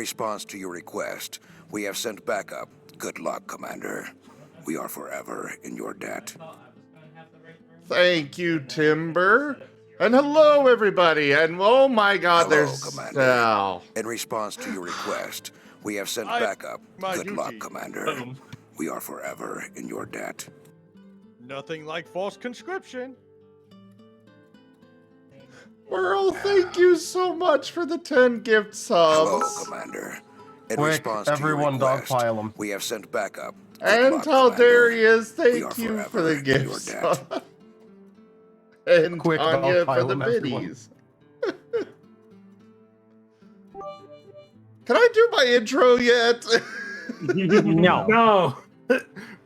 response to your request, we have sent backup. Good luck, Commander. We are forever in your debt. Thank you, Timber. And hello, everybody. And oh my God, Hello, there's Commander. In response to your request, we have sent backup. Good luck, Commander. We are forever in your debt. Nothing like false conscription. Merle, thank you so much for the 10 gift subs. Hello, Commander. In Quick, response to everyone your request, dogpile them. we have sent backup. Good And luck, Commander. Taldarius, We are thank you for forever the in gift your sub. debt. And Quick, Tanya for dogpile the 'em, everyone. biddies. Can I do my intro yet? No.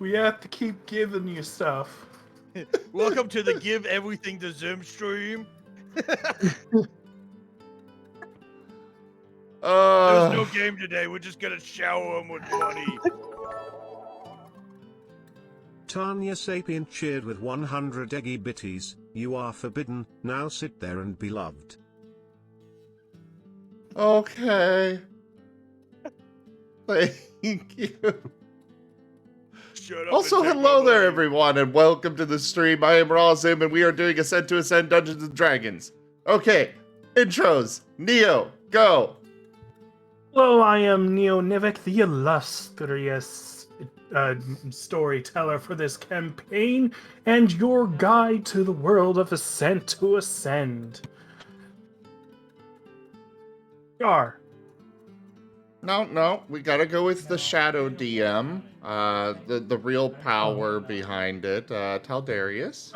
We have to keep giving you stuff. Welcome to the Give Everything to Zim stream. There's no game today. We're just gonna shower them with money. Tanya Sapient cheered with 100 eggy bitties. You are forbidden. Now sit there and be loved. Okay. Thank you. Shut up. Also, hello there, everyone, and welcome to the stream. I am Rawzim, and we are doing Ascent to Ascend Dungeons and Dragons. Okay, intros. Neo, go. Hello, I am Neo Nivik, the illustrious storyteller for this campaign, and your guide to the world of Ascent to Ascend. Gar. No, we gotta go with the Shadow DM, the real power behind it, Taldarius.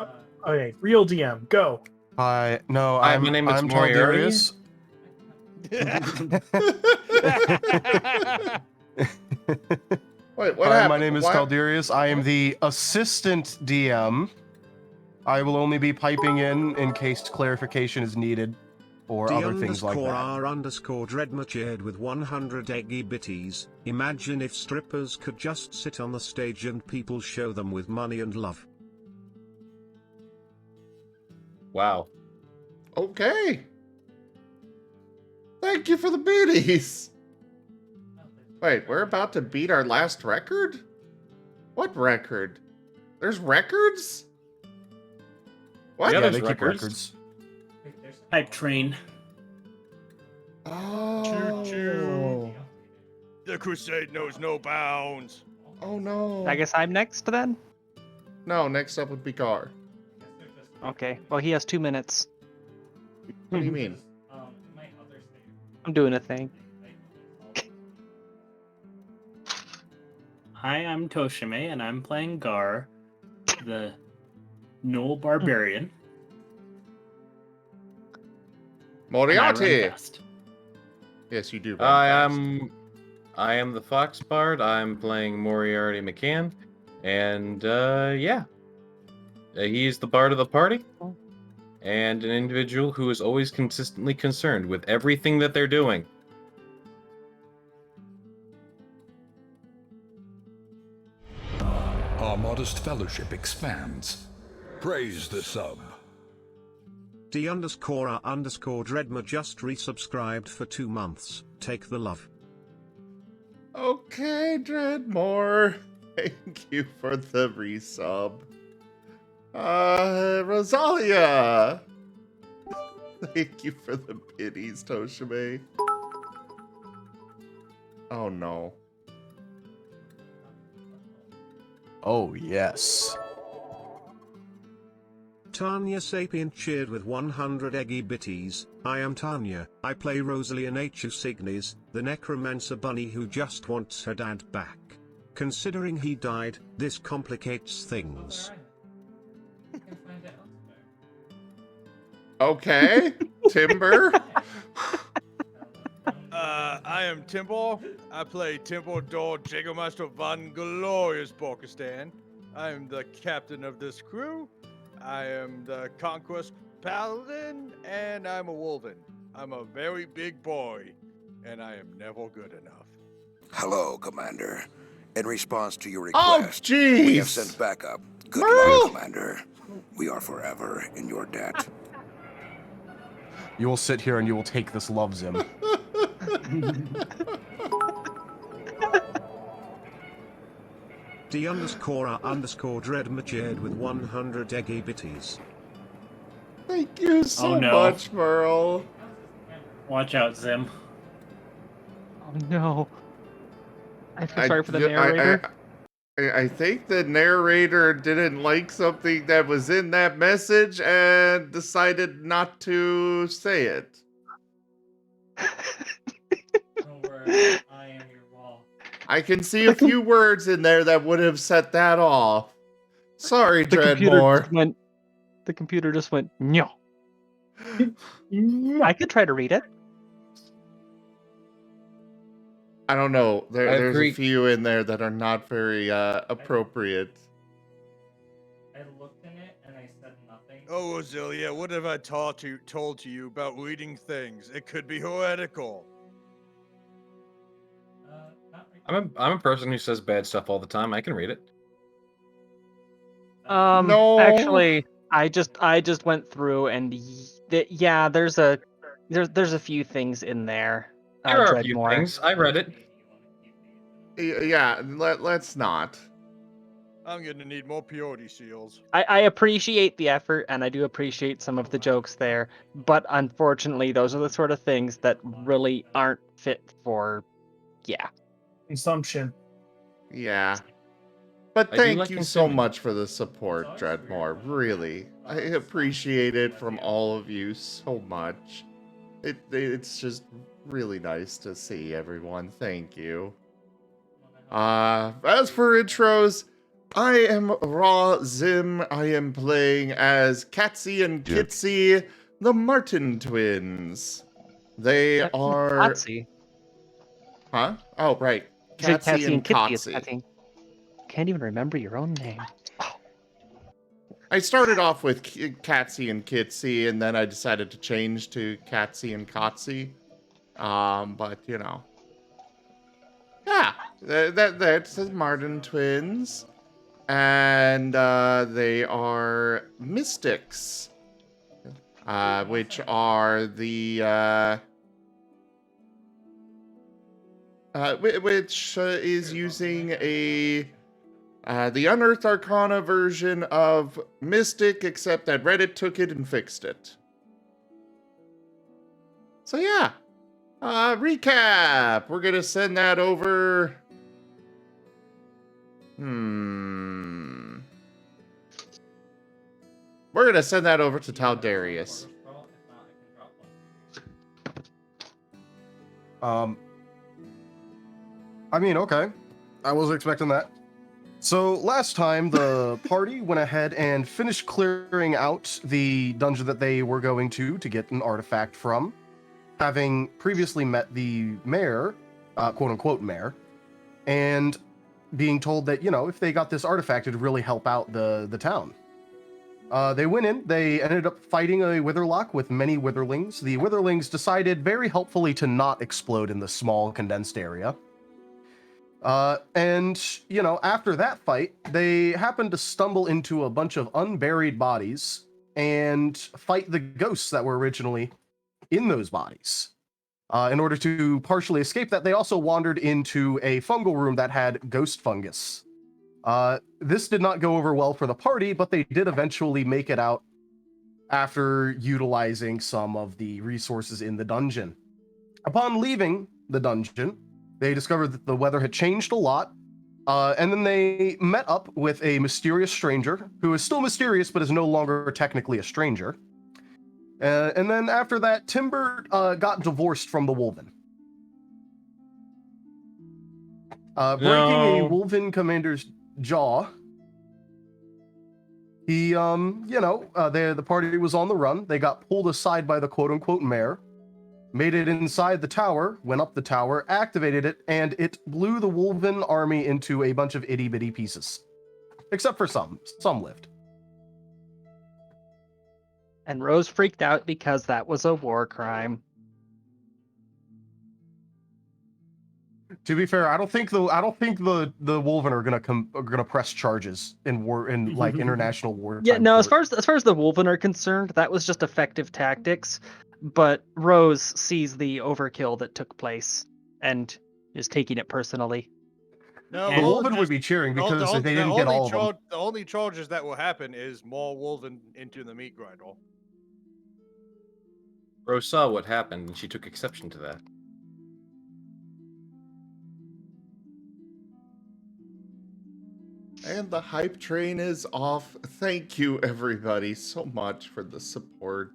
Okay, real DM, go. Hi, no, Hi, I'm my name is Taldarius. Wait, what Hi, happened? my name is Why- Taldarius. I am the assistant DM. I will only be piping in case clarification is needed or other things like that. D_R_Dreadma cheered with 100 eggy bitties. Imagine if strippers could just sit on the stage and people show them with money and love. Wow. Okay. Thank you for the biddies. Wait, we're about to beat our last record? What record? There's records? What? Yeah, Yeah, there's they keep records. records. Hype train. Oh. Choo-choo. The crusade knows no bounds. Oh no. I guess I'm next then? No, next up would be Gar. Okay. Well, he has 2 minutes. What do you mean? I'm doing a thing. Hi, I'm Toshime, and I'm playing Gar, the gnoll barbarian. And I run Moriarty. fast. Yes, you do. I am the Fox Bard. I'm playing Moriarty McCann, and yeah, he's the bard of the party, and an individual who is always consistently concerned with everything that they're doing. Our modest fellowship expands. Praise the sub. D_R_Dreadma just resubscribed for 2 months. Take the love. Okay, Dreadmore. Thank you for the resub. Rosalia. Thank you for the biddies, Toshime. Oh no. Oh, yes. Tanya Sapient cheered with 100 eggy bitties. I am Tanya. I play Rosalie H. Signis, the necromancer bunny who just wants her dad back. Considering he died, this complicates things. Okay, Timber. I am Timbal. I play Timbal Dor Jagermaster von Glorious Borkistan. I am the captain of this crew. I am the Conquest Paladin, and I'm a wulvin. I'm a very big boy, and I am never good enough. Hello, Commander. In response to your Oh, request, we have jeez. sent backup. Good Merle! luck, Commander. We are forever in your debt. You will sit here and you will take this love, Zim. D_R_Dreadmachad with 100 eggy bitties. Thank you so Oh, no. much, Merle. Watch out, Zim. Oh no. I feel sorry for the narrator. I think the narrator didn't like something that was in that message and decided not to say it. I am your wall. I can see a few words in there that would have set that off. Sorry, The computer Dreadmore. just went. The computer just went. No. I could try to read it. I don't know. I There's agree. a few in there that are not very appropriate. I looked in it and I said nothing. Oh, Azealia, what have I told to you about reading things? It could be heretical. Not right I'm a person who says bad stuff all the time. I can read it. No. Actually, I just went through and yeah, there's a few things in there. There are a few Dreadmore. things. I read it. Yeah, let's not. I'm gonna need more purity seals. I appreciate the effort and I do appreciate some of the jokes there, but unfortunately, those are the sort of things that really aren't fit for, yeah. Consumption. Yeah. But I do thank like you so consuming. much for the support, Dreadmore. Really. I appreciate it from all of you so much. It's just really nice to see everyone. Thank you. As for intros, I am Raw Zim. I am playing as Katsy and Kitsy, the Marten twins. They are... Katsy. Huh? Oh, right. You said Katsy and Kitsy. It's Katsy. Katsy. Can't even remember your own name. I started off with Katsy and Kitsy, and then I decided to change to Katsy and Kotsy. But, you know. Yeah, that's the Marten twins. And they are mystics. Which are the... which is using the Unearthed Arcana version of Mystic, except that Reddit took it and fixed it. So yeah, recap. We're gonna send that over. We're gonna send that over to Taldarius. I mean, okay. I was expecting that. So last time, the party went ahead and finished clearing out the dungeon that they were going to get an artifact from, having previously met the mayor, quote-unquote mayor, and being told that, you know, if they got this artifact, it'd really help out the town. They went in, they ended up fighting a witherlock with many witherlings. The witherlings decided very helpfully to not explode in the small condensed area. And, you know, after that fight, they happened to stumble into a bunch of unburied bodies and fight the ghosts that were originally in those bodies. In order to partially escape that, they also wandered into a fungal room that had ghost fungus. This did not go over well for the party, but they did eventually make it out after utilizing some of the resources in the dungeon. Upon leaving the dungeon, they discovered that the weather had changed a lot, and then they met up with a mysterious stranger, who is still mysterious, but is no longer technically a stranger. And then after that, Timber got divorced from the wulvin. Breaking a wulvin commander's jaw, he, the party was on the run. They got pulled aside by the quote-unquote mayor, made it inside the tower, went up the tower, activated it, and it blew the wulvin army into a bunch of itty-bitty pieces. Except for some. Some lived. And Rose freaked out because that was a war crime. To be fair, I don't think the wulvin are gonna press charges in war in like international war. Yeah, no. As far as the wulvin are concerned, that was just effective tactics. But Rose sees the overkill that took place and is taking it personally. No, The And- we'll Wulvin would just- be cheering the- because the, they the didn't get only all of them. The only charges that will happen is more Wulvin into the meat grinder. Rose saw what happened, and she took exception to that. And the hype train is off. Thank you, everybody, so much for the support.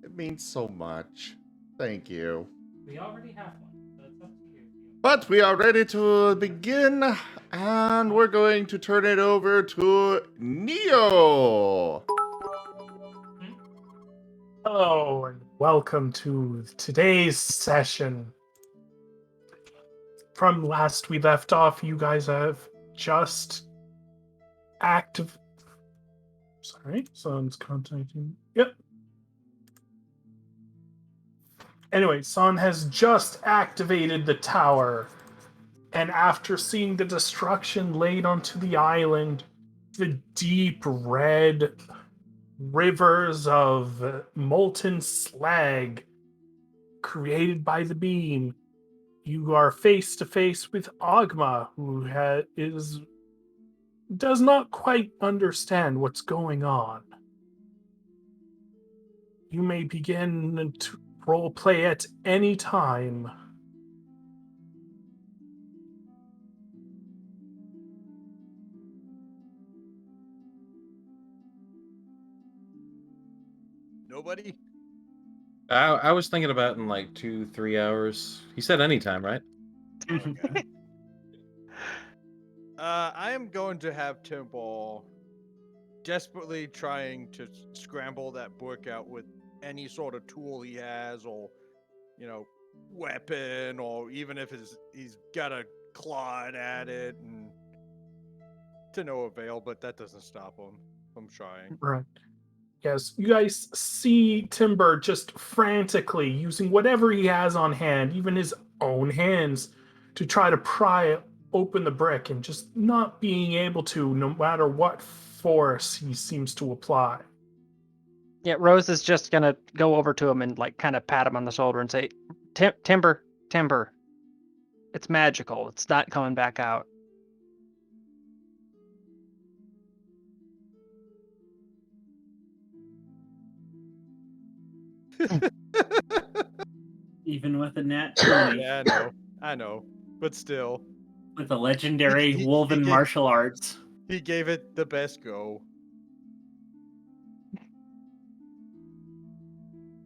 It means so much. Thank you. We already have one, so it's up to you. But we are ready to begin, and we're going to turn it over to Neo. Hello and welcome to today's session. From last we left off, you guys have just Sorry, someone's contacting. Yep. Anyway, Son has just activated the tower, and after seeing the destruction laid onto the island, the deep red rivers of molten slag created by the beam, you are face to face with Ogma, who does not quite understand what's going on. You may begin to roleplay at any time. Nobody? I was thinking about in like 2-3 hours. He said anytime, right? Okay. I am going to have Temple desperately trying to scramble that book out with any sort of tool he has, or weapon, or even if he's got a claw at it, and to no avail. But that doesn't stop him from trying. Right. Yes, you guys see Timber just frantically using whatever he has on hand, even his own hands, to try to pry open the brick and just not being able to, no matter what force he seems to apply. Yeah, Rose is just gonna go over to him and like kind of pat him on the shoulder and say, Timber, it's magical. It's not coming back out." Even with a nat 20, Yeah, I know, but still, with a legendary He- Wulvin he- martial arts. he gave it the best go.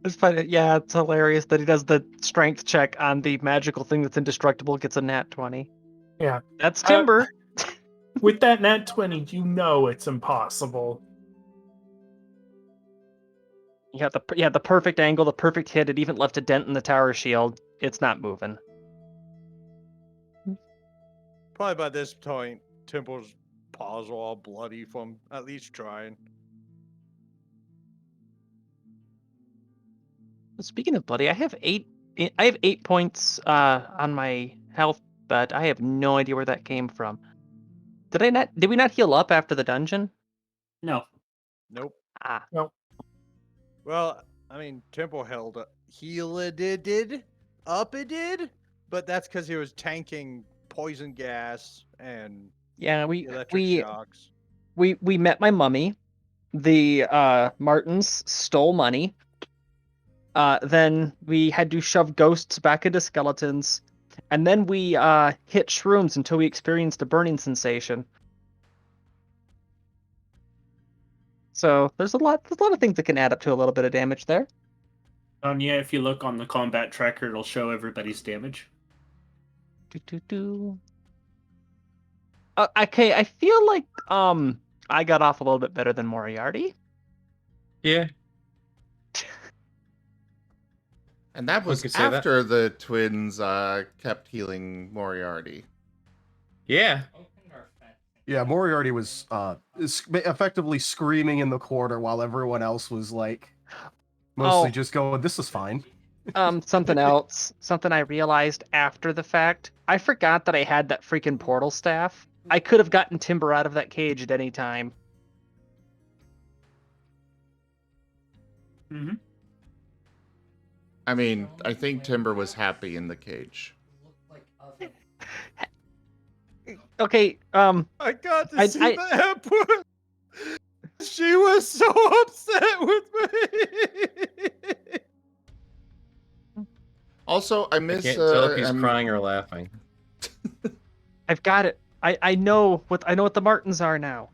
It's funny. Yeah, it's hilarious that he does the strength check on the magical thing that's indestructible, gets a nat 20. Yeah. That's Timber. With that nat 20, you know it's impossible. You got the perfect angle, the perfect hit. It even left a dent in the tower shield. It's not moving. Probably by this point, Temple's paws are all bloody from at least trying. Speaking of bloody, I have 8 points on my health, but I have no idea where that came from. Did we not heal up after the dungeon? No. Nope. Ah. Nope. Well, I mean, Temple held up. Did, but that's because he was tanking poison gas and Yeah, we electric shocks. we met my mummy. The Martens stole money. Then we had to shove ghosts back into skeletons, and then we hit shrooms until we experienced a burning sensation. So there's a lot of things that can add up to a little bit of damage there. Yeah, if you look on the combat tracker, it'll show everybody's damage. Okay, I feel like I got off a little bit better than Moriarty. Yeah. And that was could say that. after the twins kept healing Moriarty. Yeah. Yeah, Moriarty was effectively screaming in the corner while everyone else was like mostly just going, "This is fine." Something else. Something I realized after the fact. I forgot that I had that freaking portal staff. I could have gotten Timber out of that cage at any time. Mm-hmm. I mean, I think Timber was happy in the cage. Okay, I got to see the Emperor. She was so upset with me. Also, I I miss. can't tell if he's crying or laughing. I've got it. I know what the Martens are now.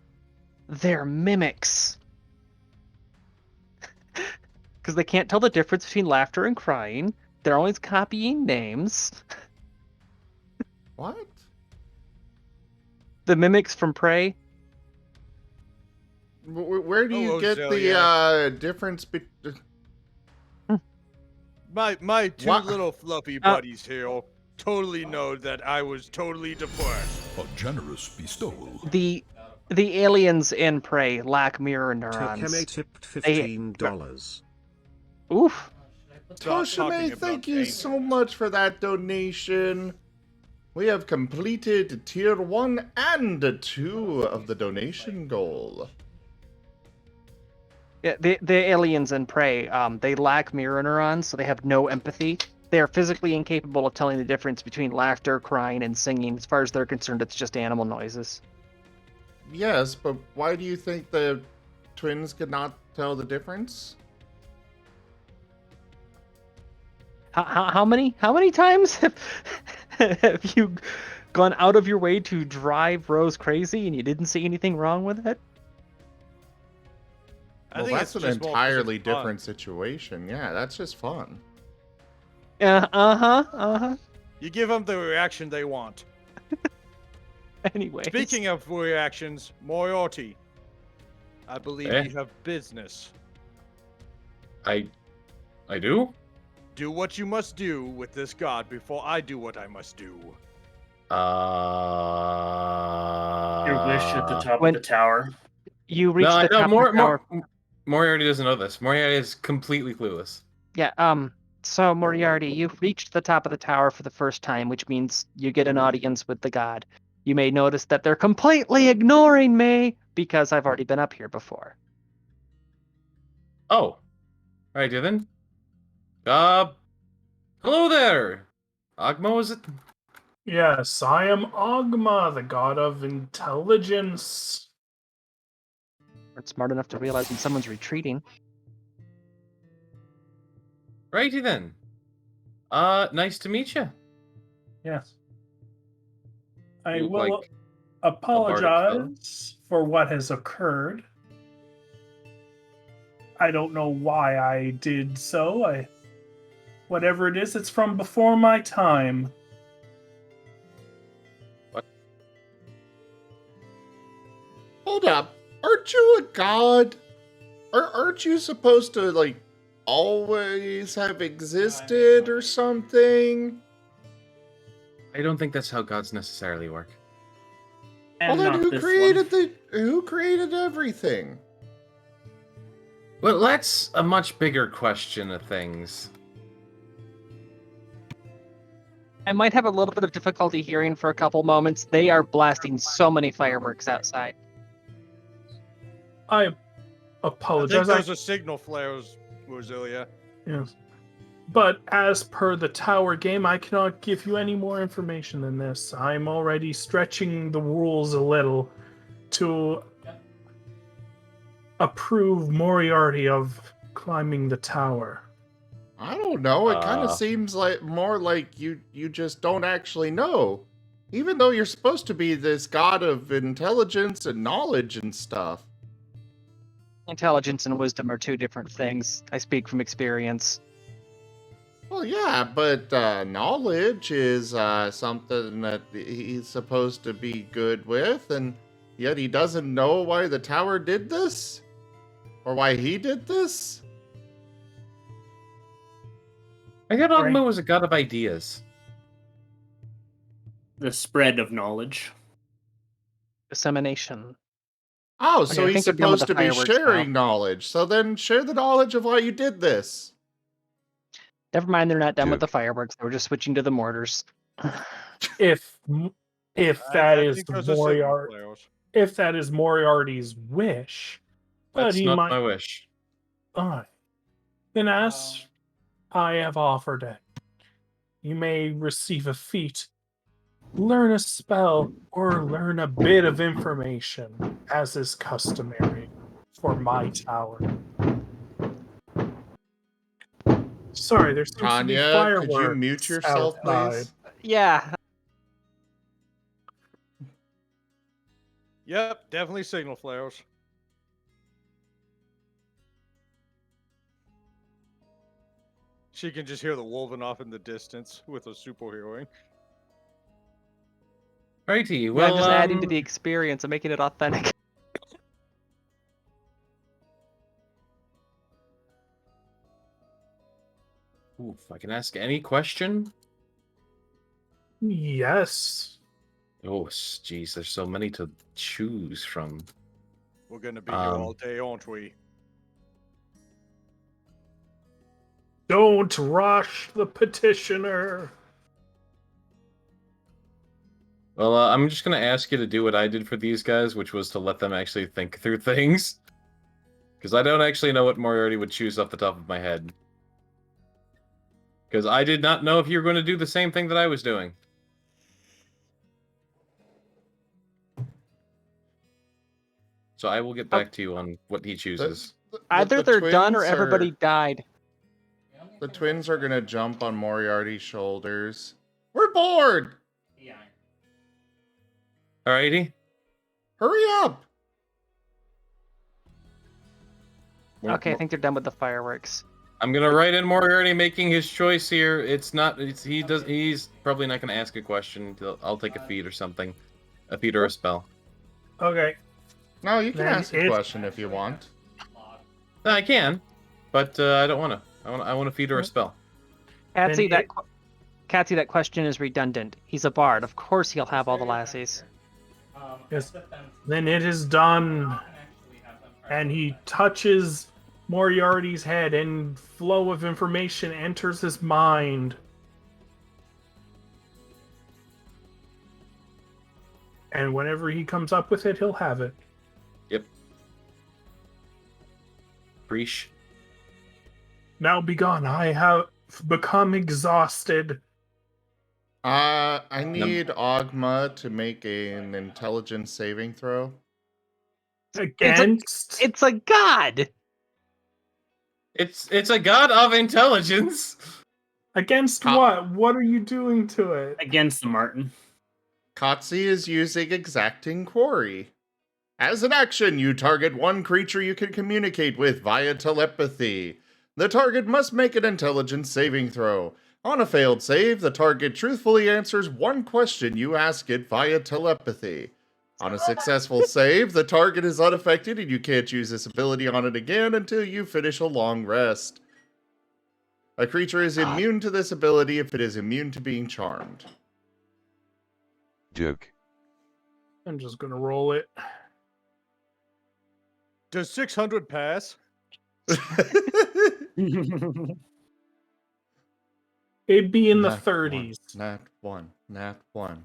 They're mimics. Because they can't tell the difference between laughter and crying. They're always copying names. What? The mimics from Prey. Where do you get Zodiac. the difference between? My two What? little fluffy buddies here totally know that I was totally depressed. A generous bestowal. The aliens in Prey lack mirror neurons. Tokeme tipped $15. Oof. Toshime, thank you so much for that donation. We have completed tier 1 and 2 of the donation goal. Yeah, the aliens in Prey, they lack mirror neurons, so they have no empathy. They are physically incapable of telling the difference between laughter, crying, and singing. As far as they're concerned, it's just animal noises. Yes, but why do you think the twins could not tell the difference? How many times have you gone out of your way to drive Rose crazy and you didn't see anything wrong with it? Well, that's an entirely different situation. Yeah, that's just fun. You give them the reaction they want. Anyway. Speaking of reactions, Moriarty, I believe you have business. I do? Do what you must do with this god before I do what I must do. Your wish at the top of the tower. You reach the top of the tower. Moriarty doesn't know this. Moriarty is completely clueless. Yeah, so Moriarty, you've reached the top of the tower for the first time, which means you get an audience with the god. You may notice that they're completely ignoring me because I've already been up here before. Oh. Alright, then. Hello there! Ogmo, is it? Yes, I am Ogma, the god of intelligence. Aren't smart enough to realize when someone's retreating. Righty then. Nice to meet you. Yes. I You look will like apologize for what has occurred. I don't know why I did so. Whatever it is, it's from before my time. What? Hold up. Aren't you a god? Aren't you supposed to, like, always have existed or something? I don't think that's how gods necessarily work. Well, then who created everything? Well, that's a much bigger question of things. I might have a little bit of difficulty hearing for a couple moments. They are blasting so many fireworks outside. I I apologize. think those are signal flares, Roselia. Yes. But as per the tower game, I cannot give you any more information than this. I'm already stretching the rules a little to approve Moriarty of climbing the tower. I don't know. It kind of seems like more like you just don't actually know. Even though you're supposed to be this god of intelligence and knowledge and stuff. Intelligence and wisdom are two different things. I speak from experience. Well, yeah, but knowledge is something that he's supposed to be good with, and yet he doesn't know why the tower did this? Or why he did this? I thought Ogmo was a god of ideas. The spread of knowledge. Dissemination. Oh, so I he's think we're done with supposed to the be fireworks sharing knowledge. So then share the knowledge of why you did this. Never mind, they're not done with the fireworks. They were just switching to the mortars. If that is think those are signal Moriarty, flares. if that is Moriarty's wish, but That's he not might. my wish. Alright. Then as I have offered it, you may receive a feat learn a spell or learn a bit of information, as is customary for my tower. Sorry, there seems to be Tanya, fireworks could you mute yourself, outside. please? Yeah. Yep, definitely signal flares. She can just hear the wulvin off in the distance with a superheroing. Righty, Yeah, well, just adding to the experience and making it authentic. ooh, if I can ask any question. Yes. Oh, jeez, there's so many to choose from. We're gonna be here all day, aren't we? Don't rush the petitioner. Well, I'm just gonna ask you to do what I did for these guys, which was to let them actually think through things. Because I don't actually know what Moriarty would choose off the top of my head. Because I did not know if you were going to do the same thing that I was doing. So I will get back to you on what he chooses. Either they're done or twins everybody are- died. The twins are gonna jump on Moriarty's shoulders. We're bored! Alrighty. Hurry up! Okay, I think they're done with the fireworks. I'm gonna write in Moriarty making his choice here. It's not. He's probably not gonna ask a question. I'll take a feat or something, a feat or a spell. Okay. No, you can Then ask a question if you want. No, I can, but I don't want to. I want a feat or a spell. Catsy, Then that question is redundant. He's a bard. Of course he'll have all the lassies. Yes. Then it is done. And he touches Moriarty's head, and flow of information enters his mind. And whenever he comes up with it, he'll have it. Yep. Preach. Now be gone. I have become exhausted. I need Ogma to make an intelligence saving throw. Against? It's a god! It's a god of intelligence. Against what? What are you doing to it? Against the Marten. Kotzi is using exacting quarry. As an action, you target one creature you can communicate with via telepathy. The target must make an intelligence saving throw. On a failed save, the target truthfully answers one question you ask it via telepathy. On a successful save, the target is unaffected and you can't use this ability on it again until you finish a long rest. A creature is immune to this ability if it is immune to being charmed. Joke. I'm just gonna roll it. Does 600 pass? It'd be in the Nat 30s. Nat 1. Nat 1.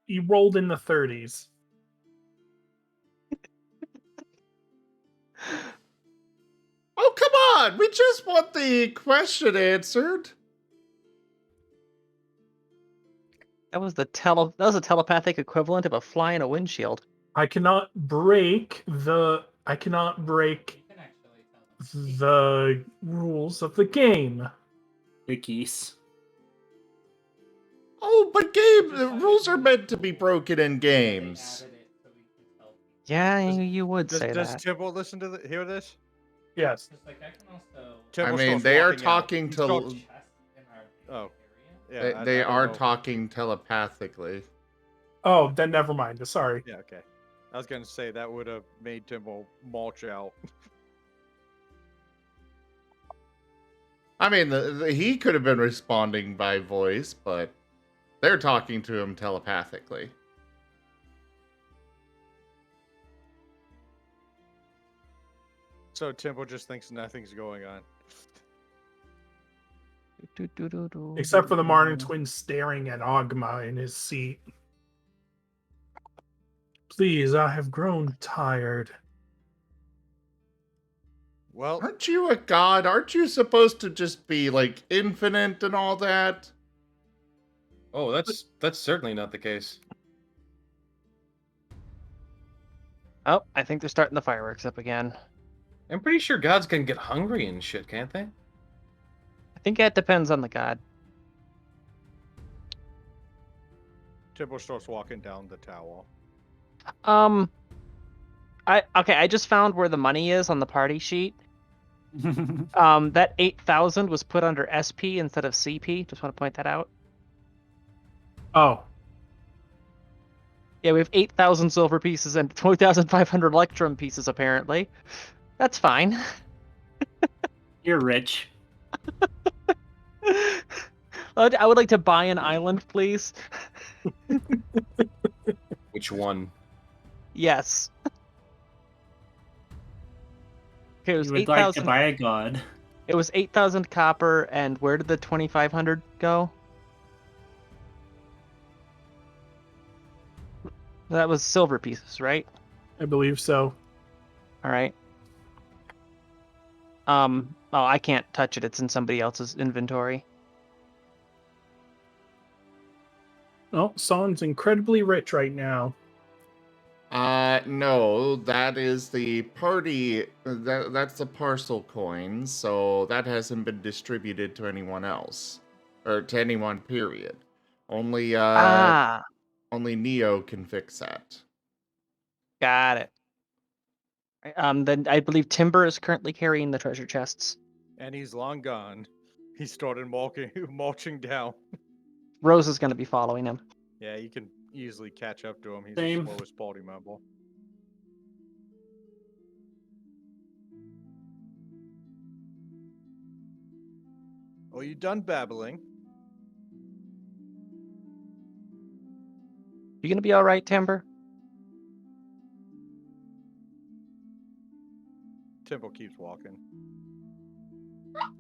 You rolled in the 30s. Oh, come on! We just want the question answered. That was a telepathic equivalent of a fly in a windshield. I cannot break the rules of the game. Wikis. Oh, but the rules are meant to be broken in games. Yeah, you would Does say that. Temple listen to hear this? Yes. Temple I mean, starts they are walking out. talking He to. starts- Oh. Yeah, They I don't are know. talking telepathically. Oh, then never mind. Sorry. Yeah, okay. I was gonna say that would have made Temple march out. I mean, he could have been responding by voice, but they're talking to him telepathically. So Temple just thinks nothing's going on. Except for the Marten twin staring at Ogma in his seat. Please, I have grown tired. Well, Aren't you a god? Aren't you supposed to just be, like, infinite and all that? Oh, that's certainly not the case. Oh, I think they're starting the fireworks up again. I'm pretty sure gods can get hungry and shit, can't they? I think it depends on the god. Temple starts walking down the tower. I just found where the money is on the party sheet. That 8,000 was put under SP instead of CP. Just want to point that out. Oh, Yeah, we have 8,000 silver pieces and 2,500 electrum pieces, apparently. That's fine. You're rich. I would like to buy an island, please. Which one? Yes. Okay, it was You would like to 8,000. buy a god. It was 8,000 copper, and where did the 2,500 go? That was silver pieces, right? I believe so. All right. Oh, I can't touch it. It's in somebody else's inventory. Oh, Son's incredibly rich right now. No, that is the party. That's the parcel coin, so that hasn't been distributed to anyone else, or to anyone. Period. Only only Neo can fix that. Got it. Then I believe Timber is currently carrying the treasure chests. And he's long gone. He started marching down. Rose is going to be following him. Yeah, you can easily catch up to him. He's Same. the slowest party member. Oh, you done babbling? You going to be all right, Timber? Temple keeps walking.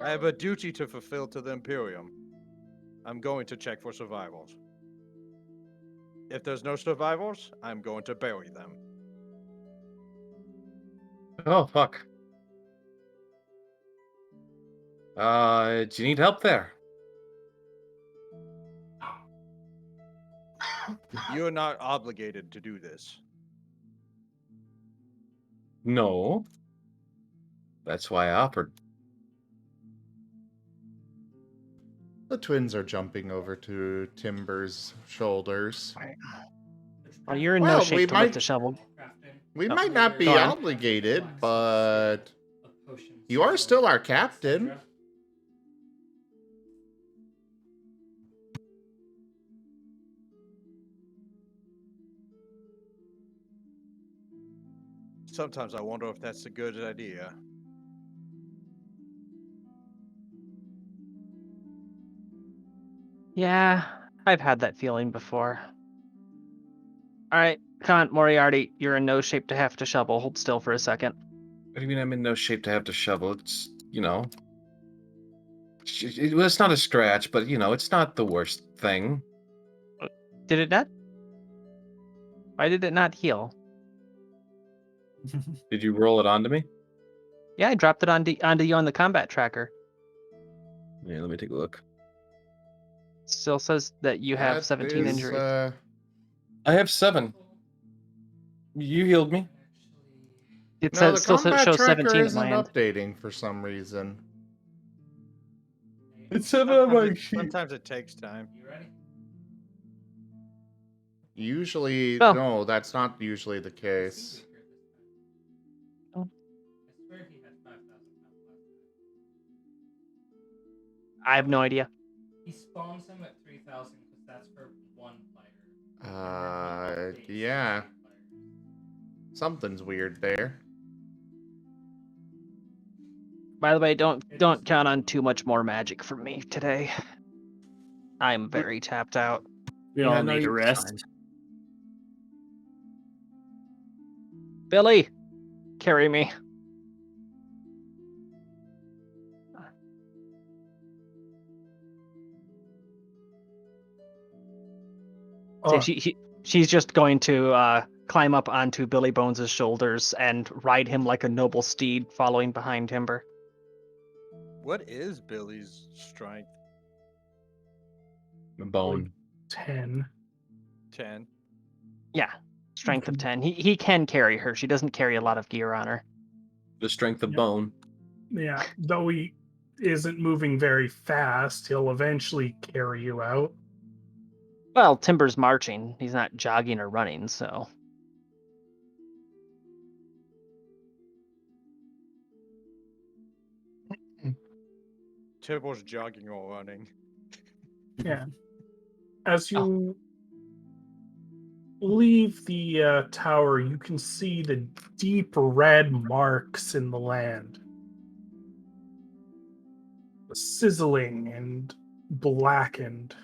I have a duty to fulfill to the Imperium. I'm going to check for survivors. If there's no survivors, I'm going to bury them. Oh, fuck. Do you need help there? You're not obligated to do this. No. That's why I offered. The twins are jumping over to Timber's shoulders. Well, you're in Well, no we shape to lift might- a shovel. We Oh, might not be go on. obligated, but you are still our captain. Sometimes I wonder if that's a good idea. Yeah, I've had that feeling before. All right, come on, Moriarty. You're in no shape to have to shovel. Hold still for a second. What do you mean I'm in no shape to have to shovel? It's, well, it's not a scratch, but, it's not the worst thing. Did it not? Why did it not heal? Did you roll it onto me? Yeah, I dropped it onto you on the combat tracker. Yeah, let me take a look. Still says that you have That 17 is, injuries. I have 7. You healed me. It No, the still combat shows tracker 17 at isn't my end. updating for some reason. It's sometimes it takes time. Usually, Oh. no, that's not usually the case. I have no idea. He spawns him at 3,000 because that's for one player. Yeah. Something's weird there. By the way, don't count on too much more magic from me today. I'm very tapped out. We all need a rest. Billy, carry me. Oh, So she's just going to climb up onto Billy Bones' shoulders and ride him like a noble steed following behind Timber. What is Billy's strength? A bone. 10. 10. Yeah, strength of 10. He can carry her. She doesn't carry a lot of gear on her. The strength of Yep. bone. Yeah, though he isn't moving very fast, he'll eventually carry you out. Well, Timber's marching. He's not jogging or running, so. Tibble's jogging or running. Yeah. As you leave the tower, you can see the deep red marks in the land. Sizzling and blackened,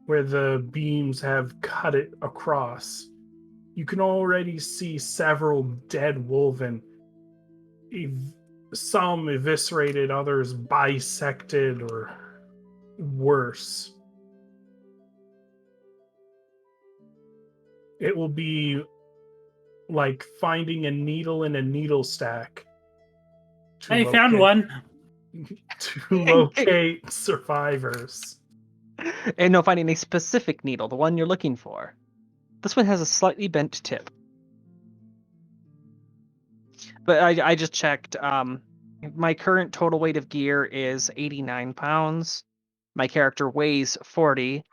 where the beams have cut it across. You can already see several dead wulvin, some eviscerated, others bisected or worse. It will be like finding a needle in a needle stack. I found one. To locate survivors. And no, finding a specific needle, the one you're looking for. This one has a slightly bent tip. But I just checked. My current total weight of gear is 89 pounds. My character weighs 40.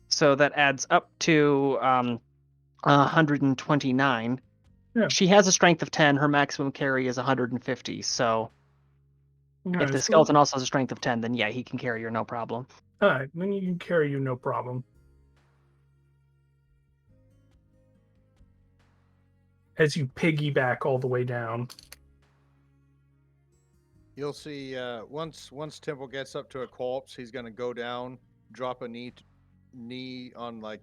So that adds up to 129. Yeah. She has a strength of 10. Her maximum carry is 150. So if the skeleton also has a strength of 10, then yeah, he can carry her no problem. Alright, then he can carry you no problem. As you piggyback all the way down. You'll see once Temple gets up to a corpse, he's gonna go down, drop a knee on like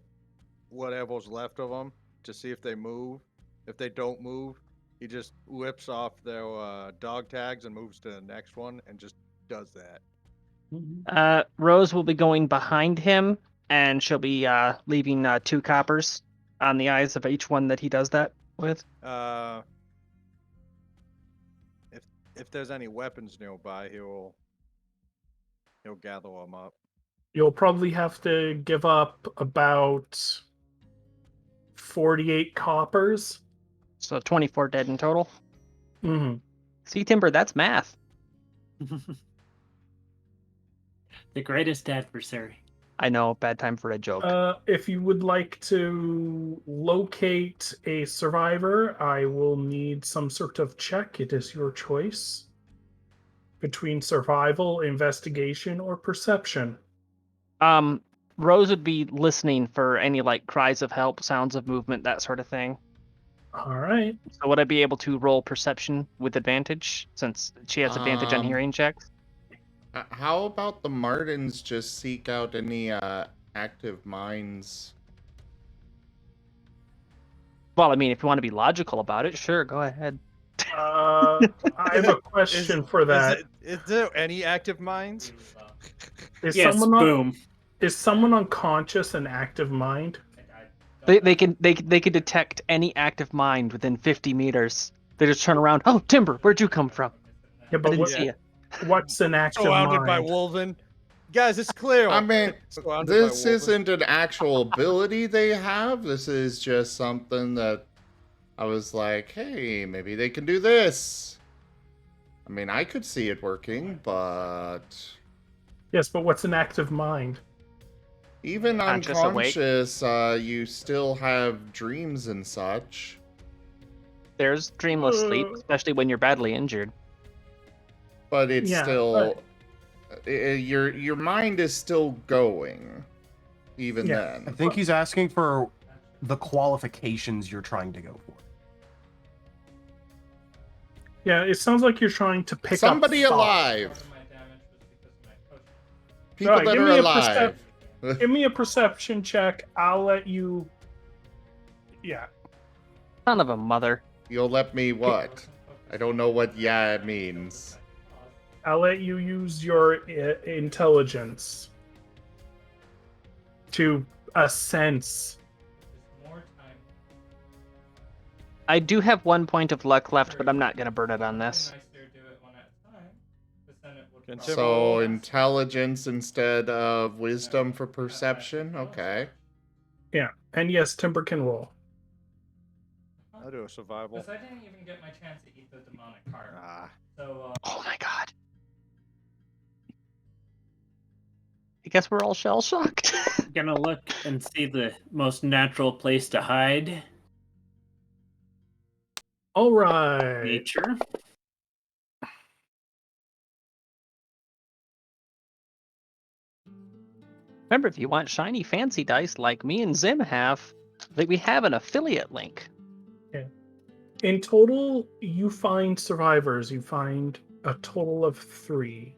whatever's left of them to see if they move. If they don't move, he just whips off their dog tags and moves to the next one and just does that. Rose will be going behind him, and she'll be leaving 2 coppers on the eyes of each one that he does that with. If there's any weapons nearby, he'll gather them up. You'll probably have to give up about 48 coppers. So 24 dead in total. Mm-hmm. See, Timber, that's math. The greatest adversary. I know, bad time for a joke. If you would like to locate a survivor, I will need some sort of check. It is your choice between survival, investigation, or perception. Rose would be listening for any like cries of help, sounds of movement, that sort of thing. All right. So would I be able to roll perception with advantage since she has advantage on hearing checks? How about the Martens just seek out any active minds? Well, I mean, if you want to be logical about it, sure, go ahead. I have a question for that. Is there any active minds? Yes, boom. Is someone unconscious an active mind? They can detect any active mind within 50 meters. They just turn around. Oh, Timber, where'd you come from? Yeah, but what's an active Surrounded mind? by wulvin. Guys, it's clear. I mean, this isn't an actual ability they have. This is just something that I was like, hey, maybe they can do this. I mean, I could see it working, but... Yes, but what's an active mind? Even Conscious, unconscious, you still have dreams and such. There's dreamless sleep, especially when you're badly injured. But it's still... Your mind is still going, even then. I think he's asking for the qualifications you're trying to go for. Yeah, it sounds like you're trying to pick somebody up alive. People that are alive. Give me a perception check. I'll let you. Yeah. Son of a mother. You'll let me what? I don't know what yeah means. I'll let you use your intelligence to sense. I do have 1 point of luck left, but I'm not going to burn it on this. Can So Timble- intelligence instead of wisdom for perception? Okay. Yeah, and yes, Timber can roll. I'll do a survival. Because I didn't even get my chance to eat the demonic heart. Ah. So, Oh my god. I guess we're all shell shocked. Gonna look and see the most natural place to hide. All right. Nature. Remember, if you want shiny fancy dice like me and Zim have, we have an affiliate link. In total, you find survivors. You find a total of 3.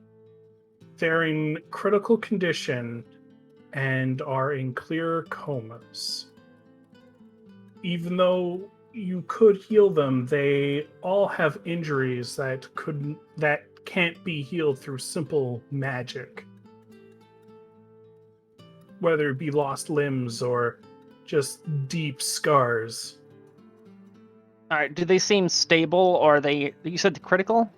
They're in critical condition and are in clear comas. Even though you could heal them, they all have injuries that can't be healed through simple magic. Whether it be lost limbs or just deep scars. All right, do they seem stable, or are they? You said critical?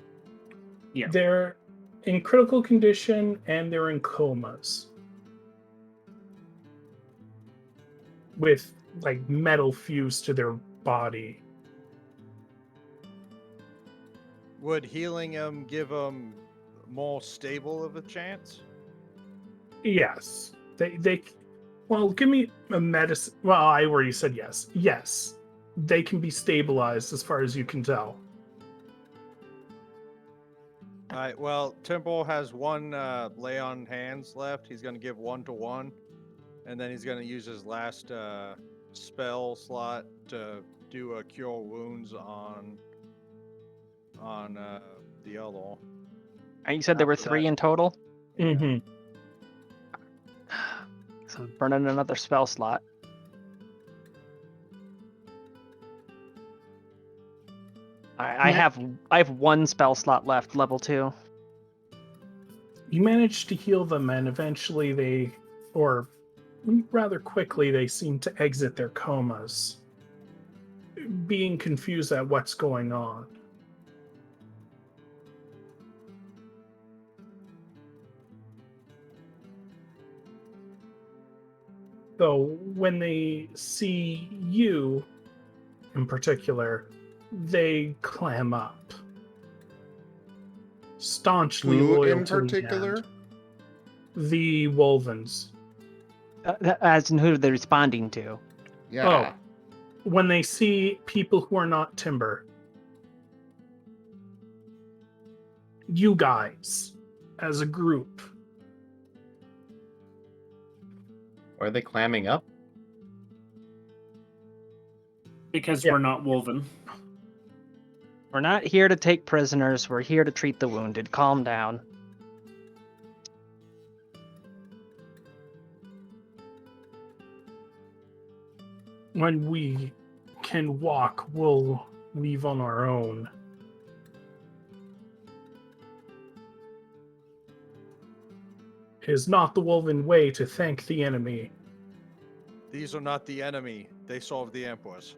Yeah. They're in critical condition and they're in comas. With like metal fused to their body. Would healing them give them more stable of a chance? Yes. They well, give me a medicine. Well, I already said yes. Yes. They can be stabilized as far as you can tell. All right. Well, Timble has 1 lay on hands left. He's going to give 1 to 1, and then he's going to use his last spell slot to do a cure wounds on the other. And you said there were After 3 that- in total. Yeah. Mm-hmm. So burn in another spell slot. I have 1 spell slot left, level 2. You manage to heal them, and eventually or rather quickly, they seem to exit their comas, being confused at what's going on. Though when they see you, in particular, they clam up. Staunchly Who loyal in to the particular? end. The Wulvins. As in who are they responding to? Yeah. When they see people who are not timber. You guys, as a group. Are they clamming up? Because Yeah. we're not wulvin. We're not here to take prisoners. We're here to treat the wounded. Calm down. When we can walk, we'll leave on our own. It is not the Wolven way to thank the enemy. These are not the enemy. They solve the Emperors.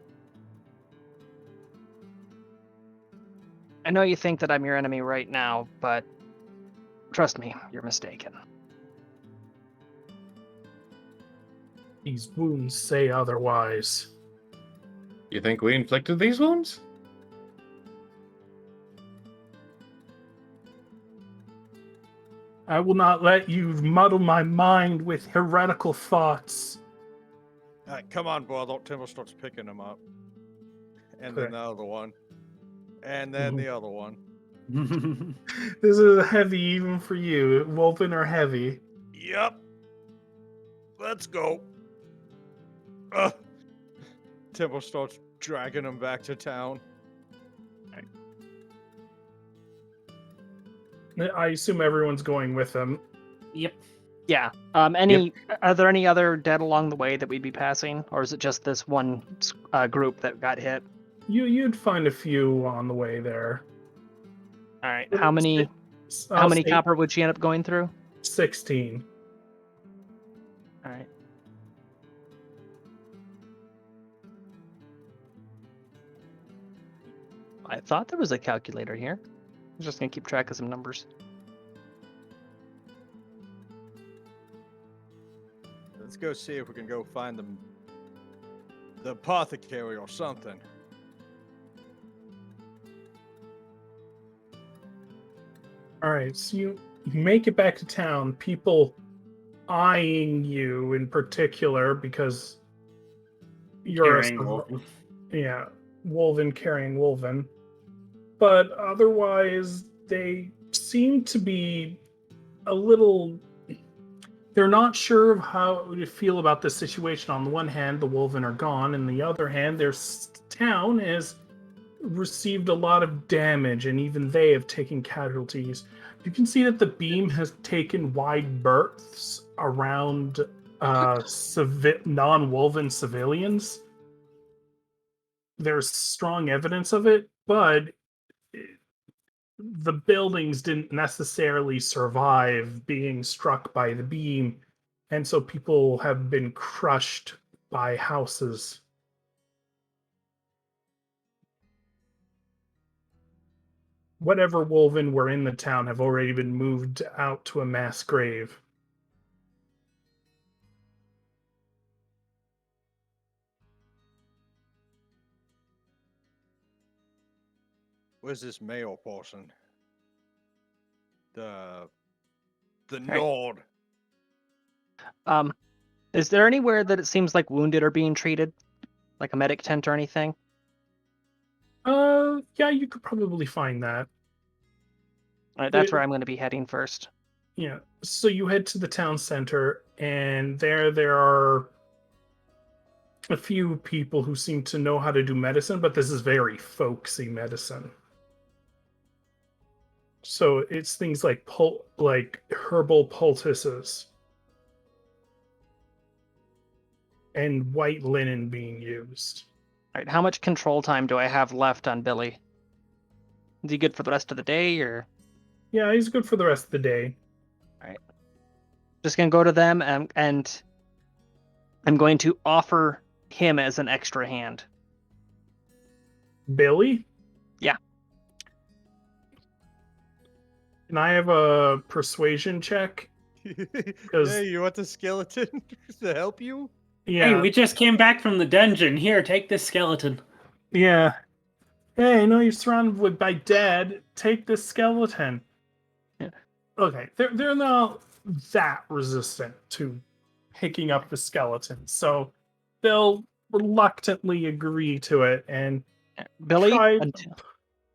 I know you think that I'm your enemy right now, but trust me, you're mistaken. These wounds say otherwise. You think we inflicted these wounds? I will not let you muddle my mind with heretical thoughts. All right, come on, brother. Timber starts picking them up. And Okay. then the other one. And then the other one. This is heavy even for you. Wolven are heavy. Yep. Let's go. Timber starts dragging them back to town. I assume everyone's going with them. Yep. Yeah. Are there any other dead along the way that we'd be passing, or is it just this one group that got hit? You'd find a few on the way there. All right. How many copper would she end up going through? 16. All right. I thought there was a calculator here. I'm just gonna keep track of some numbers. Let's go see if we can go find the apothecary or something. All right, so you make it back to town. People eyeing you in particular because you're Carrying wulvin. yeah, wulvin carrying wulvin. But otherwise, they seem to be a little. They're not sure of how to feel about the situation. On the one hand, the wulvin are gone, and the other hand, their town has received a lot of damage, and even they have taken casualties. You can see that the beam has taken wide berths around non-wulvin civilians. There's strong evidence of it, but the buildings didn't necessarily survive being struck by the beam, and so people have been crushed by houses. Whatever wulvin were in the town have already been moved out to a mass grave. Where's this male person? The Right. Nord. Is there anywhere that it seems like wounded are being treated? Like a medic tent or anything? Yeah, you could probably find that. All right, that's where I'm going to be heading first. Yeah, so you head to the town center, and there are a few people who seem to know how to do medicine, but this is very folksy medicine. So it's things like herbal poultices and white linen being used. All right, how much control time do I have left on Billy? Is he good for the rest of the day, or? Yeah, he's good for the rest of the day. All right. Just gonna go to them and I'm going to offer him as an extra hand. Billy? Yeah. Can I have a persuasion check? Hey, you want the skeleton to help you? Yeah. Hey, we just came back from the dungeon. Here, take this skeleton. Yeah. Hey, I know you're surrounded by dead. Take this skeleton. Yeah. Okay, they're not that resistant to picking up the skeleton, so they'll reluctantly agree to it and Billy, try.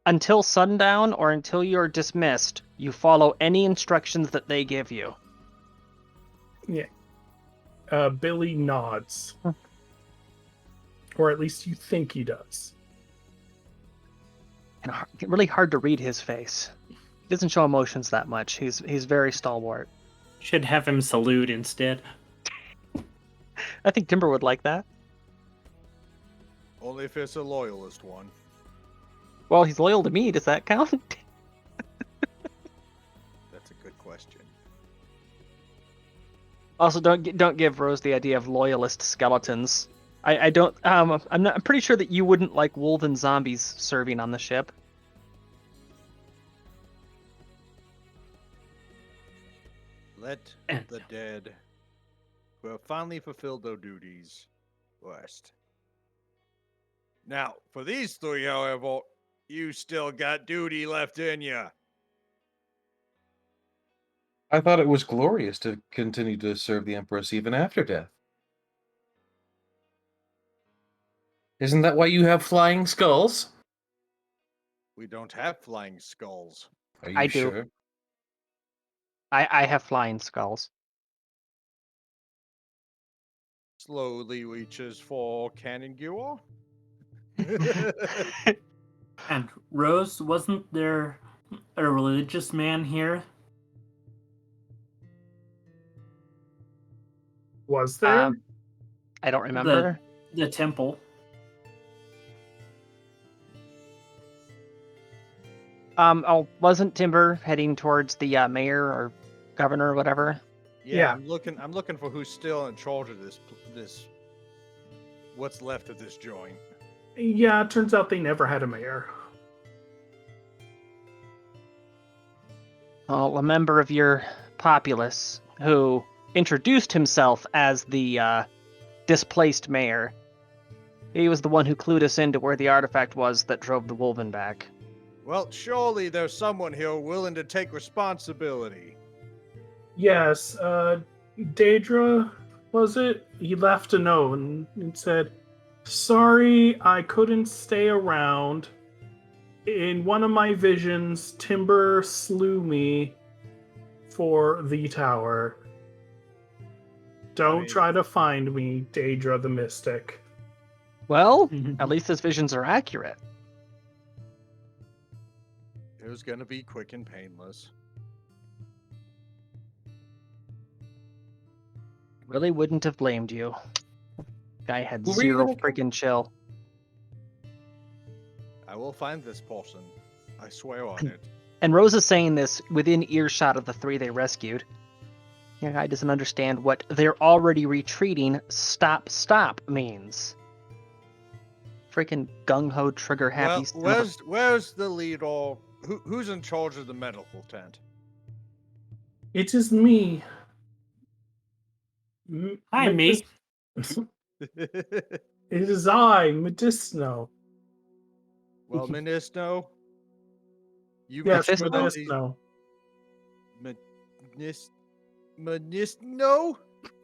until sundown or until you're dismissed, you follow any instructions that they give you. Yeah. Billy nods. Or at least you think he does. And really hard to read his face. He doesn't show emotions that much. He's very stalwart. Should have him salute instead. I think Timber would like that. Only if it's a loyalist one. Well, he's loyal to me. Does that count? That's a good question. Also, don't give Rose the idea of loyalist skeletons. I don't. I'm pretty sure that you wouldn't like wulvin zombies serving on the ship. Let the dead who have finally fulfilled their duties rest. Now, for these three, however, you still got duty left in you. I thought it was glorious to continue to serve the Empress even after death. Isn't that why you have flying skulls? We don't have flying skulls. Are you I do. sure? I have flying skulls. Slowly reaches for cannon gear. And Rose, wasn't there a religious man here? Was there? I don't remember. The temple. Wasn't Timber heading towards the mayor or governor or whatever? Yeah. I'm looking for who's still in charge of this what's left of this joint. Yeah, it turns out they never had a mayor. Well, a member of your populace who introduced himself as the displaced mayor. He was the one who clued us into where the artifact was that drove the wulvin back. Well, surely there's someone here willing to take responsibility. Yes, Daedra, was it? He left a note and said, "Sorry, I couldn't stay around. In one of my visions, Timber slew me for the tower. Don't try to find me, Daedra the Mystic." Well, at least his visions are accurate. It was gonna be quick and painless. Really wouldn't have blamed you. Guy had Who were you zero gonna kill? freaking chill. I will find this person. I swear on it. And Rose is saying this within earshot of the 3 they rescued. Your guy doesn't understand what "they're already retreating, stop, stop" means. Freaking gung-ho, trigger-happy Well, where's the leader? Who's in charge of the medical tent? It is me. Hi, me. It is I, Medicinal. Well, Ministro, you Yes, must Medicinal. Ministro?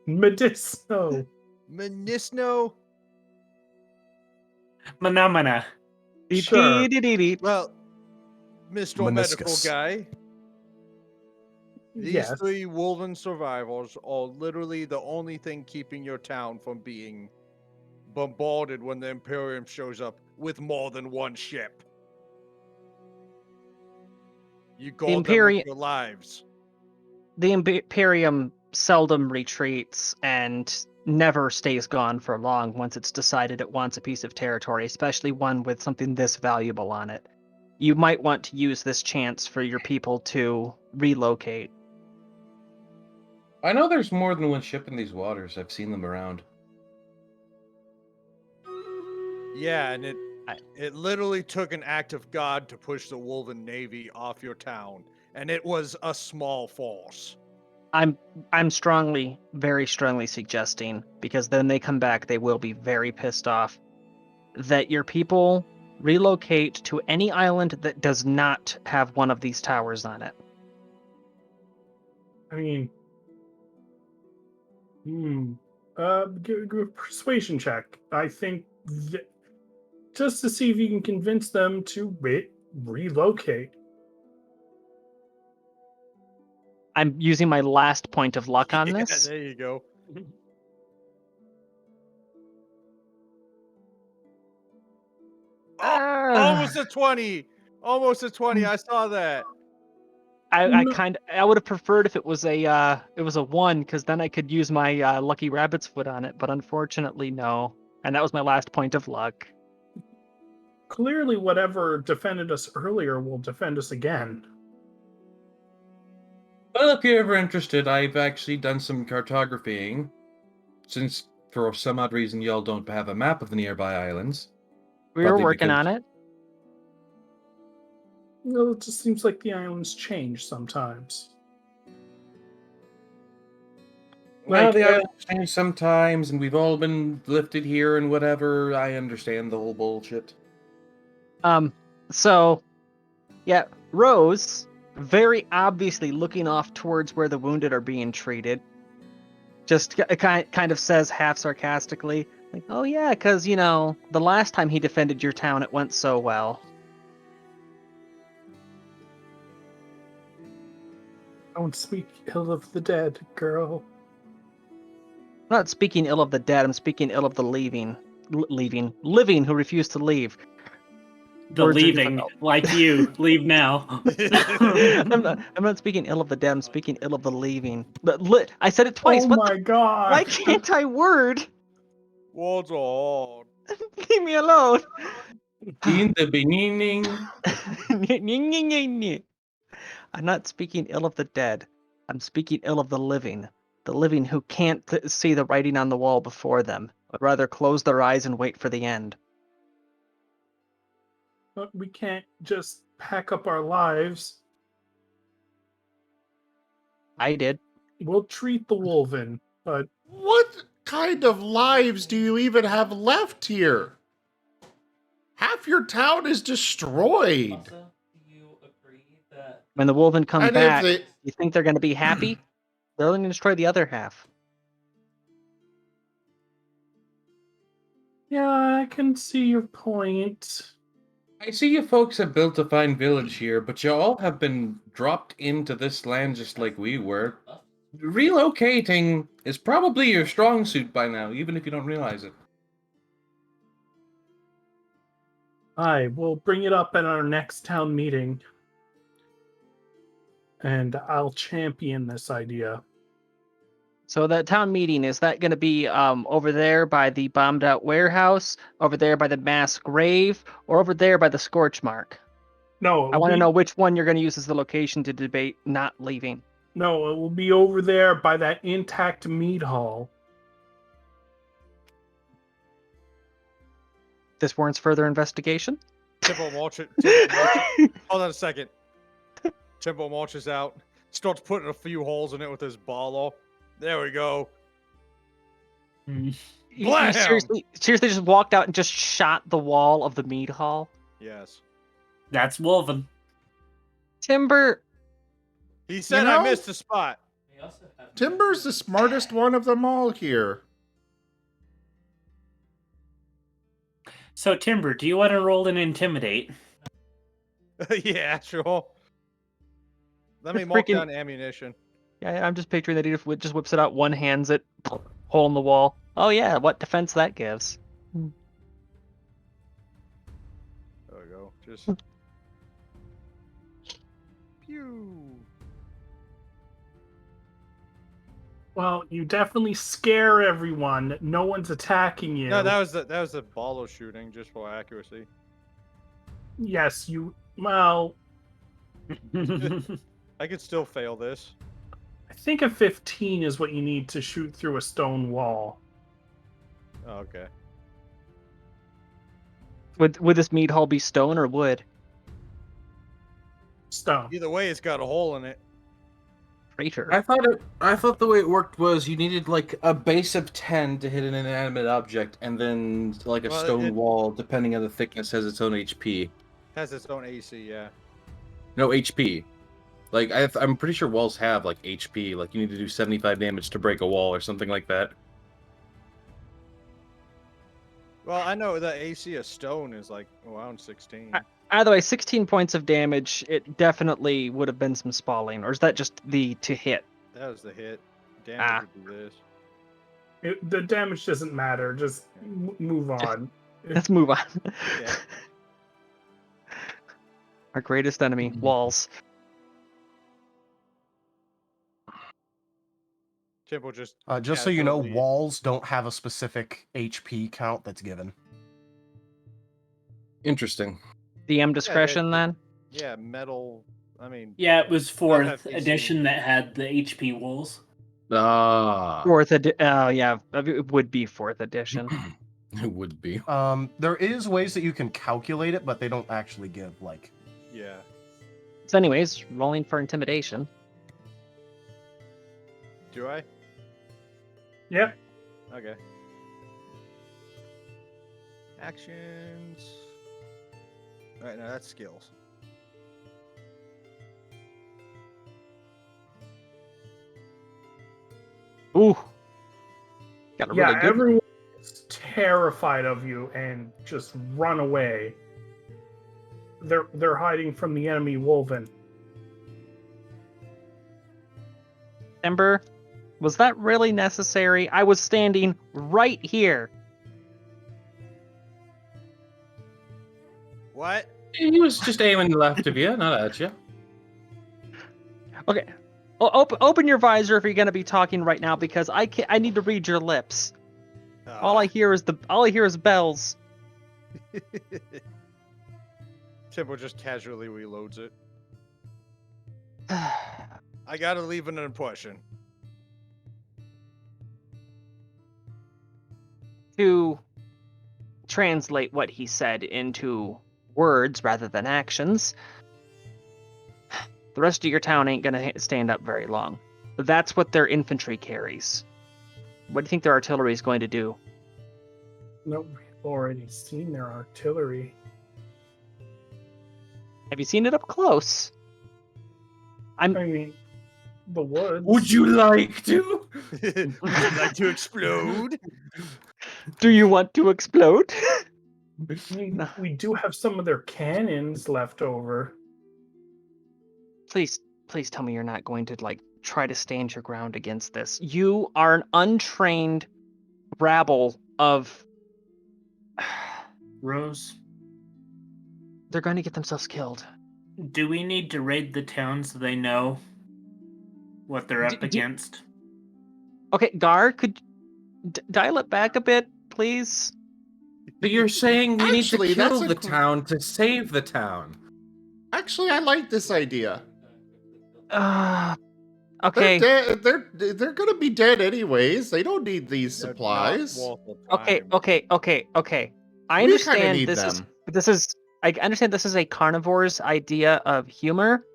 Medicinal. Ministro? Manamana. Sure. Well, Mr. Medical Meniscus. Guy, these Yes. 3 wulvin survivors are literally the only thing keeping your town from being bombarded when the Imperium shows up with more than 1 ship. You guard them with your lives. The Imperium seldom retreats and never stays gone for long once it's decided it wants a piece of territory, especially one with something this valuable on it. You might want to use this chance for your people to relocate. I know there's more than 1 ship in these waters. I've seen them around. Yeah, and it literally took an act of God to push the Wulvin Navy off your town, and it was a small force. I'm strongly, very strongly suggesting, because then they come back, they will be very pissed off, that your people relocate to any island that does not have one of these towers on it. I mean, give a persuasion check. I think just to see if you can convince them to relocate. I'm using my last point of luck on this. There you go. Almost a 20. Almost a 20. I saw that. I would have preferred if it was a 1, because then I could use my lucky rabbit's foot on it, but unfortunately no. And that was my last point of luck. Clearly, whatever defended us earlier will defend us again. Well, if you're ever interested, I've actually done some cartographying. Since, for some odd reason, y'all don't have a map of the nearby islands. We were working on it. Well, it just seems like the islands change sometimes. Well, the islands change sometimes, and we've all been lifted here and whatever. I understand the whole bullshit. So, yeah, Rose, very obviously looking off towards where the wounded are being treated, just kind of says half sarcastically, like, "Oh yeah, because, the last time he defended your town, it went so well." Don't speak ill of the dead, girl. I'm not speaking ill of the dead, I'm speaking ill of the living who refuse to leave. The Words are leaving, difficult. like you, leave now. I'm not speaking ill of the dead, I'm speaking ill of the leaving. I said it twice. Oh What my god! Why can't I word? Words are hard. Leave me alone. In the beginning. I'm not speaking ill of the dead. I'm speaking ill of the living. The living who can't see the writing on the wall before them, but rather close their eyes and wait for the end. But we can't just pack up our lives. I did. We'll treat the wulvin, but What kind of lives do you even have left here? Half your town is destroyed. Also, do you agree that When the wulvin come And back, if you think they're going to be happy? They're only going to destroy the other half. yeah, I can see your point. I see you folks have built a fine village here, but you all have been dropped into this land just like we were. Relocating is probably your strong suit by now, even if you don't realize it. I will bring it up at our next town meeting. And I'll champion this idea. So that town meeting, is that going to be over there by the bombed out warehouse, over there by the mass grave, or over there by the scorch mark? No, I want to know which one you're going to use as the location to debate not leaving. No, it will be over there by that intact mead hall. This warrants further investigation. Temple marches. Hold on a second. Temple marches out, starts putting a few holes in it with his ball. There we go. You Blam! seriously just walked out and just shot the wall of the mead hall? Yes. That's wulvin. Timber, He said You know? I missed a spot. we also have Timber's the smartest one of them all here. So, Timber, do you want to roll an intimidate? Yeah, sure. Let me You're mark freaking- down ammunition. yeah, I'm just picturing that he just whips it out, one hands it, hole in the wall. Oh yeah, what defense that gives. There we go. Just. Pew. Well, you definitely scare everyone. No one's attacking you. No, that was the ball shooting, just for accuracy. Yes, you. Well, I could still fail this. I think a 15 is what you need to shoot through a stone wall. Oh, okay. Would this mead hall be stone or wood? Stone. Either way, it's got a hole in it. Traitor. I thought the way it worked was you needed like a base of 10 to hit an inanimate object, and then like a Well, stone wall, depending on the thickness, has its own HP. Has its own AC, yeah. No HP. Like I'm pretty sure walls have like HP. Like you need to do 75 damage to break a wall or something like that. Well, I know the AC of stone is like around 16. Either way, 16 points of damage, it definitely would have been some spalling. Or is that just the to hit? That was the hit. Damage would be this. The damage doesn't matter. Just move on. Let's move on. Yeah. Our greatest enemy, walls. Chip will just. Just so you know, casually- walls don't have a specific HP count that's given. Interesting. DM discretion then? Yeah, metal. I mean. Yeah, it was have fourth AC. edition that had the HP wolves. Ah, Yeah, it would be 4th edition. it would be. There is ways that you can calculate it, but they don't actually give like. Yeah. So anyways, rolling for intimidation. Do I? Yep. Okay. Actions. Alright, now that's skills. Ooh. Got a Yeah, really good everyone is terrified of you and just run away. They're hiding from the enemy wulvin. Ember. Was that really necessary? I was standing right here. What? He was just aiming left of you, not at you. Okay. Well, open your visor if you're going to be talking right now, because I need to read your lips. All I hear is bells. Temple just casually reloads it. I gotta leave an impression. To translate what he said into words rather than actions, the rest of your town ain't gonna stand up very long. That's what their infantry carries. What do you think their artillery is going to do? No, we've already seen their artillery. Have you seen it up close? I mean, the woods. Would you like to? Would you like to explode? Do you want to explode? I mean, we do have some of their cannons left over. Please tell me you're not going to try to stand your ground against this. You are an untrained rabble of Rose, they're going to get themselves killed. do we need to raid the town so they know what they're up against? Okay, Gar, could dial it back a bit, please? But you're saying we Actually, need to that's kill a the qu- town to save the town. Actually, I like this idea. Okay. They're dead. They're gonna be dead anyways. They don't need these They're not supplies. worth the time. Okay. I We kinda understand need this them. I understand this is a carnivore's idea of humor,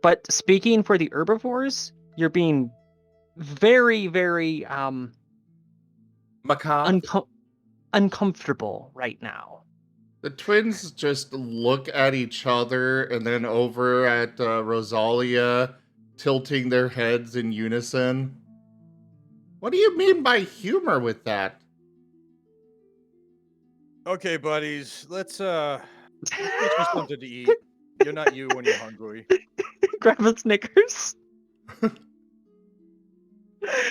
but speaking for the herbivores, you're being very, very Macabre. uncomfortable right now. The twins just look at each other and then over at Rosalia, tilting their heads in unison. What do you mean by humor with that? Okay, buddies, let's get you something to eat. You're not you when you're hungry. Grab a Snickers.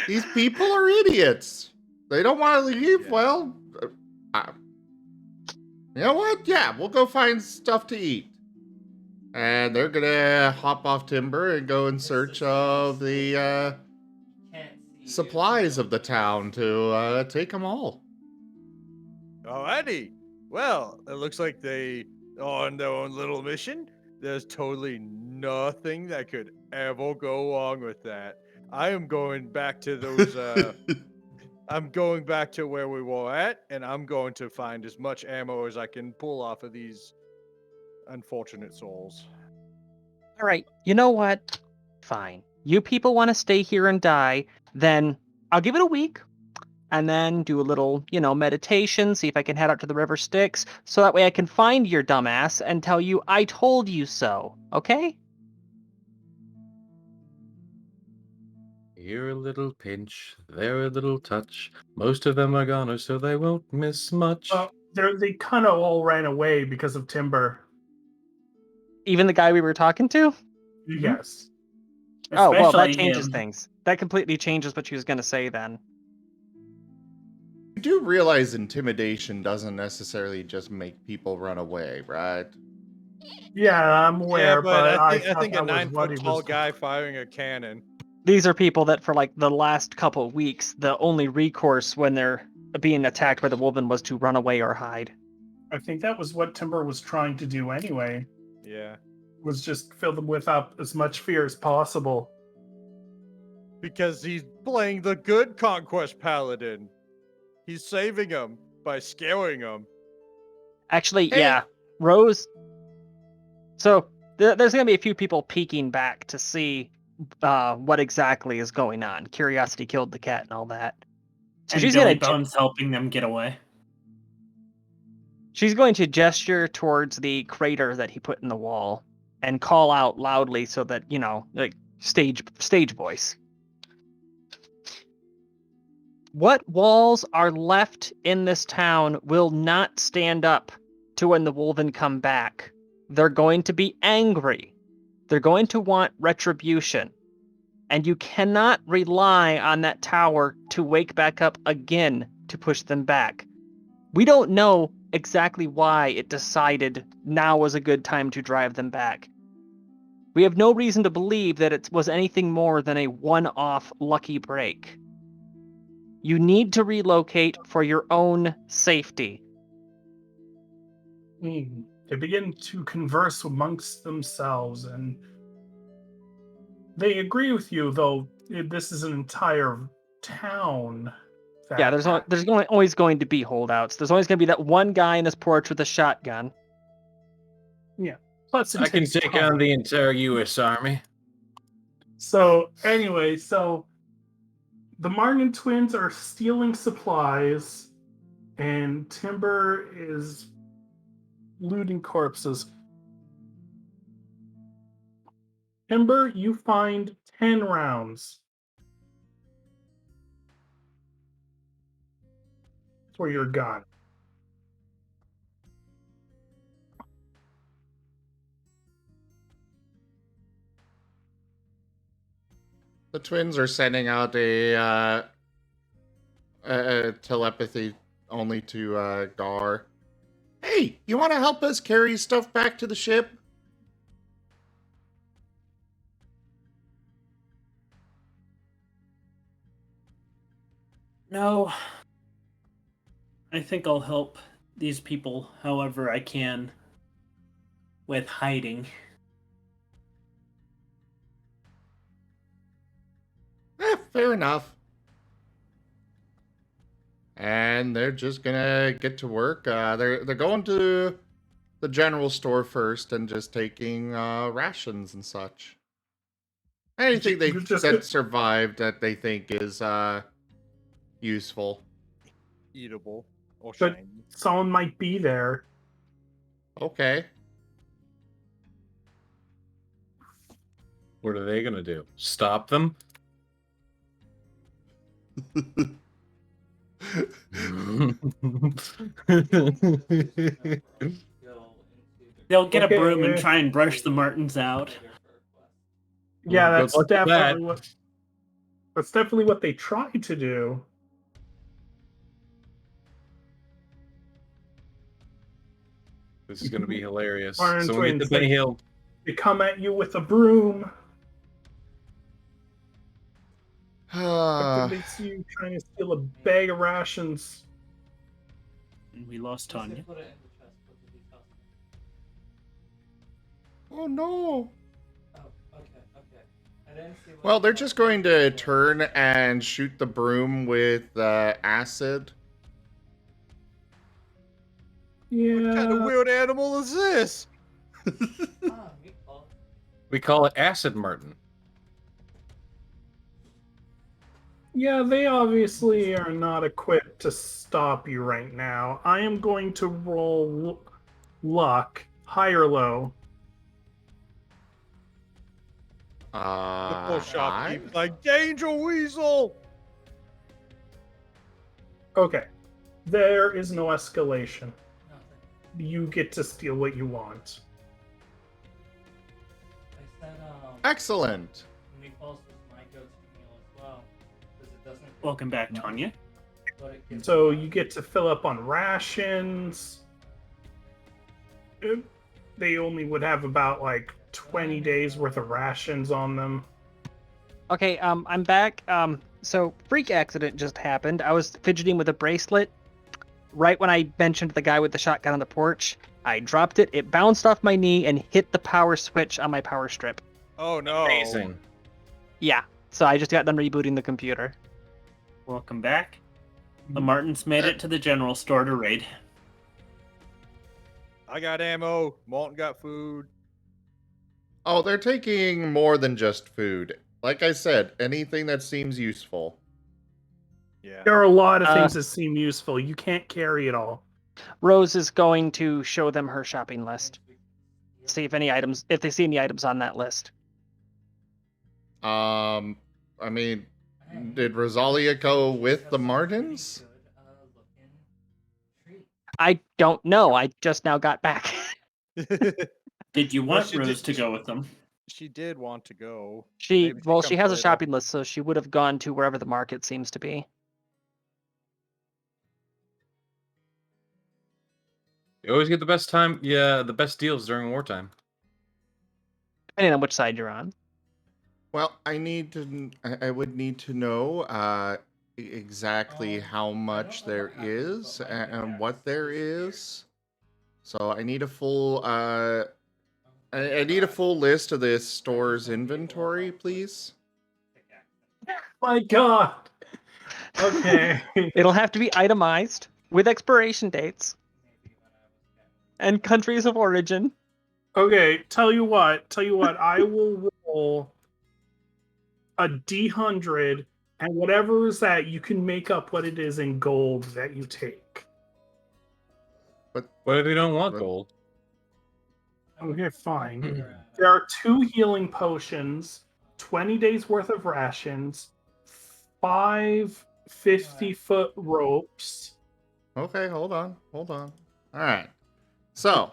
These people are idiots. They don't want to leave. Yeah. Well, you know what? Yeah, we'll go find stuff to eat. And they're gonna hop off timber and go in search of the supplies of the town to take them all. Alrighty. Well, it looks like they are on their own little mission. There's totally nothing that could ever go wrong with that. I am going back to those. I'm going back to where we were at, and I'm going to find as much ammo as I can pull off of these unfortunate souls. All right, you know what? Fine. You people want to stay here and die, then I'll give it a week and then do a little, meditation, see if I can head out to the River Styx, so that way I can find your dumbass and tell you I told you so, okay? You're a little pinch, they're a little touch. Most of them are goners, so they won't miss much. They kind of all ran away because of timber. Even the guy we were talking to? Yes. Oh, well, that Especially changes him. things. That completely changes what she was going to say then. You do realize intimidation doesn't necessarily just make people run away, right? Yeah, I'm aware, Yeah, but I thought think a that was what he 9-foot tall was- guy firing a cannon. These are people that for the last couple of weeks, the only recourse when they're being attacked by the wulvin was to run away or hide. I think that was what Timber was trying to do anyway. Yeah. Was just fill them with up as much fear as possible. Because he's playing the good Conquest Paladin. He's saving them by scaring them. Actually, Hey. yeah, Rose. So there's going to be a few people peeking back to see what exactly is going on. Curiosity killed the cat and all that. So And she's Billy going to Bones helping them get away. she's going to gesture towards the crater that he put in the wall and call out loudly so that stage voice. What walls are left in this town will not stand up to when the wulvin come back. They're going to be angry. They're going to want retribution. And you cannot rely on that tower to wake back up again to push them back. We don't know exactly why it decided now was a good time to drive them back. We have no reason to believe that it was anything more than a one-off lucky break. You need to relocate for your own safety. They begin to converse amongst themselves, and they agree with you, though this is an entire town. Yeah, there's always going to be holdouts. There's always going to be that one guy in his porch with a shotgun. Plus, it I can takes take time. on the entire U.S. Army. So anyway, the Marten twins are stealing supplies, and Timber is looting corpses. Timber, you find 10 rounds for your gun. The twins are sending out a telepathy only to Gar. Hey, you want to help us carry stuff back to the ship? No. I think I'll help these people however I can with hiding. Fair enough. And they're just gonna get to work. They're going to the general store first and just taking rations and such. Anything that survived that they think is useful. Eatable or But shiny. someone might be there. Okay. What are they gonna do? Stop them? They'll get a broom and try and brush the Martens out. Yeah, Well, that's good luck with definitely that. that's definitely what they tried to do. This is gonna be hilarious. Marten Someone get the twins, Benny Hill. They come at you with a broom. After they see you trying to steal a bag of rations. And we lost Tanya. Oh no. Okay. Well, they're just going to turn and shoot the broom with acid. Yeah. What kind of weird animal is this? We call it acid Marten. Yeah, they obviously are not equipped to stop you right now. I am going to roll luck, high or low. The poor High? shopkeep, like Danger Weasel. Okay. There is no escalation. You get to steal what you want. Excellent. Meatballs was my go-to meal as well, because it doesn't. Welcome back, Tanya. But it gives So you get to fill up on rations. They only would have about like 20 days worth of rations on them. Okay, I'm back. So freak accident just happened. I was fidgeting with a bracelet. Right when I mentioned the guy with the shotgun on the porch, I dropped it. It bounced off my knee and hit the power switch on my power strip. Oh no. Amazing. Yeah, so I just got done rebooting the computer. Welcome back. The Martens made it to the general store to raid. I got ammo. Marten got food. Oh, they're taking more than just food. Like I said, anything that seems useful. Yeah. There are a lot of things that seem useful. You can't carry it all. Rose is going to show them her shopping list. See if they see any items on that list. I mean, did Rosalia go with the Martens? I don't know. I just now got back. Did you want she Rose did- to go with them? She did want to go. She Maybe has comes a later. shopping list, so she would have gone to wherever the market seems to be. You always get the best time. Yeah, the best deals during wartime. Depending on which side you're on. Well, I would need to know exactly how much there is and what there is. So I need a full I need a full list of this store's inventory, please. My God. Okay. It'll have to be itemized with expiration dates and countries of origin. Okay, tell you what, I will roll a D100, and whatever is that, you can make up what it is in gold that you take. What if you don't want But- gold? Okay, fine. There are 2 healing potions, 20 days worth of rations, 5 50-foot ropes. Okay, hold on. All right. So,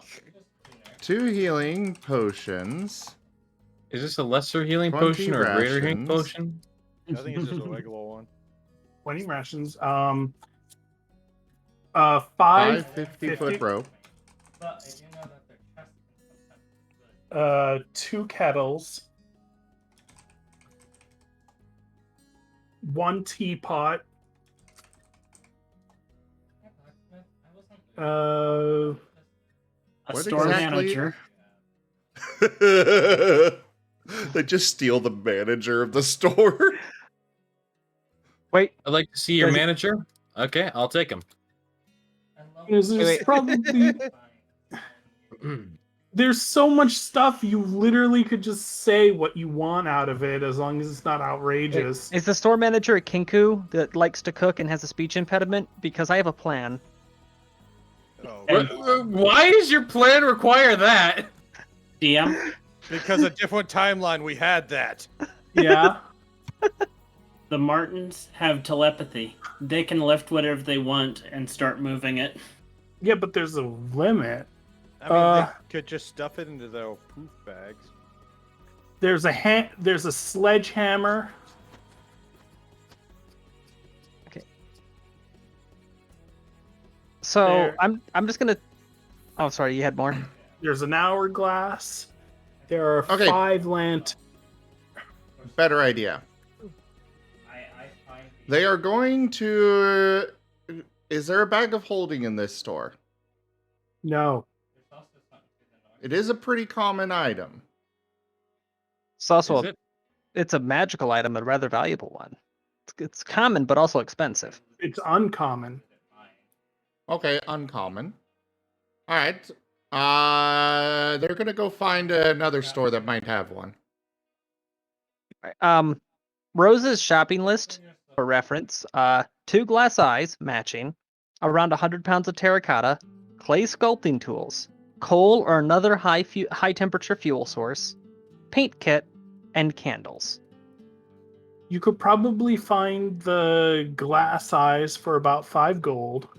2 healing potions. Is this a lesser healing 20 potion or a greater healing rations. potion? I think it's just a regular one. 20 rations. 5 5 50-foot rope. But I do know that their chest can sometimes be good. 2 kettles, 1 teapot, Yeah, blacksmith, I wasn't A What store exactly- manager. They just steal the manager of the store. Wait, I'd like to see your Does it- manager. Okay, I'll take him. There's wait. probably there's so much stuff you literally could just say what you want out of it as long as it's not outrageous. is the store manager a kinku that likes to cook and has a speech impediment? Because I have a plan. Oh, Why does your plan require that? DM. because a different timeline we had that. Yeah. The Martens have telepathy. They can lift whatever they want and start moving it. Yeah, but there's a limit. I mean, they could just stuff it into their poof bags. There's a sledgehammer. So There- I'm just gonna. Oh, sorry, you had more. There's an hourglass. There are Okay. 5 lanterns. Better idea. I find They are going to. Is there a bag of holding in this store? No. there's also something to the noise. It is a pretty common item. It's also Is it? it's a magical item, a rather valuable one. It's common, but also expensive. It's uncommon. Okay, uncommon. All right. They're gonna go find another store that might have one. Rose's shopping list, for reference, 2 glass eyes, matching, around 100 pounds of terracotta, clay sculpting tools, coal or another high temperature fuel source, paint kit, and candles. You could probably find the glass eyes for about 5 gold.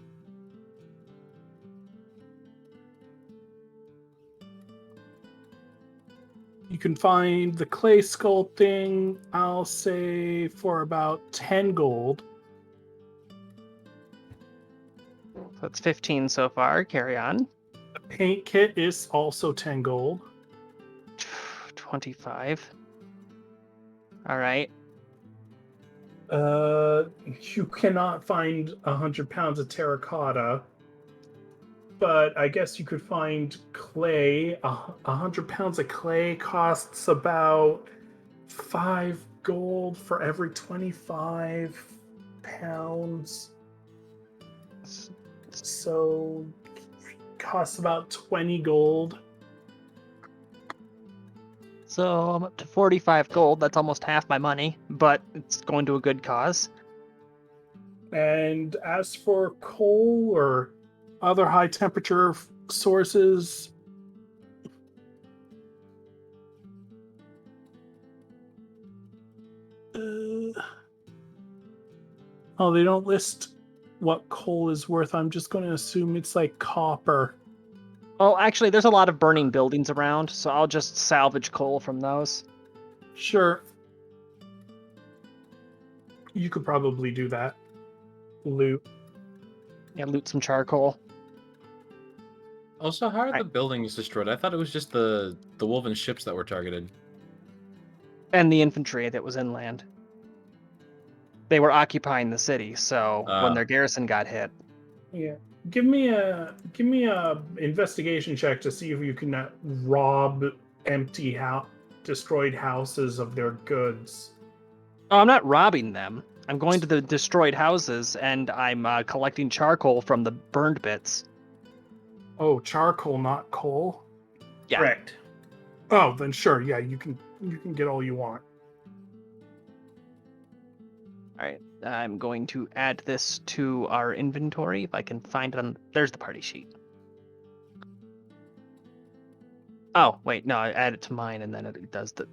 You can find the clay sculpting, I'll say, for about 10 gold. That's 15 so far. Carry on. The paint kit is also 10 gold. 25. All right. You cannot find 100 pounds of terracotta, but I guess you could find clay. 100 pounds of clay costs about 5 gold for every 25 pounds. So costs about 20 gold. So I'm up to 45 gold. That's almost half my money, but it's going to a good cause. And as for coal or other high temperature sources, oh, they don't list what coal is worth. I'm just going to assume it's like copper. Oh, actually, there's a lot of burning buildings around, so I'll just salvage coal from those. Sure. You could probably do that. Loot. Yeah, loot some charcoal. Also, how are the buildings destroyed? I thought it was just the wulvin ships that were targeted. And the infantry that was inland. They were occupying the city, so when their garrison got hit. Yeah. Give me a investigation check to see if you can rob empty destroyed houses of their goods. Oh, I'm not robbing them. I'm going to the destroyed houses and I'm collecting charcoal from the burned bits. Oh, charcoal, not coal? Yeah. Correct. Oh, then sure, yeah, you can get all you want. All right, I'm going to add this to our inventory if I can find it. There's the party sheet. Oh, wait, no, I add it to mine and then it does the...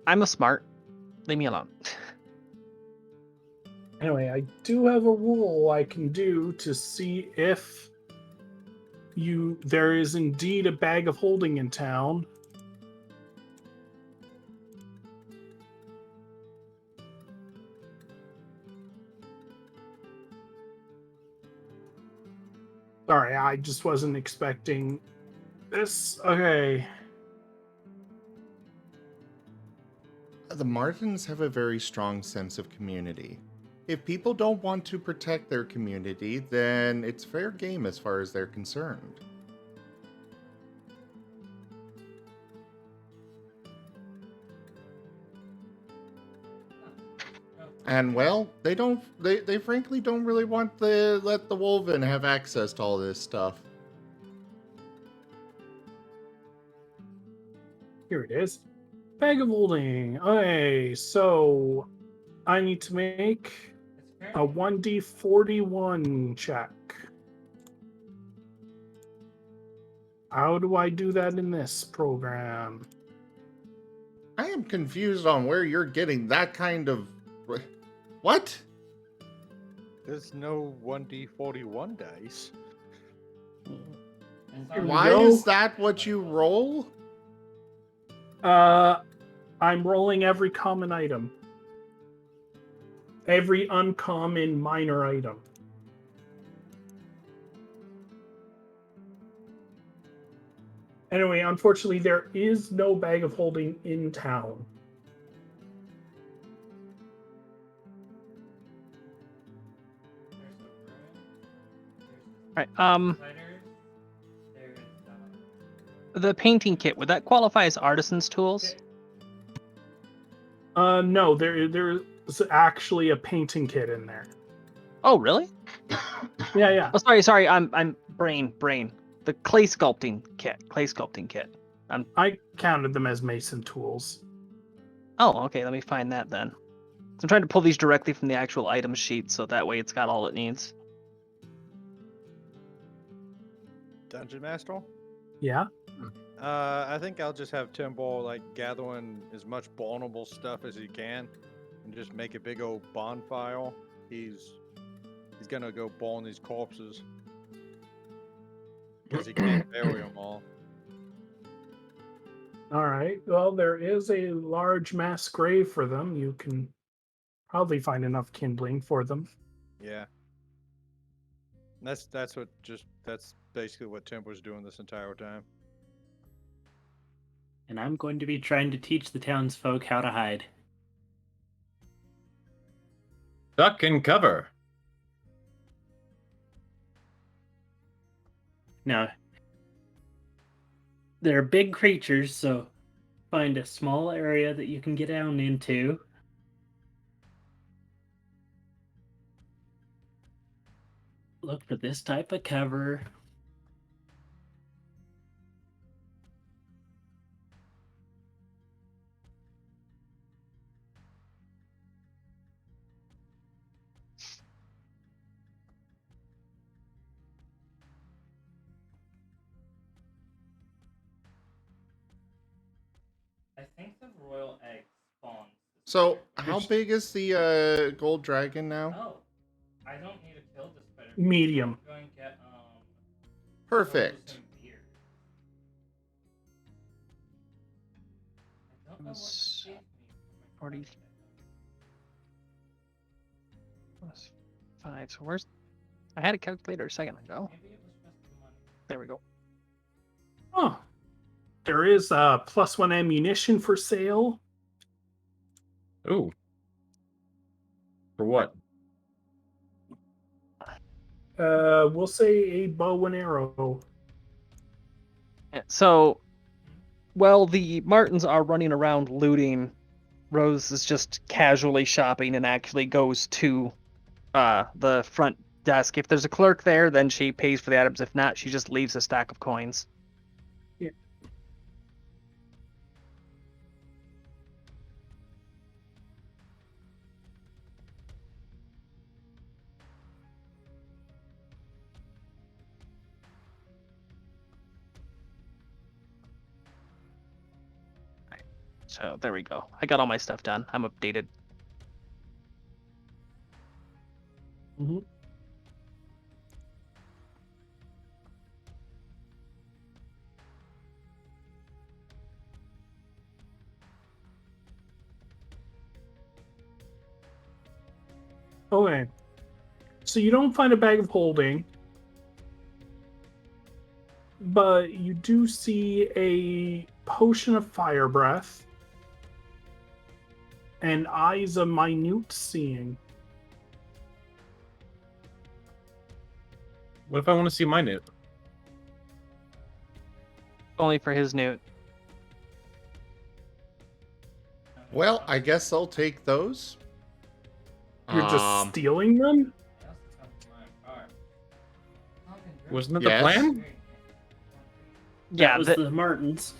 I'm a smart. Leave me alone. Anyway, I do have a rule I can do to see if there is indeed a bag of holding in town. Sorry, I just wasn't expecting this. Okay. The Martens have a very strong sense of community. If people don't want to protect their community, then it's fair game as far as they're concerned. And well, they frankly don't really want to let the wulvin have access to all this stuff. Here it is. Bag of holding. Okay, so I need to make a 1d41 check. How do I do that in this program? I am confused on where you're getting that kind of... What? There's no 1d41 dice. Why is that what you roll? I'm rolling every common item. Every uncommon minor item. Anyway, unfortunately, there is no bag of holding in town. All right. The painting kit, would that qualify as artisan's tools? No, there's actually a painting kit in there. Oh, really? Yeah. Oh, sorry. I'm brain. The clay sculpting kit. I counted them as mason tools. Oh, okay. Let me find that then. So I'm trying to pull these directly from the actual item sheet, so that way it's got all it needs. Dungeon Master? Yeah. I think I'll just have Timbal like gathering as much vulnerable stuff as he can, and just make a big old bonfire. He's gonna go burn these corpses because he can't bury them all. All right. Well, there is a large mass grave for them. You can probably find enough kindling for them. Yeah. That's basically what Tim was doing this entire time. And I'm going to be trying to teach the townsfolk how to hide. Duck and cover. Now, they're big creatures, so find a small area that you can get down into. Look for this type of cover. I think the royal egg spawns. So, how big is the gold dragon now? Oh, I don't need to kill this spider. Medium. I'm going to get Perfect. frozen beer. I don't know what it gave me for my 40 birthday. plus 5. So where's... I had a calculator a second ago. Maybe it was just the money. There we go. Oh. There is +1 ammunition for sale. Ooh. For what? We'll say a bow and arrow. So, while the Martens are running around looting, Rose is just casually shopping and actually goes to the front desk. If there's a clerk there, then she pays for the items. If not, she just leaves a stack of coins. Yeah. So there we go. I got all my stuff done. I'm updated. Mhm. Okay. So you don't find a bag of holding, but you do see a potion of fire breath and eyes of minute seeing. What if I want to see my newt? Only for his newt. Well, I guess I'll take those. You're just stealing them? Wasn't that Yes. the plan? Yeah, That was the Martens.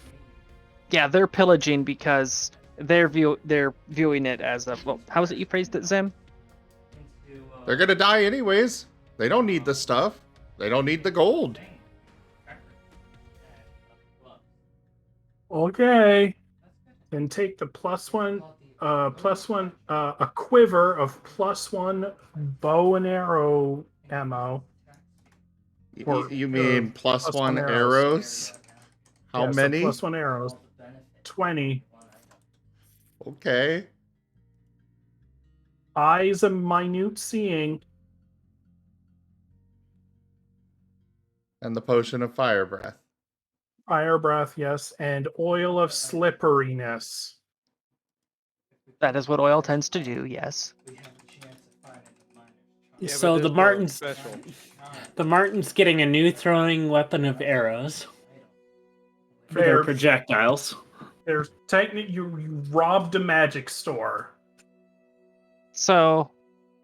yeah, they're pillaging because they're viewing it as a well. How is it you phrased it, Zim? They're gonna die anyways. They don't need the stuff. They don't need the gold. Okay. Then take the a quiver of +1 bow and arrow ammo. You mean plus one arrows? How Yeah, so many? +1 arrows. 20. Okay. Eyes of minute seeing. And the potion of fire breath. Fire breath, yes, and oil of slipperiness. That is what oil tends to do. Yes. Yeah, So but the there's no Martens, special. the Martens getting a new throwing weapon of arrows for their They're- projectiles. There's technically you robbed a magic store. So,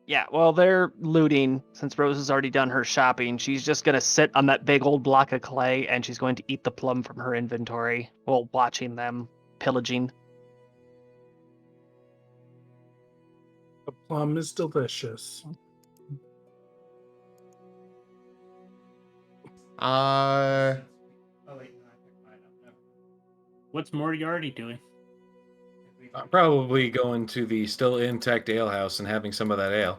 yeah. Well, they're looting since Rose has already done her shopping. She's just gonna sit on that big old block of clay and she's going to eat the plum from her inventory while watching them pillaging. The plum is delicious. What's Moriarty doing? I'm probably going to the still intact ale house and having some of that ale.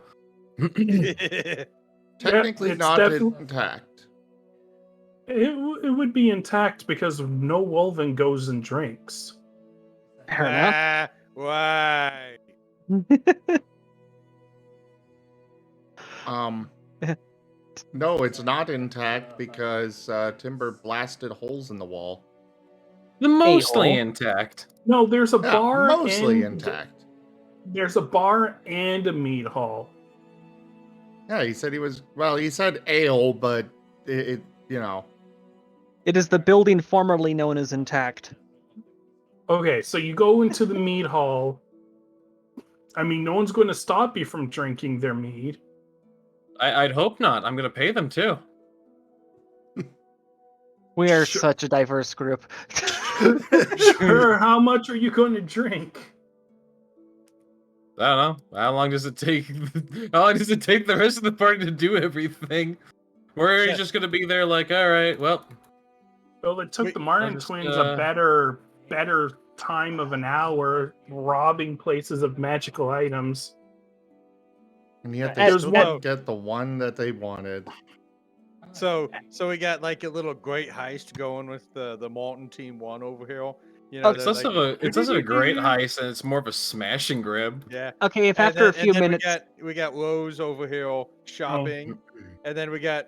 Technically it's not definitely- intact. It would be intact because no wulvin goes and drinks. Fair enough. Why? No, it's not intact because Timber blasted holes in the wall. The mostly A-hole. intact. No, there's a Yeah, bar mostly and intact. there's a bar and a mead hall. Yeah, he said he said ale, but it It is the building formerly known as intact. Okay, so you go into the mead hall. I mean, no one's going to stop you from drinking their mead. I'd hope not. I'm going to pay them too. We are Sure. such a diverse group. Sure, how much are you going to drink? I don't know. How long does it take? How long does it take the rest of the party to do everything? We're Yeah. just going to be there like, all right, well. Well, it took Wait, the Marten just, twins a better time of an hour robbing places of magical items. and yet There's they still one- didn't get the one that they wanted. So we got like a little great heist going with the Marten team one over here. You Oh, know, it's they're also like, it's also a great heist, and it's more of a smash and grab. yeah. Okay, if And after a then- few and then minutes, we got Rose over here shopping, and then we got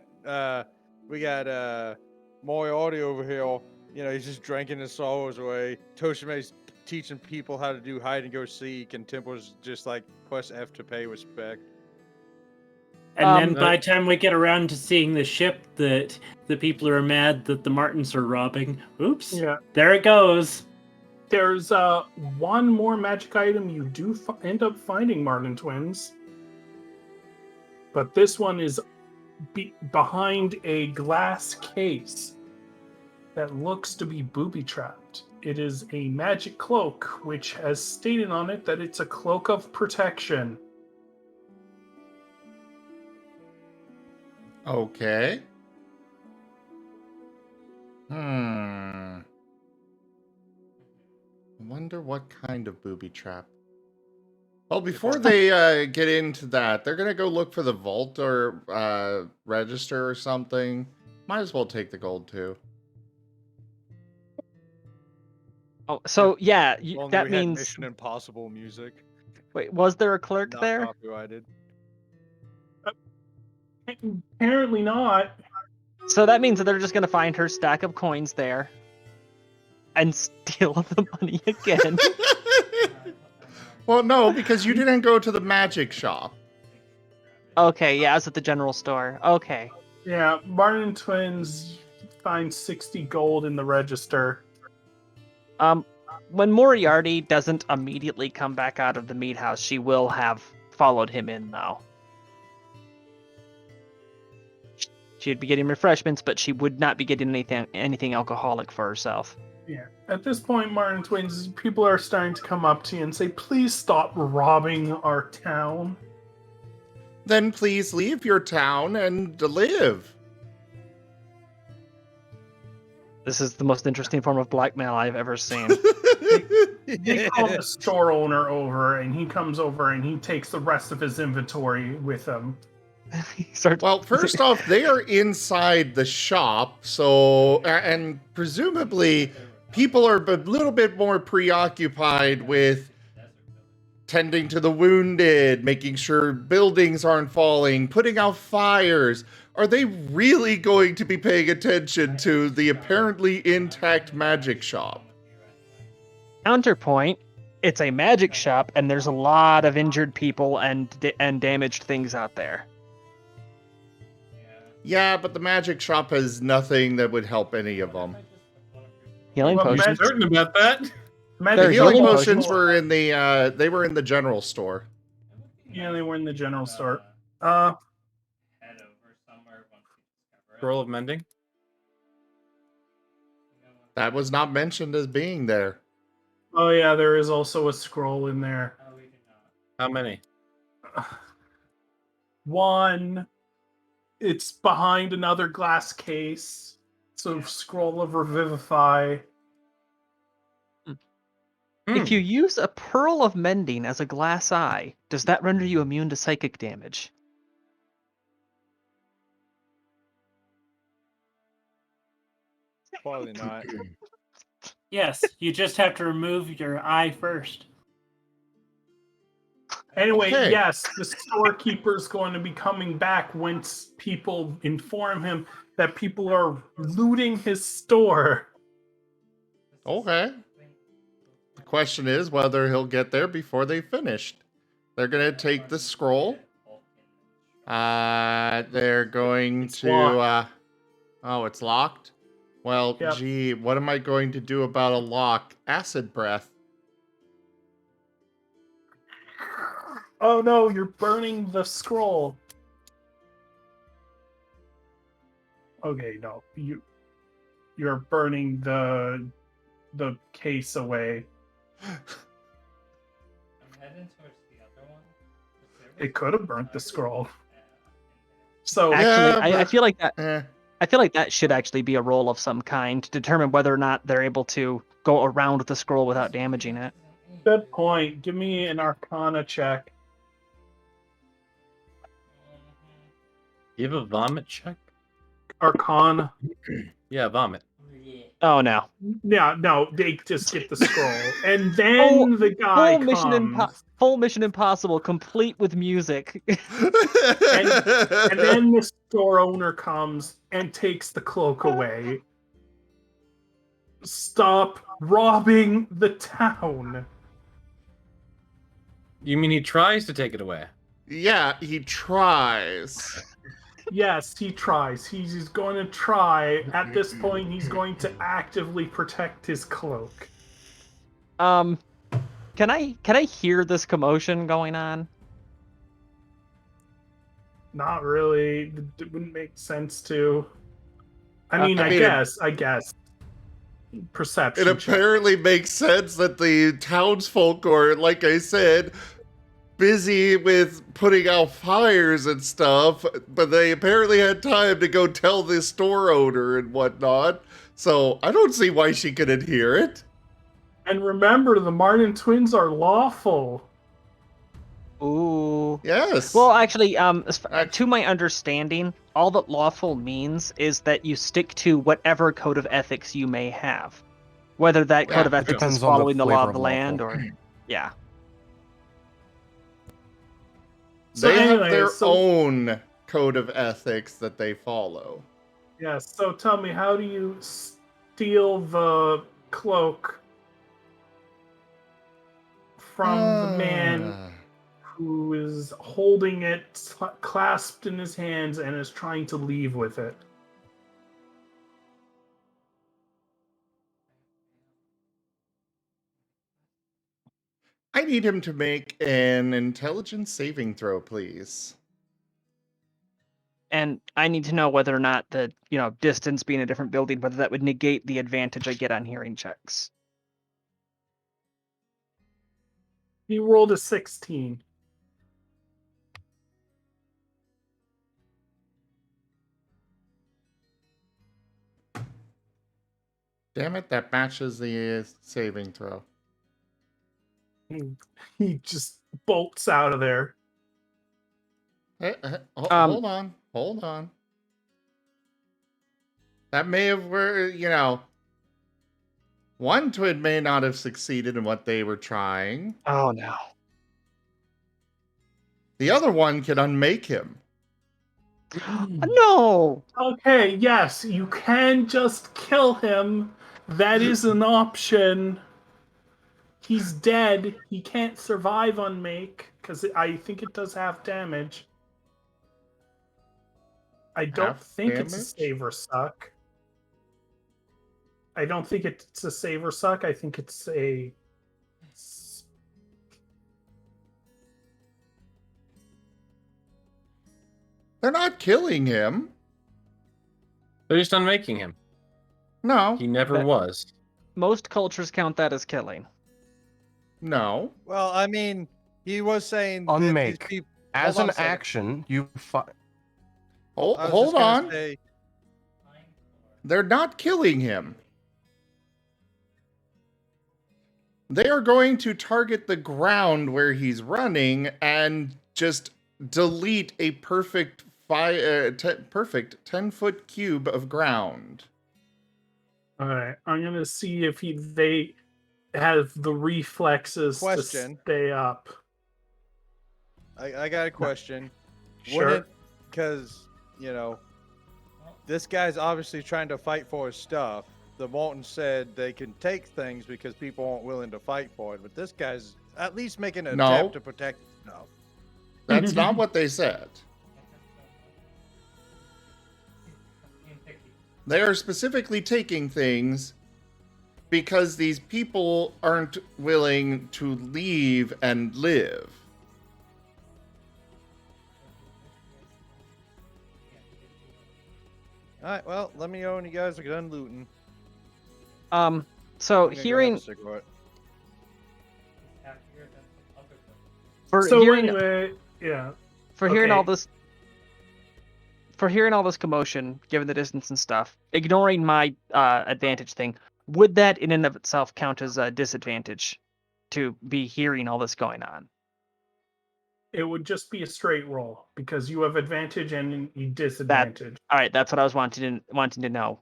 Moriarty over here. You know, he's just drinking his sorrows away. Toshime's teaching people how to do hide and go seek, and Temple's just like press F to pay respect. And then Um, by the time we get around to seeing the ship that the people are mad that the Martens are robbing, oops, Yeah. there it goes. There's one more magic item you do end up finding, Marten twins. But this one is behind a glass case that looks to be booby-trapped. It is a magic cloak, which has stated on it that it's a cloak of protection. Okay. wonder what kind of booby trap. Well, before they get into that, they're gonna go look for the vault or register or something. Might as well take the gold too. Oh, so yeah, Only that we had means. Mission Impossible music. Wait, was there a clerk Not there? copyrighted. Apparently not. So that means that they're just gonna find her stack of coins there and steal the money again. Well, no, because you didn't go to the magic shop. Okay, yeah, I was at the general store. Okay. Yeah, Marten twins find 60 gold in the register. When Moriarty doesn't immediately come back out of the meat house, she will have followed him in, though. She'd be getting refreshments, but she would not be getting anything alcoholic for herself. Yeah. At this point, Marten twins, people are starting to come up to you and say, please stop robbing our town. Then please leave your town and live. This is the most interesting form of blackmail I've ever seen. They call the store owner over, and he comes over and he takes the rest of his inventory with him. Well, first off, they are inside the shop, so, and presumably people are a little bit more preoccupied with tending to the wounded, making sure buildings aren't falling, putting out fires. Are they really going to be paying attention to the apparently intact magic shop? Counterpoint, it's a magic shop, and there's a lot of injured people and damaged things out there. Yeah, but the magic shop has nothing that would help any of them. Healing potions. Certain about that? The healing potions were in the they were in the general store. Yeah, they were in the general store. Scroll of Mending? That was not mentioned as being there. Oh yeah, there is also a scroll in there. How many? One. It's behind another glass case. So scroll of Revivify. If you use a Pearl of Mending as a glass eye, does that render you immune to psychic damage? Probably not. Yes, you just have to remove your eye first. Anyway, Okay. yes, the storekeeper's going to be coming back once people inform him that people are looting his store. Okay. The question is whether he'll get there before they finished. They're going to take the scroll. They're going to... oh, it's locked? Well, Yep. gee, what am I going to do about a lock? Acid breath. Oh no, you're burning the scroll. Okay, no. You're burning the case away. It could have burnt the scroll. So Actually, Yeah, I feel like that. Eh. I feel like that should actually be a roll of some kind to determine whether or not they're able to go around the scroll without damaging it. good point. Give me an Arcana check. You have a vomit check? Arcana. Yeah, vomit. Oh no! Yeah, no, they just get the scroll, and then the guy comes. Full Mission Impossible, complete with music. And then the store owner comes and takes the cloak away. Stop robbing the town. You mean he tries to take it away? Yeah, he tries. Yes, he tries. He's going to try. At this point, he's going to actively protect his cloak. Can I hear this commotion going on? Not really. It wouldn't make sense to. I mean, I guess. Perception. It apparently makes sense that the townsfolk are, like I said, busy with putting out fires and stuff, but they apparently had time to go tell the store owner and whatnot. So I don't see why she couldn't hear it. And remember, the Marten twins are lawful. Ooh. Yes. Well, actually, to my understanding, all that lawful means is that you stick to whatever code of ethics you may have. Whether that code of It ethics is depends on the following the law flavor of of the land lawful. or... Yeah. So they have anyway, their so- own code of ethics that they follow. Yeah, so tell me, how do you steal the cloak from the man who is holding it clasped in his hands and is trying to leave with it? I need him to make an intelligence saving throw, please. And I need to know whether or not the, distance being a different building, whether that would negate the advantage I get on hearing checks. He rolled a 16. Damn it, that matches the saving throw. He just bolts out of there. Hold on. That may have one twin may not have succeeded in what they were trying. Oh no. The other one can unmake him. No! Okay, yes, you can just kill him. That is an option. He's dead. He can't survive on make, because I think it does half damage. I don't Half think it's a damage? save or suck. I don't think it's a save or suck. I think it's a... They're not killing him. They're just unmaking him. No. He never was. Most cultures count that as killing. No. Well, I mean, he was saying Unmake. That these people, As hold on an a second. action, you Hold I was hold just gonna on. say- They're not killing him. They are going to target the ground where he's running and just delete a perfect 10-foot cube of ground. All right, I'm gonna see if they have the reflexes Question. to stay up. I got a question. Sure. Because, this guy's obviously trying to fight for his stuff. The Marten said they can take things because people aren't willing to fight for it, but this guy's at least making an No. attempt to protect himself. That's not what they said. They are specifically taking things because these people aren't willing to leave and live. Alright, well, let me know when you guys are done looting. So I'm gonna go have hearing a cigarette. for So hearing anyway, yeah. for hearing all Okay. this for hearing all this commotion, given the distance and stuff, ignoring my advantage thing, would that in and of itself count as a disadvantage to be hearing all this going on? It would just be a straight roll because you have advantage and you disadvantage. All right, that's what I was wanting to know.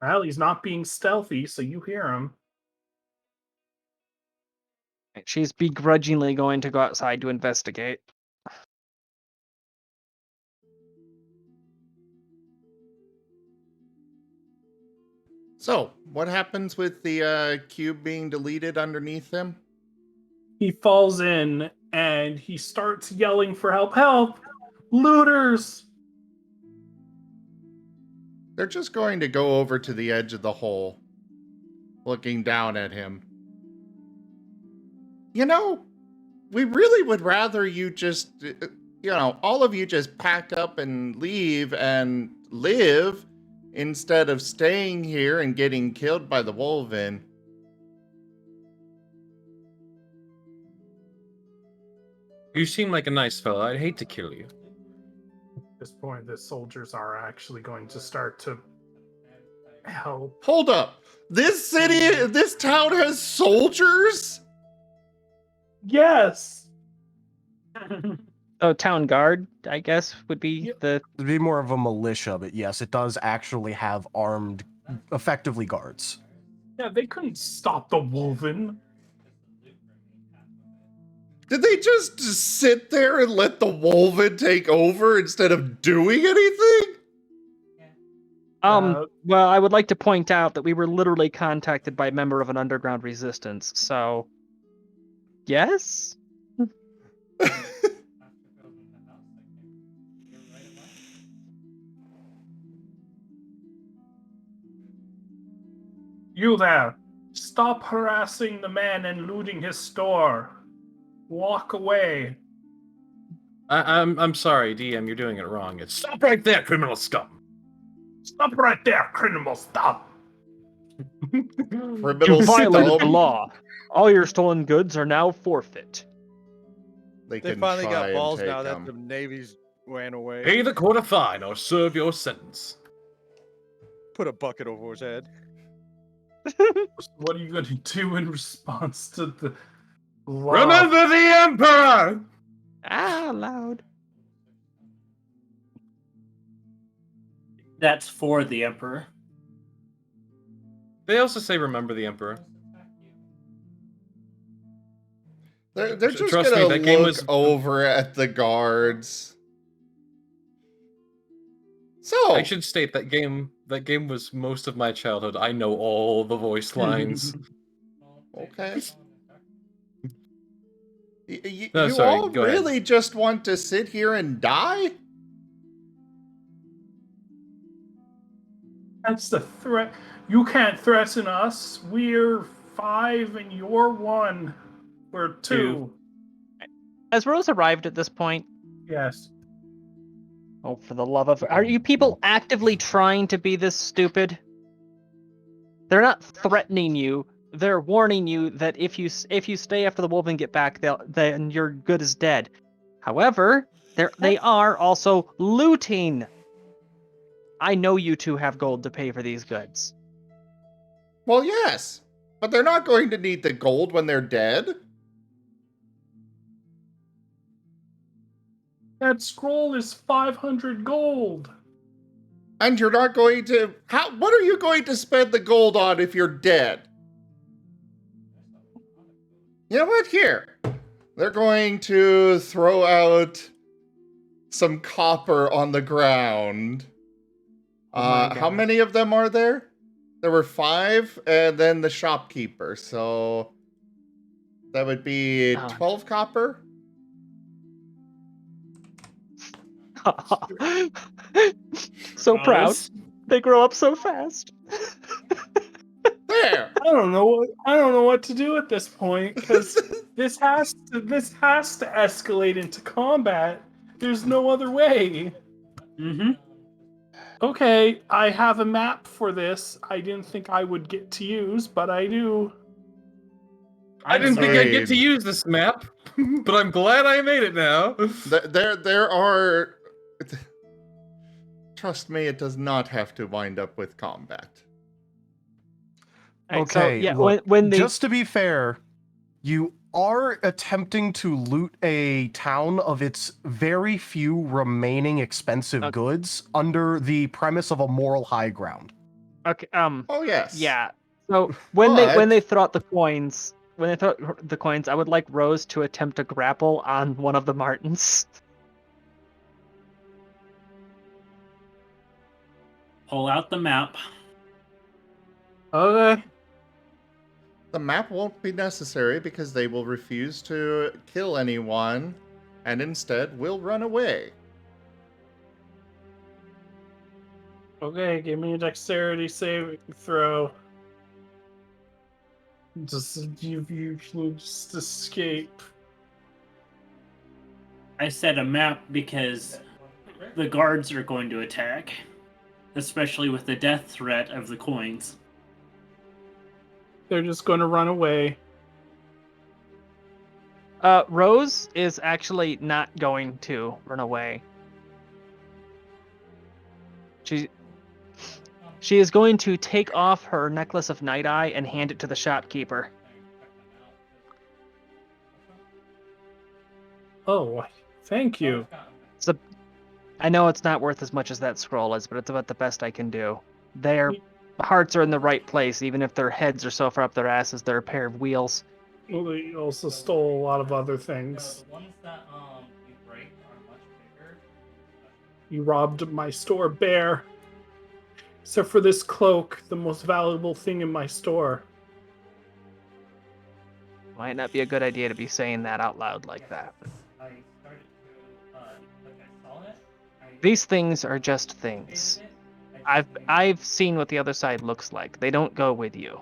Well, he's not being stealthy, so you hear him. She's begrudgingly going to go outside to investigate. So, what happens with the cube being deleted underneath him? He falls in and he starts yelling for help. Help! Looters! They're just going to go over to the edge of the hole, looking down at him. We really would rather you just, all of you just pack up and leave and live instead of staying here and getting killed by the wulvin. You seem like a nice fellow. I'd hate to kill you. At this point, the soldiers are actually going to start to help. Hold up. This town has soldiers? Yes. Oh, town guard, I guess, would be the. It'd be more of a militia, but yes, it does actually have armed, effectively guards. Yeah, they couldn't stop the wulvin. Did they just sit there and let the wulvin take over instead of doing anything? Well, I would like to point out that we were literally contacted by a member of an underground resistance, so. Yes? You there. Stop harassing the man and looting his store. Walk away. I'm sorry, DM. You're doing it wrong. It's stop right there, criminal scum. Stop right there, criminal, stop. Criminal You violated the scum. law. All your stolen goods are now forfeit. They can finally try got and balls take now that 'em. the Navy's ran away. Pay the court a fine or serve your sentence. Put a bucket over his head. What are you going to do in response to the law? Remember the Emperor! Ah, loud. That's for the Emperor. They also say remember the Emperor. They're just Trust me, gonna that game look was- over at the guards. So I should state that game was most of my childhood. I know all the voice lines. okay. You Sorry, all go ahead. really just want to sit here and die? That's the threat. You can't threaten us. We're 5 and you're 1. We're 2. Has Rose arrived at this point? Yes. Oh, for the love of... Are you people actively trying to be this stupid? They're not threatening you. They're warning you that if you stay after the wolf and get back, then your good is dead. However, they are also looting. I know you two have gold to pay for these goods. Well, yes. But they're not going to need the gold when they're dead. That scroll is 500 gold. And you're not going to... What are you going to spend the gold on if you're dead? You know what? Here. They're going to throw out some copper on the ground. How many of them are there? There were 5, and then the shopkeeper. So that would be 12 copper. So proud. They grow up so fast. There. I don't know what to do at this point because this has to escalate into combat. There's no other way. Mm-hmm. Okay, I have a map for this. I didn't think I would get to use, but I do. I didn't think I'd get to use this map, but I'm glad I made it now. There are... Trust me, it does not have to wind up with combat. Right, Okay, so, yeah, look, when they... just to be fair, you are attempting to loot a town of its very few remaining expensive goods under the premise of a moral high ground. Okay. Oh yes. Yeah. So when they throw out the coins, I would like Rose to attempt a grapple on one of the Martens. Pull out the map. Okay. The map won't be necessary because they will refuse to kill anyone and instead will run away. Okay, give me a dexterity saving throw. Just escape. I said a map because the guards are going to attack, especially with the death threat of the coins. They're just going to run away. Rose is actually not going to run away. She is going to take off her necklace of Night Eye and hand it to the shopkeeper. Oh, thank you. So, I know it's not worth as much as that scroll is, but it's about the best I can do. Their hearts are in the right place, even if their heads are so far up their asses they're a pair of wheels. Well, they also stole a lot of other No, things. the ones that you break are much bigger. You robbed my store bare. Except for this cloak, the most valuable thing in my store. Might not be a good idea to be saying that out loud like that. I started to like I saw it. These things are just things. I've seen what the other side looks like. They don't go with you.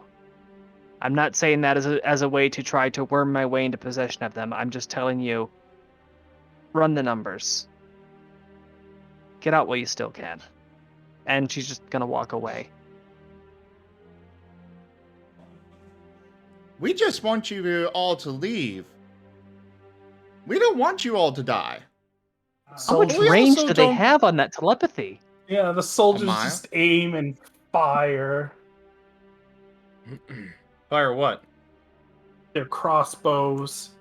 I'm not saying that as a way to try to worm my way into possession of them. I'm just telling you, run the numbers. Get out while you still can. And she's just gonna walk away. We just want you all to leave. We don't want you all to die. How much Soldiers- range also do they don't- have on that telepathy? Yeah, the soldiers mile? just aim and fire Fire what? their crossbows.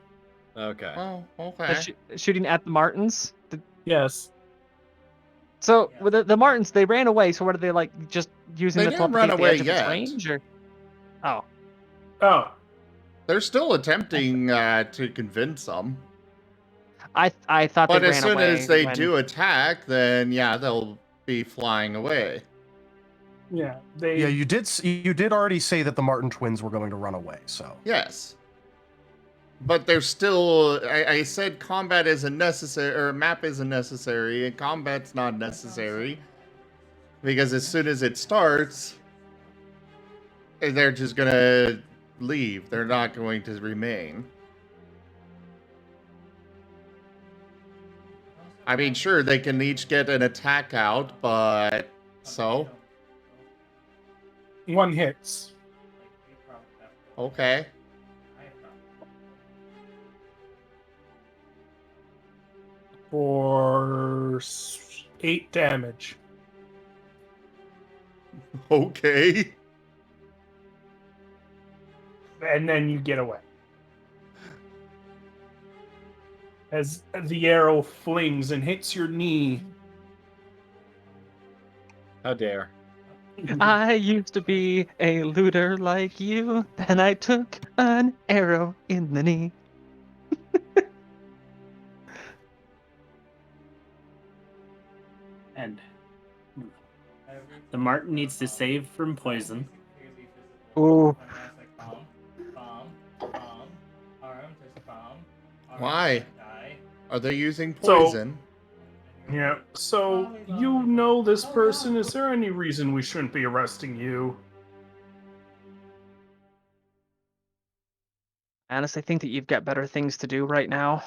Okay. Oh, okay. They're shooting at the Martens? Yes. So with the Martens, they ran away. So what are they like? Just using They the didn't telepathy run at the away edge of its yet. range, or? Oh, Oh, They're still attempting to convince them. I thought But they as ran soon away. as they when- do attack, then yeah, they'll be flying away. yeah. They. Yeah, you did already say that the Marten twins were going to run away. So Yes. But there's still, I said combat isn't necessary, or map isn't necessary, and combat's not necessary. Because as soon as it starts, they're just gonna leave. They're not going to remain. I mean, sure, they can each get an attack out, but so? One hits. Okay. For 8 damage. Okay. And then you get away. As the arrow flings and hits your knee. How dare. I used to be a looter like you, then I took an arrow in the knee. And the Marten needs to save from poison. Ooh. Why? Are they using So- poison? Yeah. So you know this person. Is there any reason we shouldn't be arresting you? Honestly, I think that you've got better things to do right now.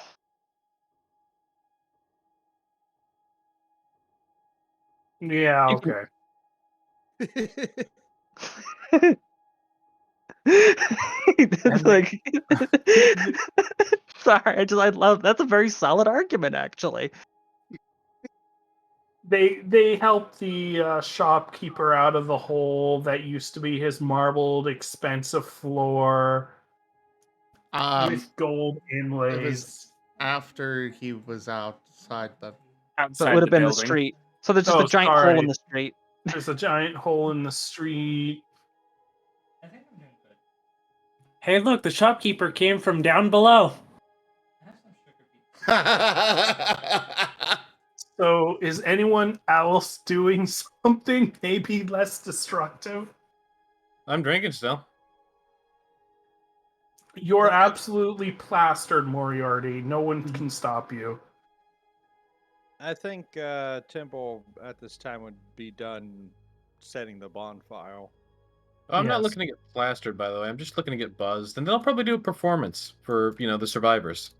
Yeah. You can- Okay. like, sorry, I love that's a very solid argument, actually. They helped the shopkeeper out of the hole that used to be his marbled, expensive floor with gold inlays. After he was outside the... So Outside it would have been the building. street. So there's just Oh, a giant hole sorry. in the street. There's a giant hole in the street. I think I'm doing good. Hey, look, the shopkeeper came from down below. I have some sugar beets. So is anyone else doing something maybe less destructive? I'm drinking still. You're absolutely plastered, Moriarty. No one can stop you. I think Temple at this time would be done setting the bonfire. I'm not Yes. looking to get plastered, by the way. I'm just looking to get buzzed, and they'll probably do a performance for the survivors.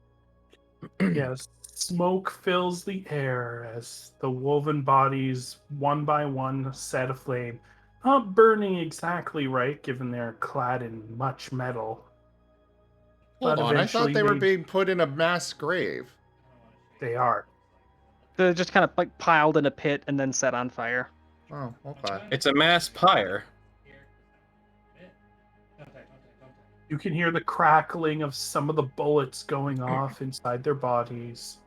Yes. Smoke fills the air as the woven bodies, one by one, set aflame. Not burning exactly right, given they're clad in much metal. Hold But on, I thought eventually they were they- being put in a mass grave. They are. They're just kind of like piled in a pit and then set on fire. Oh, okay. It's a mass pyre. You can hear the crackling of some of the bullets going off inside their bodies.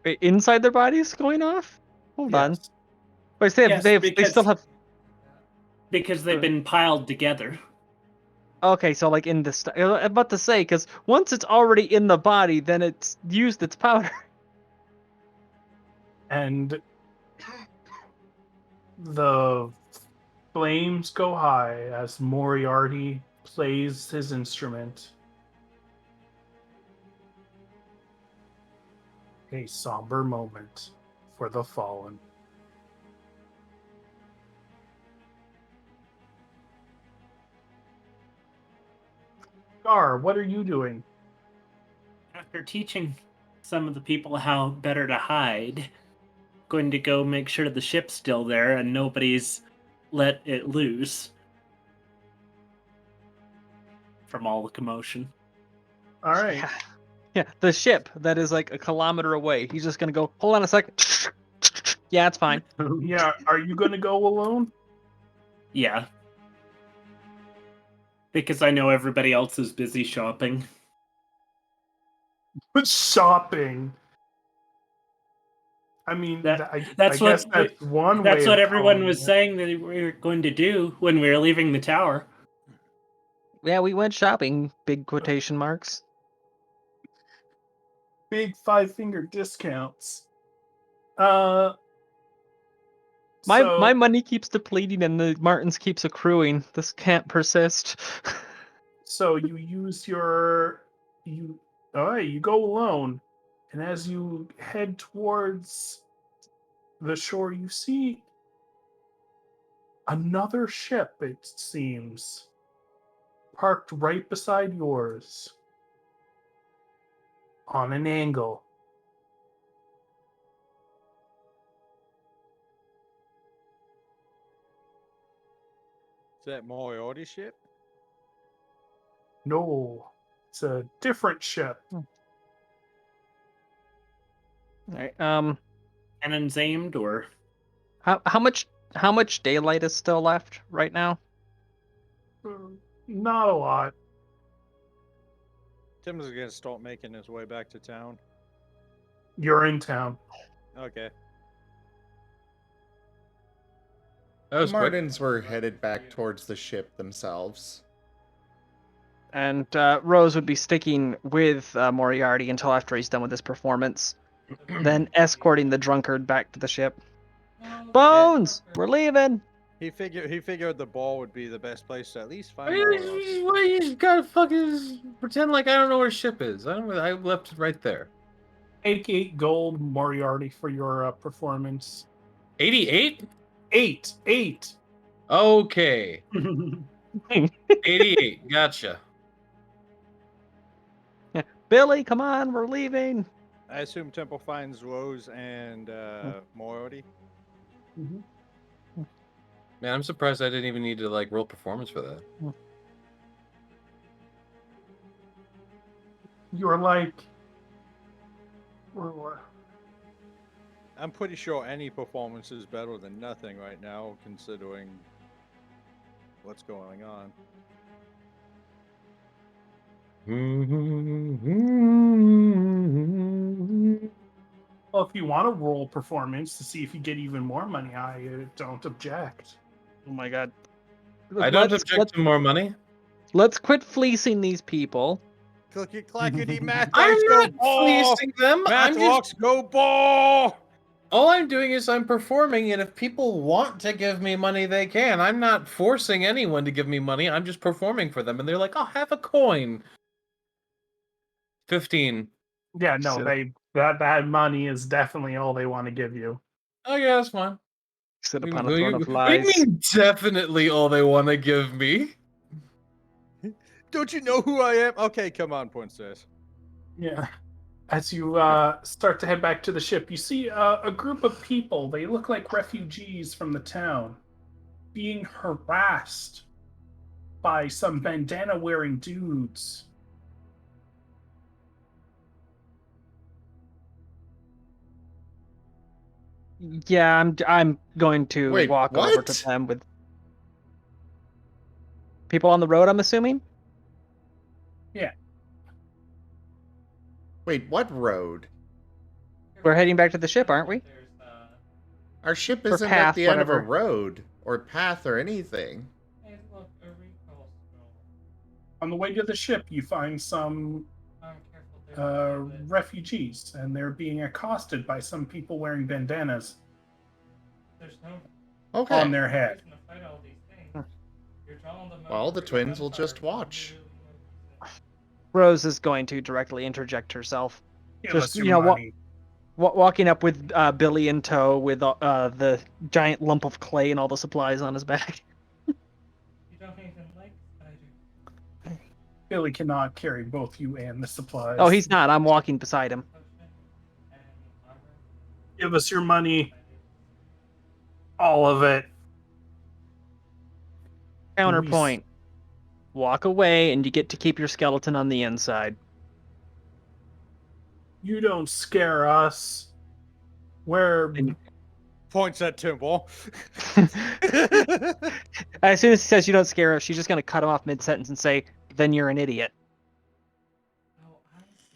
Wait, inside their bodies going off? Hold on. Yes. Wait, Yes, they still have. Because they've been piled together. Okay, so like in the. I'm about to say, because once it's already in the body, then it's used its powder. And the flames go high as Moriarty plays his instrument. A somber moment for the fallen. Gar, what are you doing? After teaching some of the people how better to hide, going to go make sure the ship's still there and nobody's let it loose from all the commotion. All right. Yeah. Yeah, the ship that is like a kilometer away. He's just gonna go, hold on a second. Yeah, it's fine. Yeah, are you going to go alone? Yeah. Because I know everybody else is busy shopping. But shopping. I mean, That's I what guess that's one That's way what of everyone calling was it. saying that we were going to do when we were leaving the tower. Yeah, we went shopping, big quotation marks. Big five-finger discounts. My So money keeps depleting and the Martens keeps accruing. This can't persist. so you use your all right, you go alone, and as you head towards the shore, you see another ship. It seems parked right beside yours on an angle. Is that Moriarty ship? No, it's a different ship. Alright, Cannons aimed, or how much daylight is still left right now? Not a lot. Tim is gonna start making his way back to town. You're in town. Okay. That The was quick. Martens were headed back towards the ship themselves. And Rose would be sticking with Moriarty until after he's done with his performance, then escorting the drunkard back to the ship. Bones, we're leaving. He figured the ball would be the best place to at least Why find you out. why you just gotta fucking pretend like I don't know where ship is? I left it right there. 88 gold, Moriarty, for your performance. 88? 8. Okay. 88. Gotcha. Billy, come on, we're leaving. I assume Temple finds Rose and Moriarty. Man, I'm surprised I didn't even need to like roll performance for that. You're like, I'm pretty sure any performance is better than nothing right now, considering what's going on. well, if you want to roll performance to see if you get even more money, I don't object. Oh my god. I don't object to more money. Let's quit fleecing these people. Clicky clackety Matt I'm Dice not go ball! fleecing them. Matt I'm just Rocks go ball! all I'm doing is I'm performing, and if people want to give me money, they can. I'm not forcing anyone to give me money. I'm just performing for them, and they're like, "I'll have a coin." 15. Yeah, no, So- that money is definitely all they want to give you. Oh yeah, that's fine. Sit What upon do a you- throne of what do you lies. mean definitely all they want to give me? Don't you know who I am? Okay, come on, Princess. Yeah. As you start to head back to the ship, you see a group of people. They look like refugees from the town, being harassed by some bandana-wearing dudes. Yeah, I'm going to Wait, walk over what? to them with people on the road, I'm assuming? Wait, what road? We're heading back to the ship, aren't we? Our ship Or isn't at path, the end of a whatever. road or path or anything. Hey, look, a recall scroll. On the way to the ship, you find some Careful, there's refugees, and they're being accosted by some people wearing bandanas there's no Okay. on their head. reason to fight all these things. You're drawing them Well, out the for twins will gunfire, just so watch. literally no reason. Rose is going to directly interject herself. Give Just, us your you know, money. walking up with Billy in tow with the giant lump of clay and all the supplies on his back. You don't even like I do. Billy cannot carry both you and the supplies. Oh, he's not. I'm walking beside him. Potion and armor. Give us your money. All of it. Counterpoint. Walk away and you get to keep your skeleton on the inside. You don't scare us. We're Points at Timble. As soon as he says you don't scare her, she's just going to cut him off mid-sentence and say, then you're an idiot.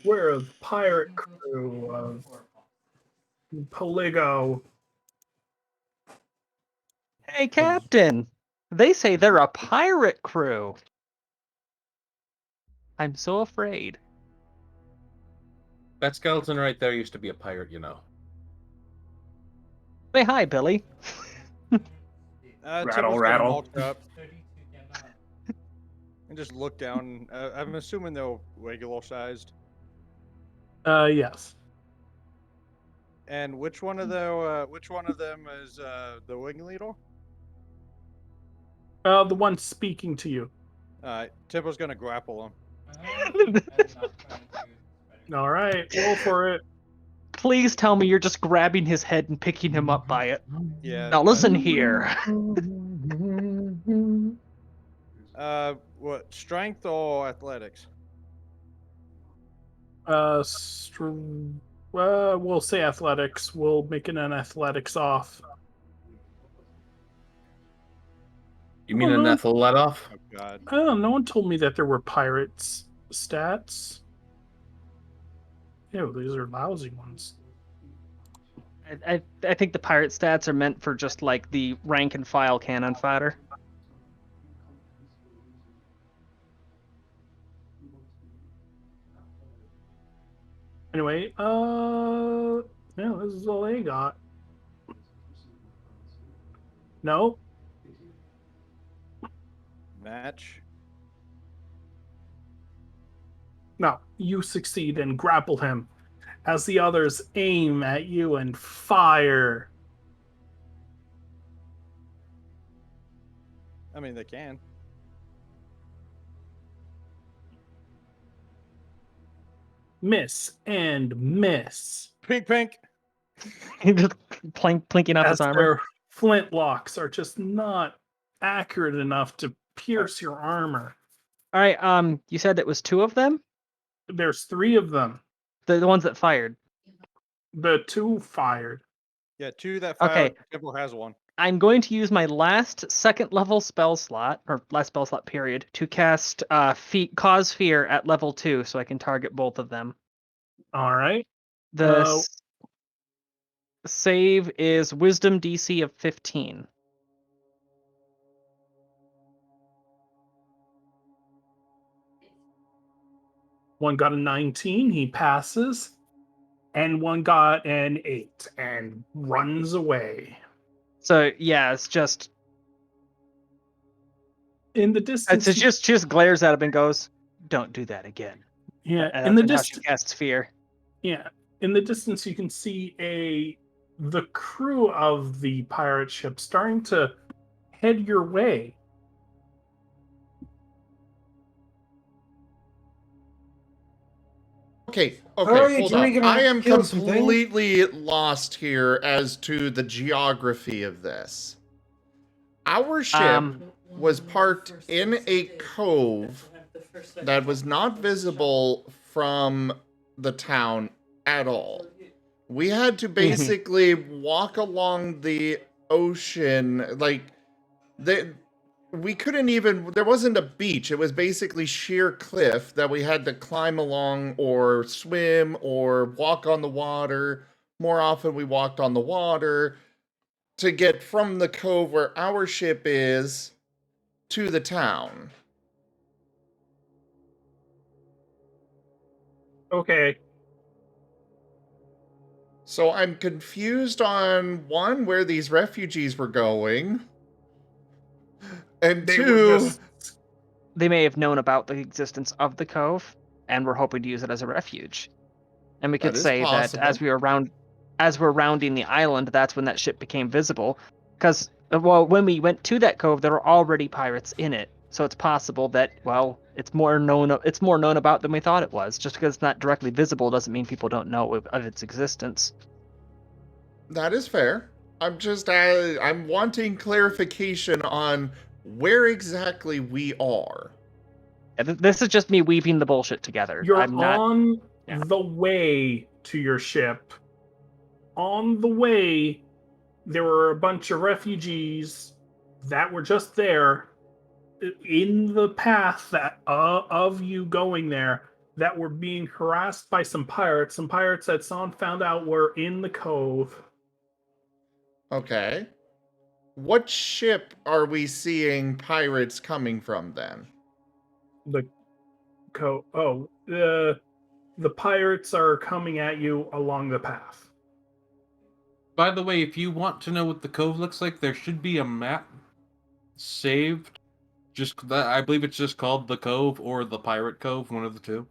we're a pirate crew of Poligo. Hey, Captain! They say they're a pirate crew. I'm so afraid. That skeleton right there used to be a pirate, you know. Say hi, Billy. Timble's Rattle, gonna rattle. walk up and just look down. I'm assuming they're regular sized. Yes. And which one of them is the wing leader? The one speaking to you. Timble's gonna grapple him. All right, roll for it. Please tell me you're just grabbing his head and picking him up by it. Yeah. Now listen here. What, strength or athletics? We'll say athletics. We'll make it an athletics off. You mean an ethel let off? Oh God. Oh, no one told me that there were pirates stats. Ew, these are lousy ones. I think the pirate stats are meant for just like the rank and file cannon fodder. Anyway, yeah, this is all they got. No, Match. no, you succeed and grapple him as the others aim at you and fire. I mean, they can. Miss and miss. Pink, pink. Just plinking off As his armor. their flintlocks are just not accurate enough to pierce your armor. All right. You said it was two of them. There's three of them. The ones that fired. The two fired. Yeah, two that fired. Okay. Temple has one. I'm going to use my last second level spell slot, or last spell slot period, to cast Cause Fear at level 2 so I can target both of them. All right. The save is Wisdom DC of 15. One got a 19, he passes, and one got an 8 and runs away. So yeah, it's just In the distance, it's just glares at him and goes, "Don't do that again." yeah, In the distance, casts fear. yeah, in the distance you can see the crew of the pirate ship starting to head your way. Okay, Hurry, hold Jerry, on. gonna I am kill something. completely lost here as to the geography of this. Our ship was parked in a cove that was not visible from the town at all. We had to basically walk along the ocean, like we couldn't even, there wasn't a beach. It was basically sheer cliff that we had to climb along or swim or walk on the water. More often we walked on the water to get from the cove where our ship is to the town. Okay. So I'm confused on one, where these refugees were going, and They were two, just They may have known about the existence of the cove and were hoping to use it as a refuge. And we could that is say that possible. as we're rounding the island, that's when that ship became visible. Because when we went to that cove, there were already pirates in it. So it's possible that it's more known about than we thought it was. Just because it's not directly visible doesn't mean people don't know of its existence. That is fair. I'm wanting clarification on where exactly we are. This is just me weaving the bullshit together. you're I'm not. on Yeah. the way to your ship. On the way, there were a bunch of refugees that were just there in the path that of you going there that were being harassed by some pirates. Some pirates that someone found out were in the cove. Okay. What ship are we seeing pirates coming from then? The the pirates are coming at you along the path. By the way, if you want to know what the cove looks like, there should be a map saved. Just that, I believe it's just called the Cove or the Pirate Cove, one of the two.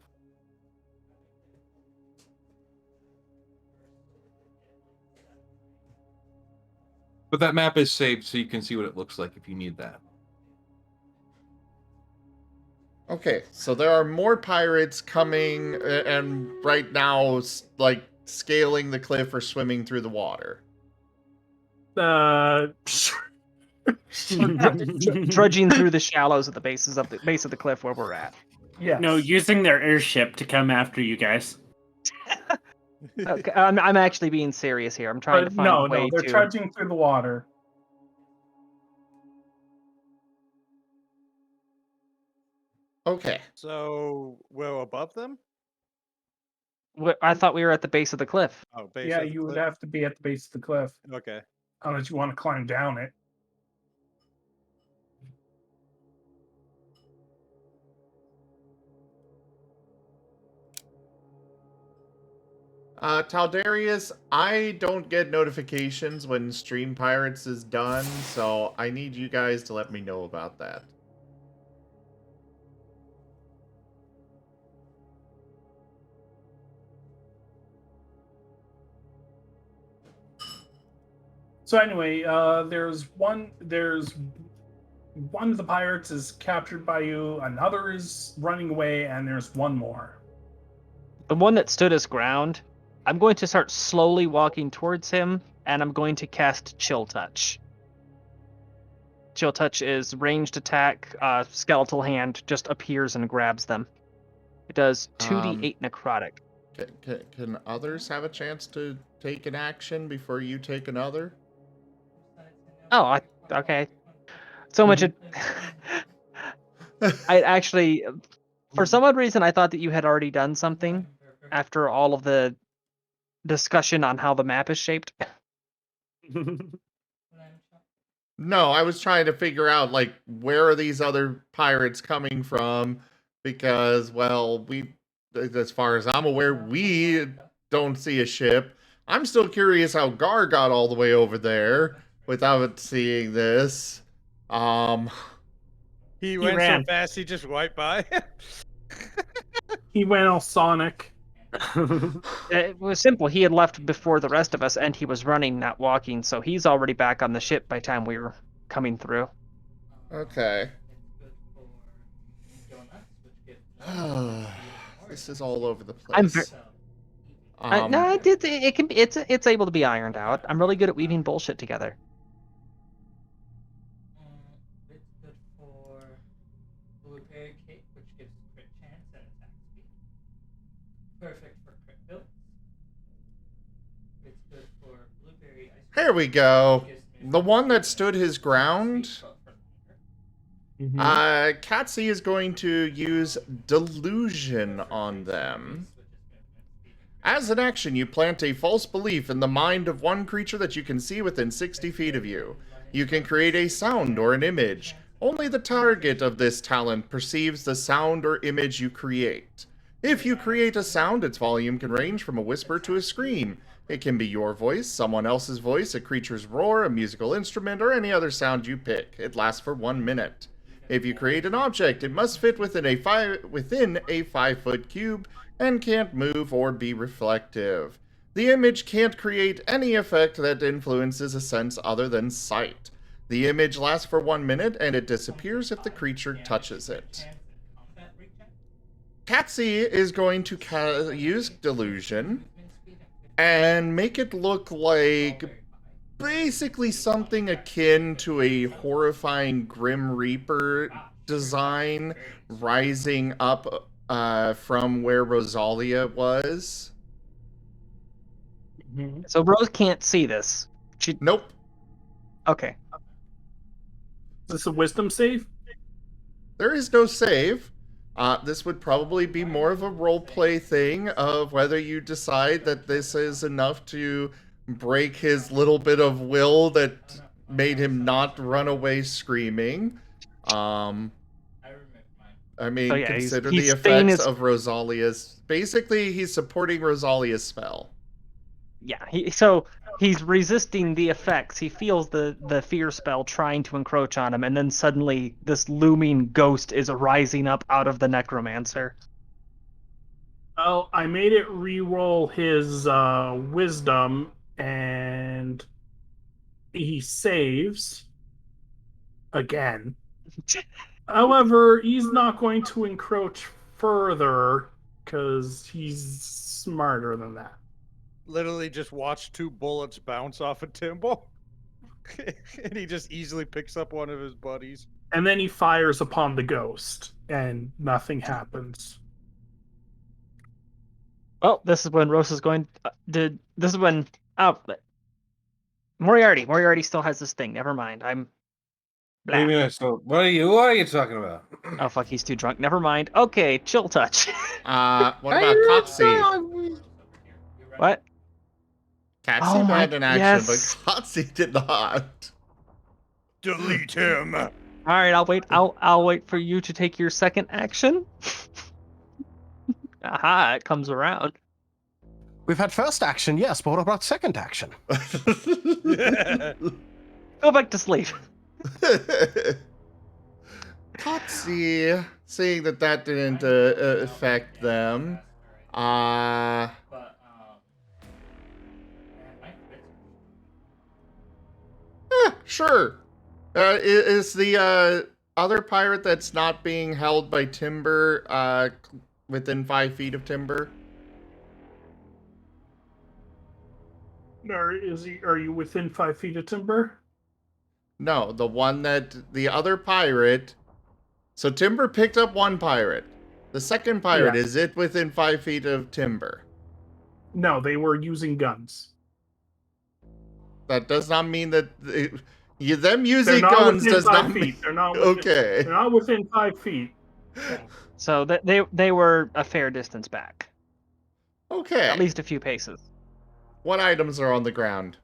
But that map is saved so you can see what it looks like if you need that. Okay, so there are more pirates coming and right now, like, scaling the cliff or swimming through the water. Trudging through the shallows at the base of the cliff where we're at. Yes. No, using their airship to come after you guys. Okay, I'm actually being serious here. I'm trying to find a way they're to. trudging through the water. Okay. So we're above them? I thought we were at the base of the cliff. Oh, base Yeah, of the you would cliff? have to be at the base of the cliff. Okay. Unless you want to climb down it. Taldarius, I don't get notifications when Stream Pirates is done, so I need you guys to let me know about that. So anyway, there's one of the pirates is captured by you, another is running away, and there's one more. The one that stood his ground, I'm going to start slowly walking towards him, and I'm going to cast Chill Touch. Chill Touch is ranged attack, skeletal hand just appears and grabs them. It does 2d8 necrotic. Can others have a chance to take an action before you take another? Oh, okay. So much. I actually, for some odd reason, I thought that you had already done something after all of the discussion on how the map is shaped. No, I was trying to figure out, like, where are these other pirates coming from? Because, well, as far as I'm aware, we don't see a ship. I'm still curious how Gar got all the way over there without seeing this. He went ran. so fast he just wiped by. He went all Sonic. It was simple. He had left before the rest of us, and he was running, not walking, so he's already back on the ship by the time we were coming through. Okay. This is all over the place. No, it's able to be ironed out. I'm really good at weaving bullshit together. It's good for the repair kit, which gives crit chance and attack speed. Perfect for crit builds. Here we go. The one that stood his ground. Katsi is going to use delusion on them. As an action, you plant a false belief in the mind of one creature that you can see within 60 feet of you. You can create a sound or an image. Only the target of this talent perceives the sound or image you create. If you create a sound, its volume can range from a whisper to a scream. It can be your voice, someone else's voice, a creature's roar, a musical instrument, or any other sound you pick. It lasts for 1 minute. If you create an object, it must fit within a 5-foot cube and can't move or be reflective. The image can't create any effect that influences a sense other than sight. The image lasts for 1 minute and it disappears if the creature touches it. Katsi is going to use delusion and make it look like basically something akin to a horrifying Grim Reaper design rising up from where Rosalia was. So Rose can't see this. Nope. Okay. Is this a wisdom save? There is no save. This would probably be more of a roleplay thing of whether you decide that this is enough to break his little bit of will that made him not run away screaming. I mean, So yeah, consider he's the staying effects his- of Rosalia's... Basically, he's supporting Rosalia's spell. Yeah, so he's resisting the effects. He feels the fear spell trying to encroach on him, and then suddenly this looming ghost is rising up out of the necromancer. Oh, I made it re-roll his wisdom, and he saves again. However, he's not going to encroach further because he's smarter than that. Literally just watch 2 bullets bounce off of Timble. And he just easily picks up one of his buddies. And then he fires upon the ghost, and nothing happens. Oh, this is when Rose is going. This is when. Oh, Moriarty still has this thing. Never mind. I'm. Blah. Maybe I still. What are you talking about? Oh fuck, he's too drunk. Never mind. Okay, chill touch. What about Katsi? What? Katsi had an action, yes. but Katsi did not. Delete him. All right, I'll wait. I'll wait for you to take your second action. Aha! It comes around. We've had first action, yes, but what about second action? Go back to sleep. Katsi, seeing that didn't affect them, sure. Is the other pirate that's not being held by Timber within 5 feet of Timber? Are you within 5 feet of Timber? No, the other pirate. So Timber picked up one pirate. The second pirate, is it within 5 feet of Timber? No, they were using guns. That does not mean that them using They're not guns within does 5 not feet. mean. They're not within, Okay. They're not within 5 feet. So they were a fair distance back. Okay. At least a few paces. What items are on the ground?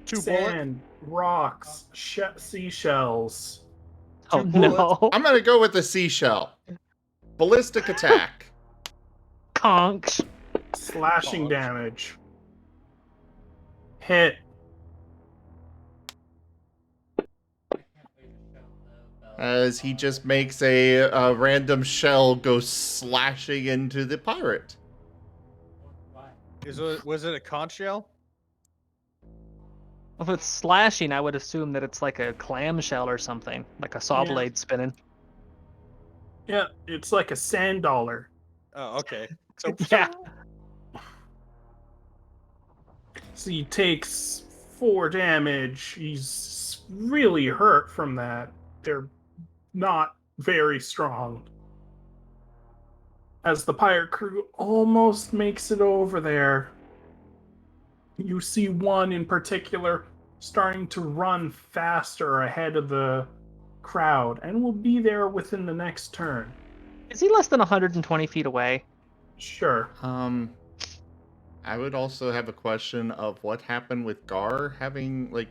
2 Sand, rocks, seashells. Oh no! I'm gonna go with the seashell. Ballistic attack. Conch. Slashing damage. Hit. As he just makes a random shell go slashing into the pirate. Was it a conch shell? If it's slashing, I would assume that it's like a clamshell or something, like a saw blade spinning. Yeah, it's like a sand dollar. Oh, okay. So Yeah. So he takes 4 damage. He's really hurt from that. They're not very strong. As the pirate crew almost makes it over there, You see one in particular starting to run faster ahead of the crowd and will be there within the next turn. Is he less than 120 feet away? Sure. I would also have a question of what happened with Gar having, like,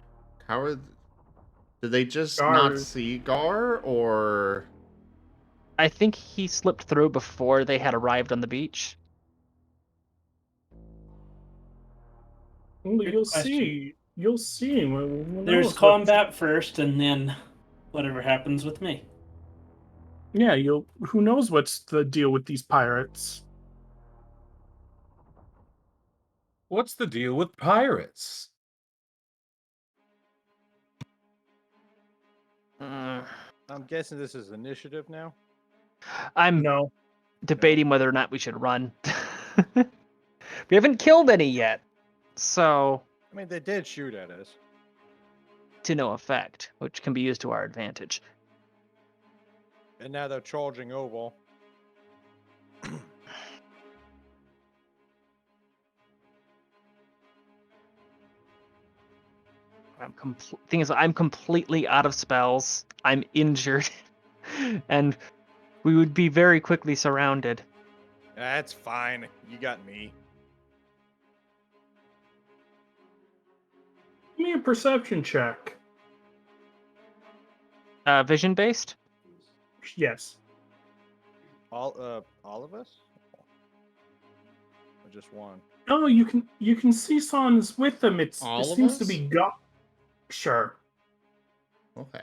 did they just not Gar- see Gar, or? I think he slipped through before they had arrived on the beach. Well, Good you'll question. see. You'll see. Who There's knows combat first, and then whatever happens with me. Yeah, who knows what's the deal with these pirates? What's the deal with pirates? I'm guessing this is initiative now. I'm No. debating whether or not we should run. We haven't killed any yet, so I mean, they did shoot at us. to no effect, which can be used to our advantage. And now they're charging over. Thing is, I'm completely out of spells. I'm injured, and we would be very quickly surrounded. That's fine. You got me. Give me a perception check. Vision based? Yes. All of us? Or just one? Oh, you can see Sans with them. It All of seems to us? be Sure. Okay.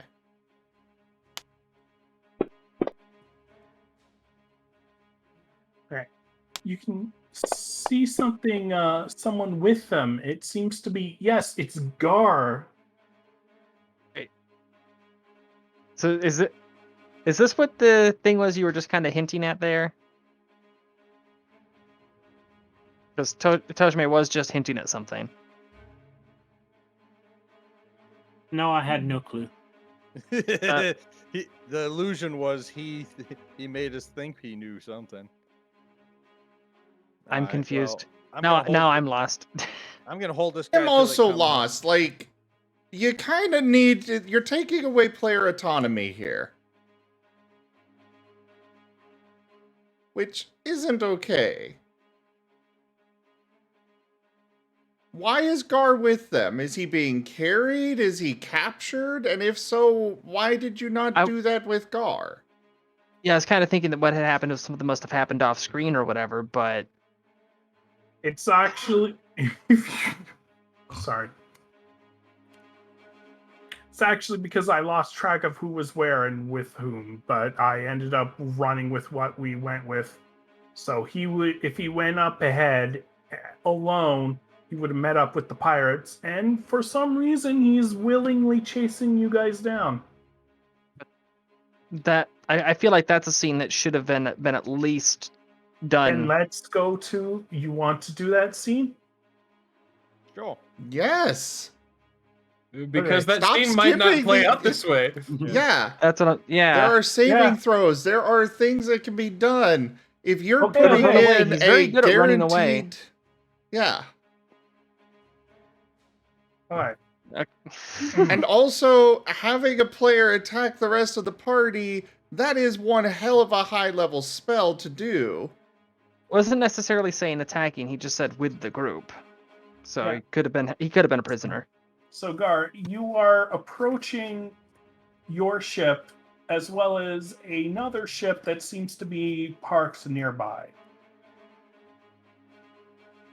Okay. You can see something. Someone with them. It seems to be. Yes, it's Gar. So is this what the thing was you were just kind of hinting at there? Because Tojime was just hinting at something. No, I had no clue. The illusion was he made us think he knew something. I'm Alright, confused. well, Now I'm lost. I'm gonna hold this guy. I'm till they also come up. lost. Like, you kind of you're taking away player autonomy here. Which isn't okay. Why is Gar with them? Is he being carried? Is he captured? And if so, why did you not do that with Gar? Yeah, I was kind of thinking that what had happened was something must have happened off screen or whatever, but It's actually. Sorry. It's actually because I lost track of who was where and with whom, but I ended up running with what we went with. So if he went up ahead alone, he would have met up with the pirates, and for some reason, he's willingly chasing you guys down. that I feel like that's a scene that should have been at least done. And let's go to. You want to do that scene? Sure. Yes. Because Okay. that scene might not play out this way. Yeah. That's what There are saving throws. There are things that can be done. If you're Okay, putting run away. in He's a very good at running away. guaranteed... Yeah. All right. And also, having a player attack the rest of the party, that is one hell of a high-level spell to do. Wasn't necessarily saying attacking. He just said with the group. So Yeah. he could have been a prisoner. So, Gar, you are approaching your ship as well as another ship that seems to be parked nearby.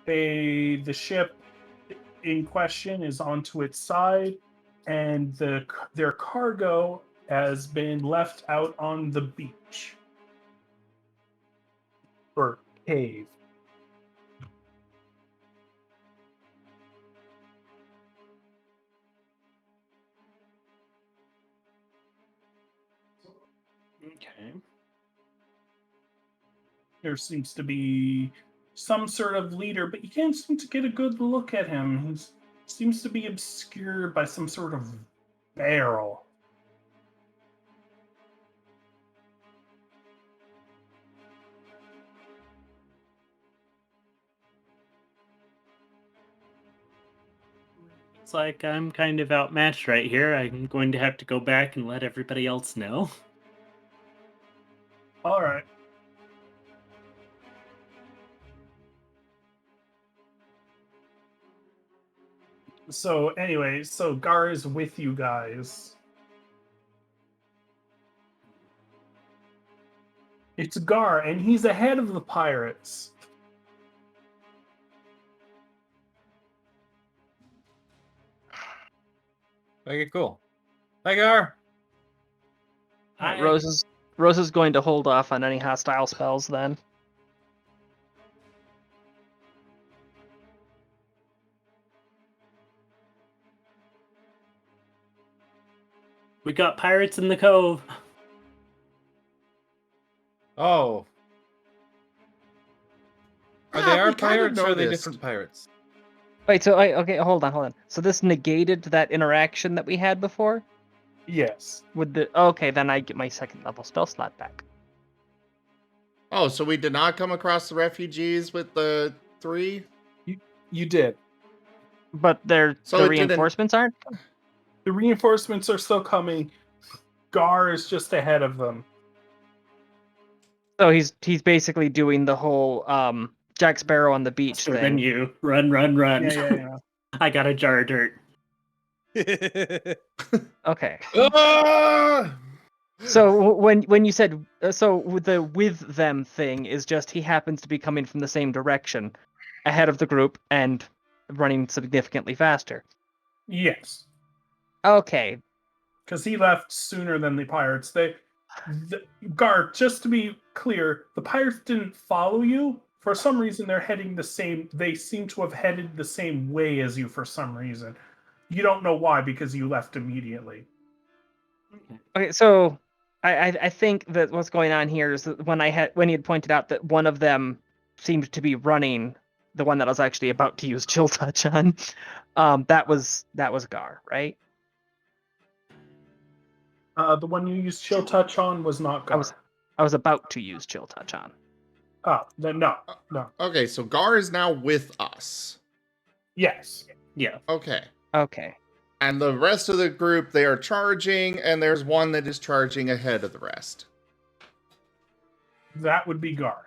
The ship in question is onto its side, and their cargo has been left out on the beach. Or cave. Okay. There seems to be some sort of leader, but you can't seem to get a good look at him. He seems to be obscured by some sort of barrel. Looks like I'm kind of outmatched right here. I'm going to have to go back and let everybody else know. All right. So anyway, so Gar is with you guys. It's Gar, and he's ahead of the pirates. Okay, cool. Hi, Gar. Hi. Rose is going to hold off on any hostile spells then. We got pirates in the cove. Oh. Are Yeah, they we our kinda pirates or are they noticed. different pirates? Wait, so okay, hold on. So this negated that interaction that we had before? Yes. With the okay, then I get my second level spell slot back. Oh, so we did not come across the refugees with the 3? You did. But So the it didn't- reinforcements aren't? The reinforcements are still coming. Gar is just ahead of them. So he's basically doing the whole Jack Sparrow on the beach Faster thing. than you. Run, run, run. Yeah. I got a jar of dirt. Okay. Ah! So when you said so with the with them thing is just he happens to be coming from the same direction ahead of the group and running significantly faster. Yes. Okay. Because he left sooner than the pirates. Gar, just to be clear, the pirates didn't follow you. For some reason, they seem to have headed the same way as you for some reason. You don't know why, because you left immediately. Okay, so I think that what's going on here is that when he had pointed out that one of them seemed to be running, the one that I was actually about to use chill touch on, that was Gar, right? The one you used chill touch on was not Gar. I was about to use chill touch on. Oh, then no. Okay, so Gar is now with us. Yes. Yeah. Okay. Okay. And the rest of the group, they are charging, and there's one that is charging ahead of the rest. That would be Gar.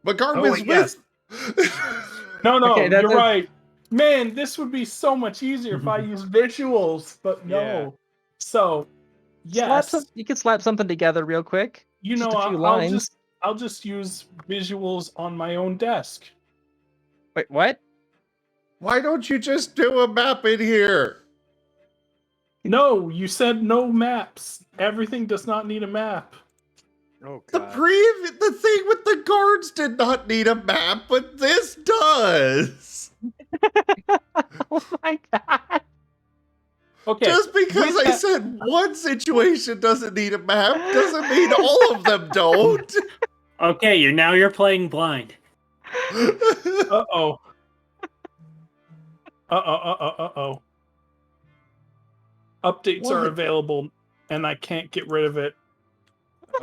But Gar Oh, was wait, with... No, Okay, you're right. Man, this would be so much easier if I used visuals, but no. Yeah. So, yes. You could slap something together real quick. You Just know, a few lines. I'll just use visuals on my own desk. Wait, what? Why don't you just do a map in here? No, you said no maps. Everything does not need a map. Oh The god. the thing with the guards did not need a map, but this does. Oh my god. Okay. Just because I said one situation doesn't need a map doesn't mean all of them don't. Okay, you're playing blind. Uh-oh. Uh-oh. Updates are What? available, and I can't get rid of it.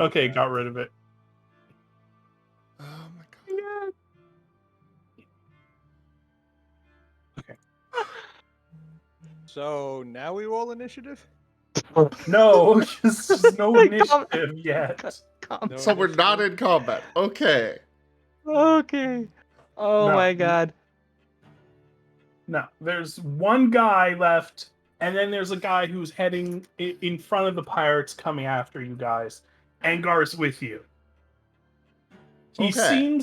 Okay, got rid of it. Oh my god. Okay. So now we roll initiative? No, there's no initiative yet. No So we're not initiative? in combat. Okay. Okay. Oh No. my god. No, there's one guy left, and then there's a guy who's heading in front of the pirates coming after you guys. Angar's with you. Okay.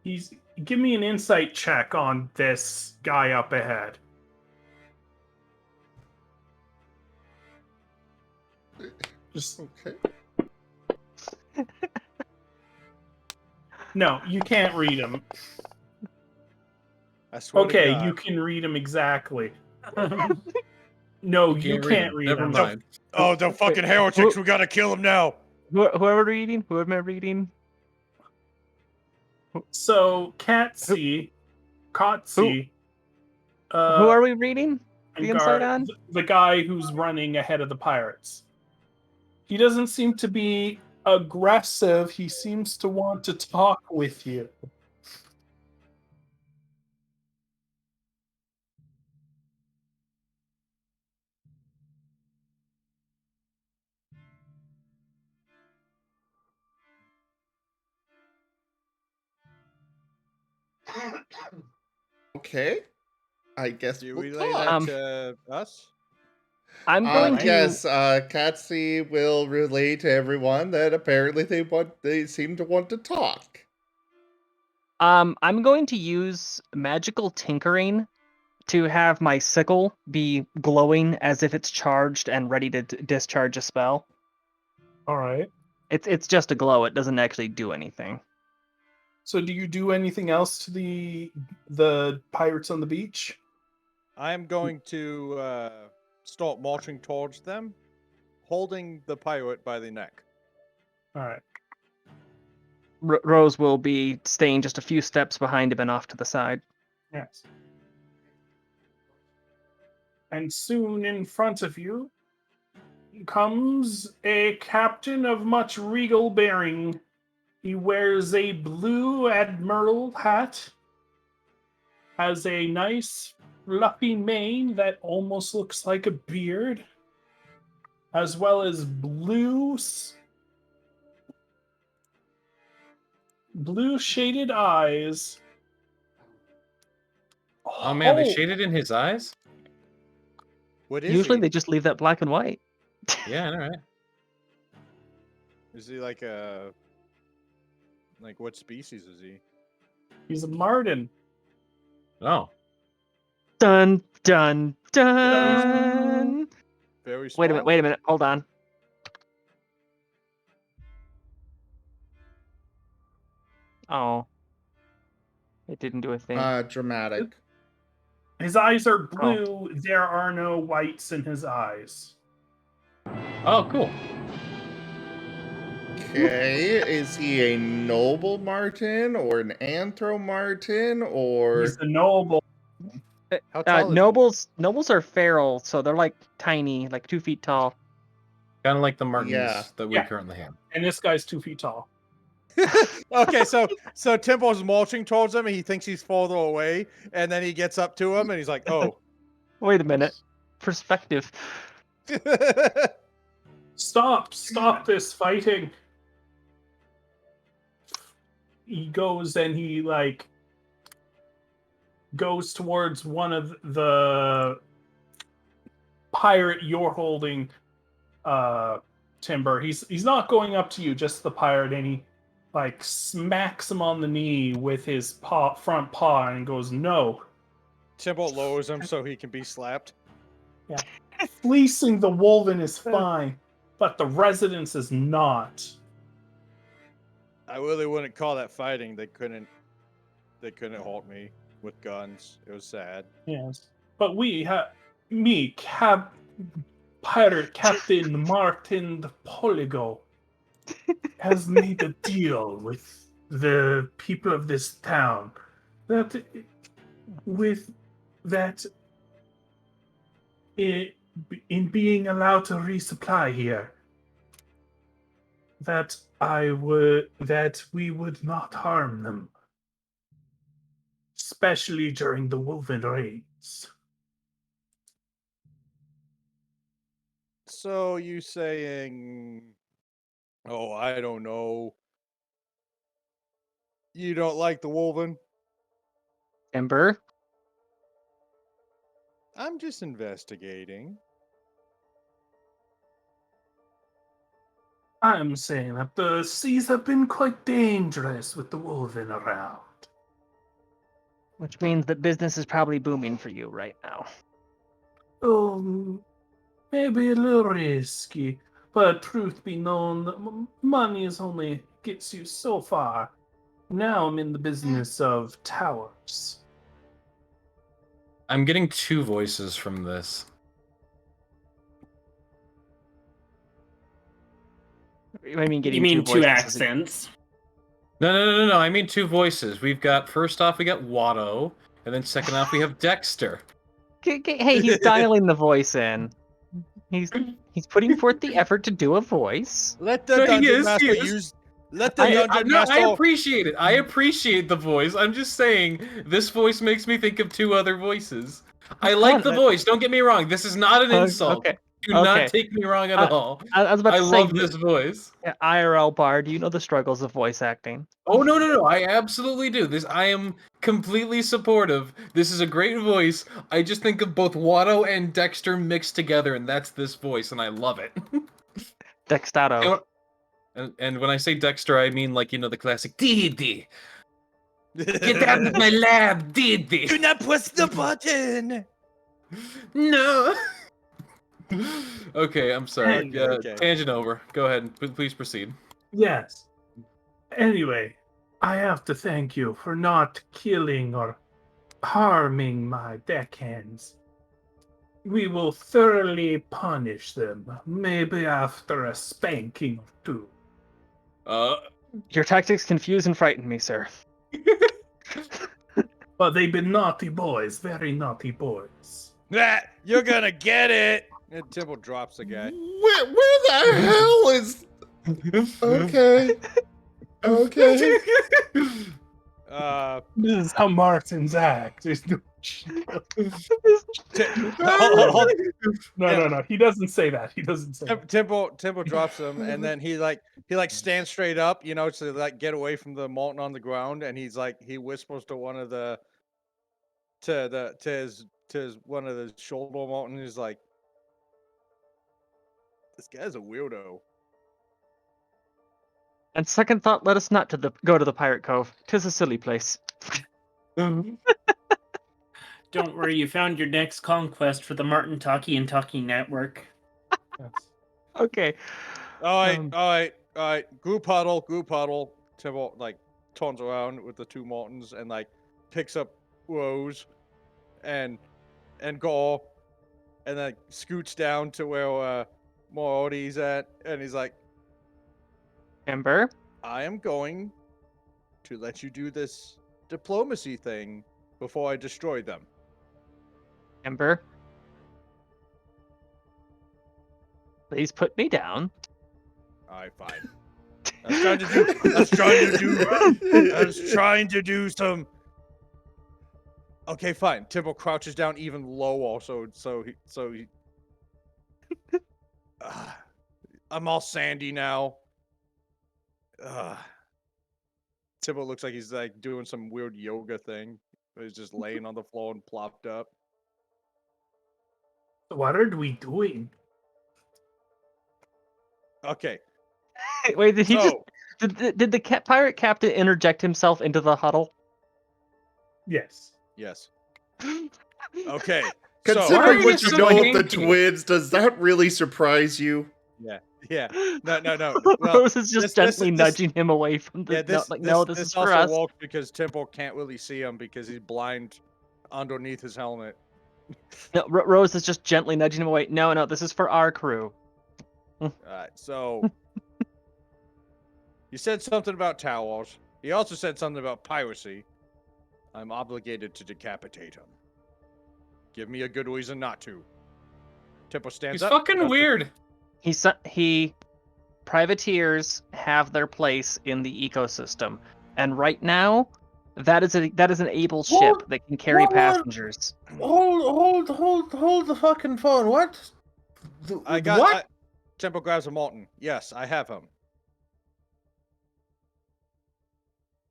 Give me an insight check on this guy up ahead. Just Okay. no, you can't read him. I swear to Okay, God. you can read him exactly. No, you can't read Never him. mind. Oh, the fucking heretics! We gotta kill him now. Whoever reading? Who am I reading? So, Katsy, Who are we reading? The Angar, insight on? the guy who's running ahead of the pirates. He doesn't seem to be aggressive. He seems to want to talk with you. Okay. I guess Do we'll we lay talk. that to us? I'm going to. Yes, Katsi will relay to everyone that apparently they seem to want to talk. I'm going to use magical tinkering to have my sickle be glowing as if it's charged and ready to discharge a spell. All right. It's just a glow. It doesn't actually do anything. So, do you do anything else to the pirates on the beach? I'm going to start marching towards them, holding the pirate by the neck. All right. Rose will be staying just a few steps behind him and off to the side. Yes. And soon in front of you comes a captain of much regal bearing. He wears a blue admiral hat, has a nice fluffy mane that almost looks like a beard, as well as blue shaded eyes. Oh man, they shaded in his eyes? What is Usually he? they just leave that black and white. Yeah, alright. Is he like a... Like, what species is he? He's a Marten. Oh. Dun dun dun. Very small? Wait a minute. Hold on. Oh. It didn't do a thing. Dramatic. His eyes are blue. There are no whites in his eyes. Oh, cool. Okay, is he a noble Marten or an anthro Marten or? He's a noble. How tall is Nobles are feral, so they're like tiny, like 2 feet tall. Kind of like the Martens Yeah. that we currently have. And this guy's 2 feet tall. Okay, so Timbo's marching towards him, and he thinks he's farther away, and then he gets up to him, and he's like, "Oh, Wait a minute. Perspective. Stop this fighting. He goes and he goes towards one of the pirate you're holding, Timber. He's not going up to you, just the pirate, and he smacks him on the knee with his front paw and goes, "No." Timbo lowers him so he can be slapped." Yeah. Fleecing the wulvin is fine, but the residence is not. I really wouldn't call that fighting. They couldn't halt me with guns. It was sad. Yes, but pirate Captain Marten the Polygo has made a deal with the people of this town in being allowed to resupply here, that we would not harm them, especially during the wulvin raids. So you saying, oh, I don't know, you don't like the wulvin? Ember? I'm just investigating. I'm saying that the seas have been quite dangerous with the wulvin around. Which means that business is probably booming for you right now. Maybe a little risky, but truth be known, money only gets you so far. Now I'm in the business of towers. I'm getting 2 voices from this. I mean, You mean 2 accents? No. I mean 2 voices. We've got, first off, we got Watto, and then second off, we have Dexter. Hey, he's dialing the voice in. He's putting forth the effort to do a voice. Let the dungeon master use. Let the dungeon master. I appreciate it. I appreciate the voice. I'm just saying, this voice makes me think of 2 other voices. I like the voice. Don't get me wrong. This is not an insult. Okay. Do Okay. not take me wrong at all. I was about to say, love this voice. IRL bar, do you know the struggles of voice acting? Oh no! I absolutely do. I am completely supportive. This is a great voice. I just think of both Watto and Dexter mixed together, and that's this voice, and I love it. Dextato. And when I say Dexter, I mean like the classic Didi. Get out of my lab, Didi. Do not press the button. No. Okay, I'm sorry. Okay. Tangent over. Go ahead. Please proceed. Yes. Anyway, I have to thank you for not killing or harming my deckhands. We will thoroughly punish them, maybe after a spanking or two. Your tactics confuse and frighten me, sir. But they've been naughty boys, very naughty boys. You're gonna get it. And Temple drops the guy. Where the hell is? Okay. Okay. This is how Martens act. There's no No. He doesn't say that. He doesn't say that. Temple drops him, and then he stands straight up, to like get away from the Marten on the ground, and he whispers to one of the to his one of the shoulder Marten. He's like, "This guy's a weirdo." And second thought, let us not go to the Pirate Cove. 'Tis a silly place. Don't worry, you found your next conquest for the Marten Talkie and Talkie Network. Okay. All right. Group huddle. Temple turns around with the two Martens and picks up Rose and Gore, and then scoots down to where Morodi's at, and he's like, Ember? I am going to let you do this diplomacy thing before I destroy them. Ember? Please put me down. Alright, fine. I was trying to do some. Okay, fine. Temple crouches down even lower, so he. I'm all sandy now. Temple looks like he's doing some weird yoga thing. He's just laying on the floor and plopped up. What are we doing? Okay. Wait, did he did the pirate captain interject himself into the huddle? Yes. Okay. Considering what you know of the twins, does that really surprise you? Yeah. No. Well, Rose is just gently nudging him away from the. This is for us. Walks because Temple can't really see him because he's blind underneath his helmet. No, Rose is just gently nudging him away. No, this is for our crew. Alright, so you said something about towers. He also said something about piracy. I'm obligated to decapitate him. Give me a good reason not to. Temple stands up. He's fucking weird. Privateers have their place in the ecosystem, and right now, that is an able ship that can carry passengers. Hold the fucking phone. What? What? Temple grabs a Marten. Yes, I have him.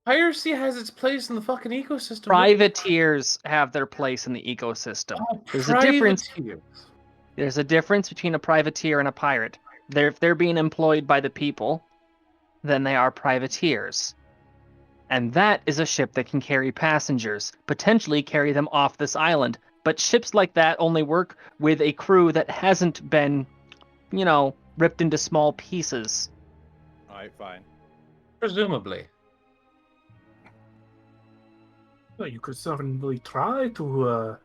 Piracy has its place in the fucking ecosystem. Privateers have their place in the ecosystem. There's a difference. There's a difference between a privateer and a pirate. If they're being employed by the people, then they are privateers. And that is a ship that can carry passengers, potentially carry them off this island. But ships like that only work with a crew that hasn't been, ripped into small pieces. Alright, fine. Presumably. Well, you could certainly try to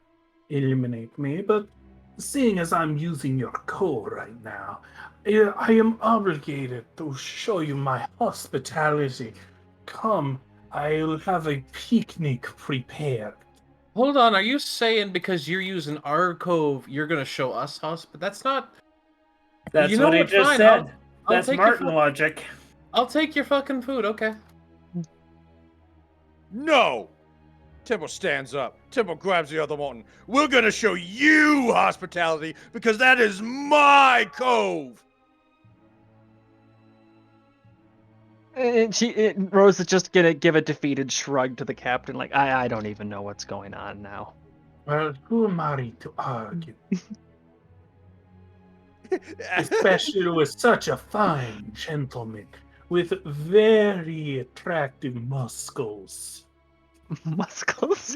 eliminate me, but seeing as I'm using your code right now, I am obligated to show you my hospitality. Come, I'll have a picnic prepared. Hold on, are you saying because you're using our cove, you're gonna show us hospitality? That's not. That's what I just said. That's Marten logic. I'll take your fucking food, okay. No! Temple stands up. Temple grabs the other Marten. We're gonna show you hospitality because that is my cove. And Rose is just gonna give a defeated shrug to the captain, like, I don't even know what's going on now. Well, who am I to argue? Especially with such a fine gentleman with very attractive muscles. Muscles.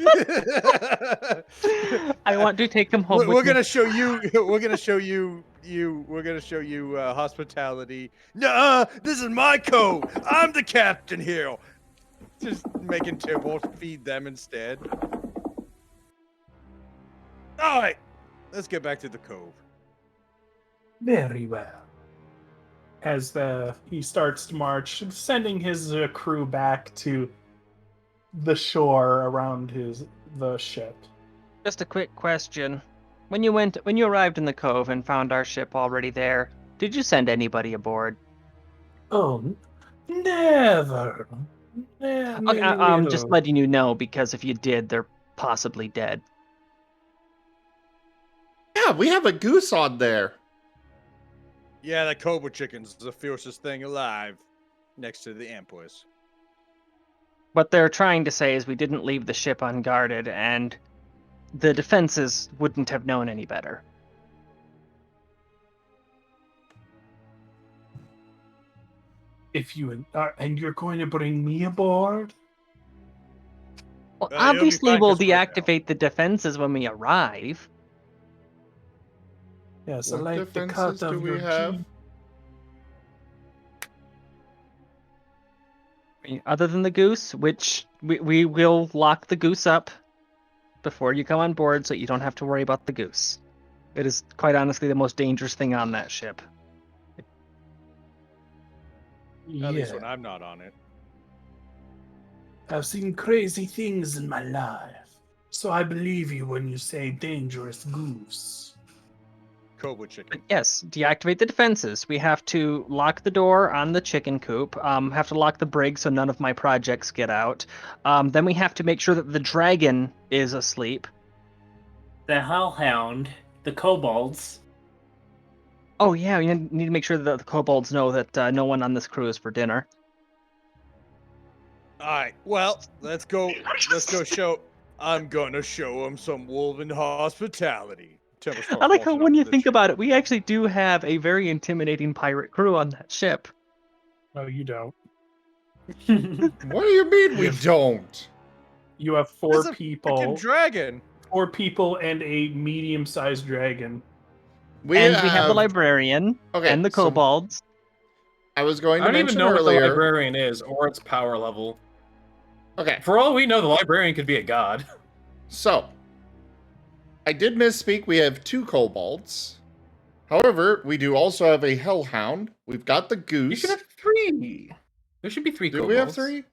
I want to take him home. We're with me. gonna show you. We're gonna show you. We're gonna show you hospitality. Nuh-uh, this is my cove. I'm the captain here. Just making Temple feed them instead. All right, let's get back to the cove. Very well. As he starts to march, sending his crew back to the shore around the ship. Just a quick question: when you arrived in the cove and found our ship already there, did you send anybody aboard? Oh, never. Okay, I'm just letting you know because if you did, they're possibly dead. Yeah, we have a goose on there. Yeah, that cobra chicken's the fiercest thing alive, next to the empress. What they're trying to say is we didn't leave the ship unguarded, and the defenses wouldn't have known any better. If you and you're going to bring me aboard? Well, you'll be obviously fine we'll 'cause we're down. deactivate the defenses when we arrive. Yes, What I like the defenses cut do of we your have? Other than the goose, which we will lock the goose up before you come on board so you don't have to worry about the goose. It is quite honestly the most dangerous thing on that ship. At least when I'm not on it. I've seen crazy things in my life, so I believe you when you say dangerous goose. Cobra chicken. Yes, deactivate the defenses. We have to lock the door on the chicken coop. Have to lock the brig so none of my projects get out. Then we have to make sure that the dragon is asleep. The hellhound, the kobolds. Oh yeah, we need to make sure that the kobolds know that no one on this crew is for dinner. All right, well, let's go. Let's go show. I'm gonna show them some wulvin hospitality. I like how when you think about it, we actually do have a very intimidating pirate crew on that ship. No, you don't. What do you mean we don't? You have It's four a people. freaking dragon. 4 people and a medium-sized dragon. We have the librarian and the so kobolds. I was going I to don't even mention know what the earlier. librarian is or its power level. Okay, For all we know, the librarian could be a god. so I did misspeak. We have 2 kobolds. However, we do also have a hellhound. We've got the goose. You should have 3. There should be 3 Do kobolds. we have 3?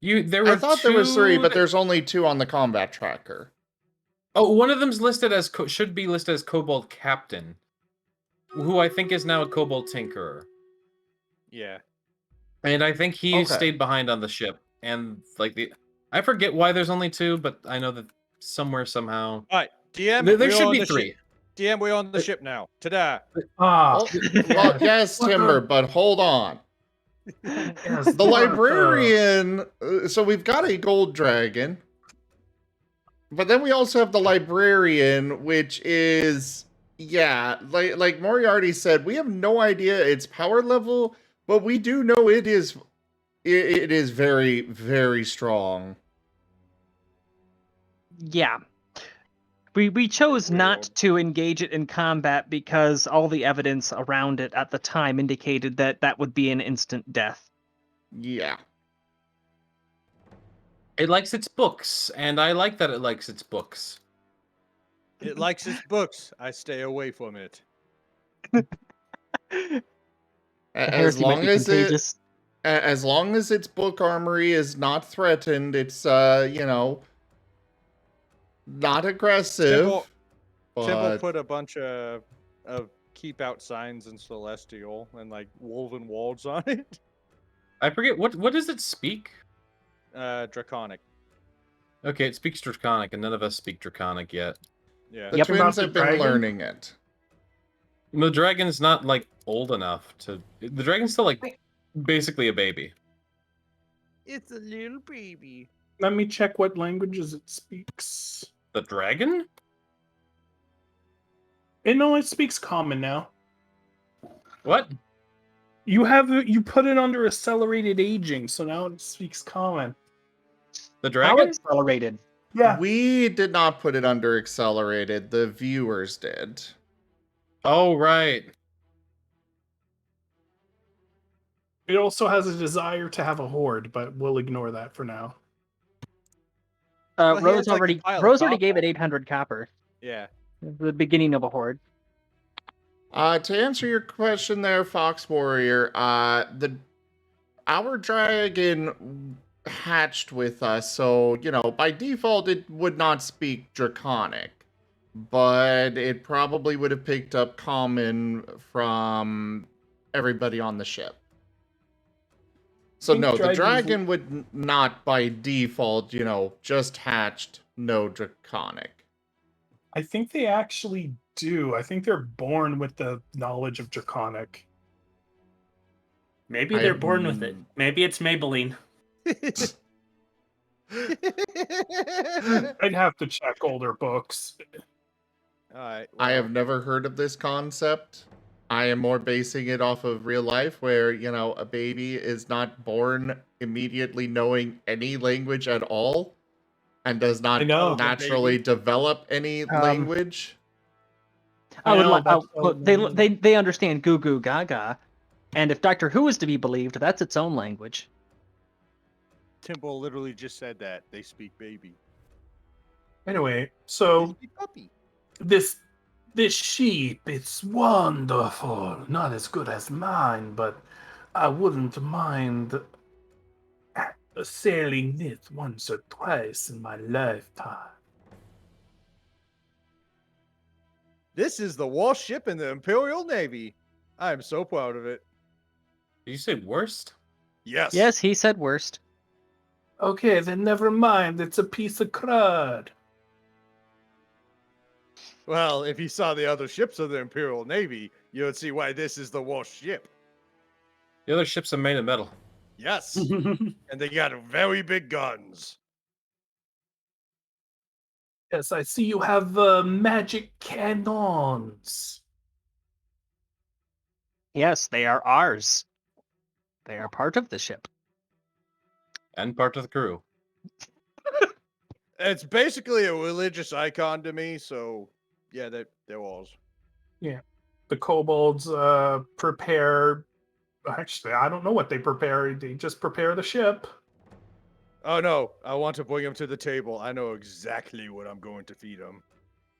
There were I thought there was 3, 2 but there's only 2 on the combat tracker. Oh, one of them's listed as should be listed as Kobold Captain, who I think is now a Kobold Tinkerer. Yeah. And I think he Okay. stayed behind on the ship. And I forget why there's only 2, but I know that somewhere somehow. All right, DM. There we're should on be the 3. ship. DM, we're on the ship now. Ta-da. Ah, Well, yes, Timber, but hold on. yes, The librarian. So we've got a gold dragon. But then we also have the librarian, which is, yeah, like Moriarty said, we have no idea its power level, but we do know it is very, very strong. Yeah. We chose not to engage it in combat because all the evidence around it at the time indicated that that would be an instant death. Yeah. It likes its books, and I like that it likes its books. It likes its books. I stay away from it. As long as its book armory is not threatened, it's not aggressive. Timble put a bunch of keep out signs in Celestial and like woven walls on it. I forget what does it speak? Draconic. Okay, it speaks Draconic, and none of us speak Draconic yet. Yeah. The Yep. twins About the have been dragon? learning it. The dragon's not like old enough to. The dragon's still like basically a baby. It's a little baby. Let me check what languages it speaks. The dragon? It speaks common now. What? You put it under accelerated aging, so now it speaks common. The How dragon? accelerated? Yeah. We did not put it under accelerated. The viewers did. Oh, right. It also has a desire to have a horde, but we'll ignore that for now. Well, he Rose has, like, a already pile of Rose already copper. gave it 800 copper. Yeah. The beginning of a horde. To answer your question there, Fox Warrior, our dragon hatched with us, so, by default it would not speak Draconic, but it probably would have picked up Common from everybody on the ship. So Pink no, the dragons- dragon would not by default, just hatched, no Draconic. I think they actually do. I think they're born with the knowledge of Draconic. Maybe they're born with it. Maybe it's Maybelline. I'd have to check older books. All right. I have never heard of this concept. I am more basing it off of real life where, a baby is not born immediately knowing any language at all and does not I know. naturally develop any language. I would know, like. but, They understand goo goo gaga, and if Doctor Who is to be believed, that's its own language. Timbo literally just said that. They speak baby. Anyway, They so speak puppy. this sheep, it's wonderful. Not as good as mine, but I wouldn't mind sailing it once or twice in my lifetime. This is the warship in the Imperial Navy. I am so proud of it. Did you say worst? Yes. Yes, he said worst. Okay, then never mind. It's a piece of crud. Well, if you saw the other ships of the Imperial Navy, you would see why this is the warship. The other ships are made of metal. Yes. And they got very big guns. Yes, I see you have magic cannons. Yes, they are ours. They are part of the ship. And part of the crew. It's basically a religious icon to me, so yeah, they're ours. Yeah. The kobolds prepare. Actually, I don't know what they prepare. They just prepare the ship. Oh no, I want to bring them to the table. I know exactly what I'm going to feed them.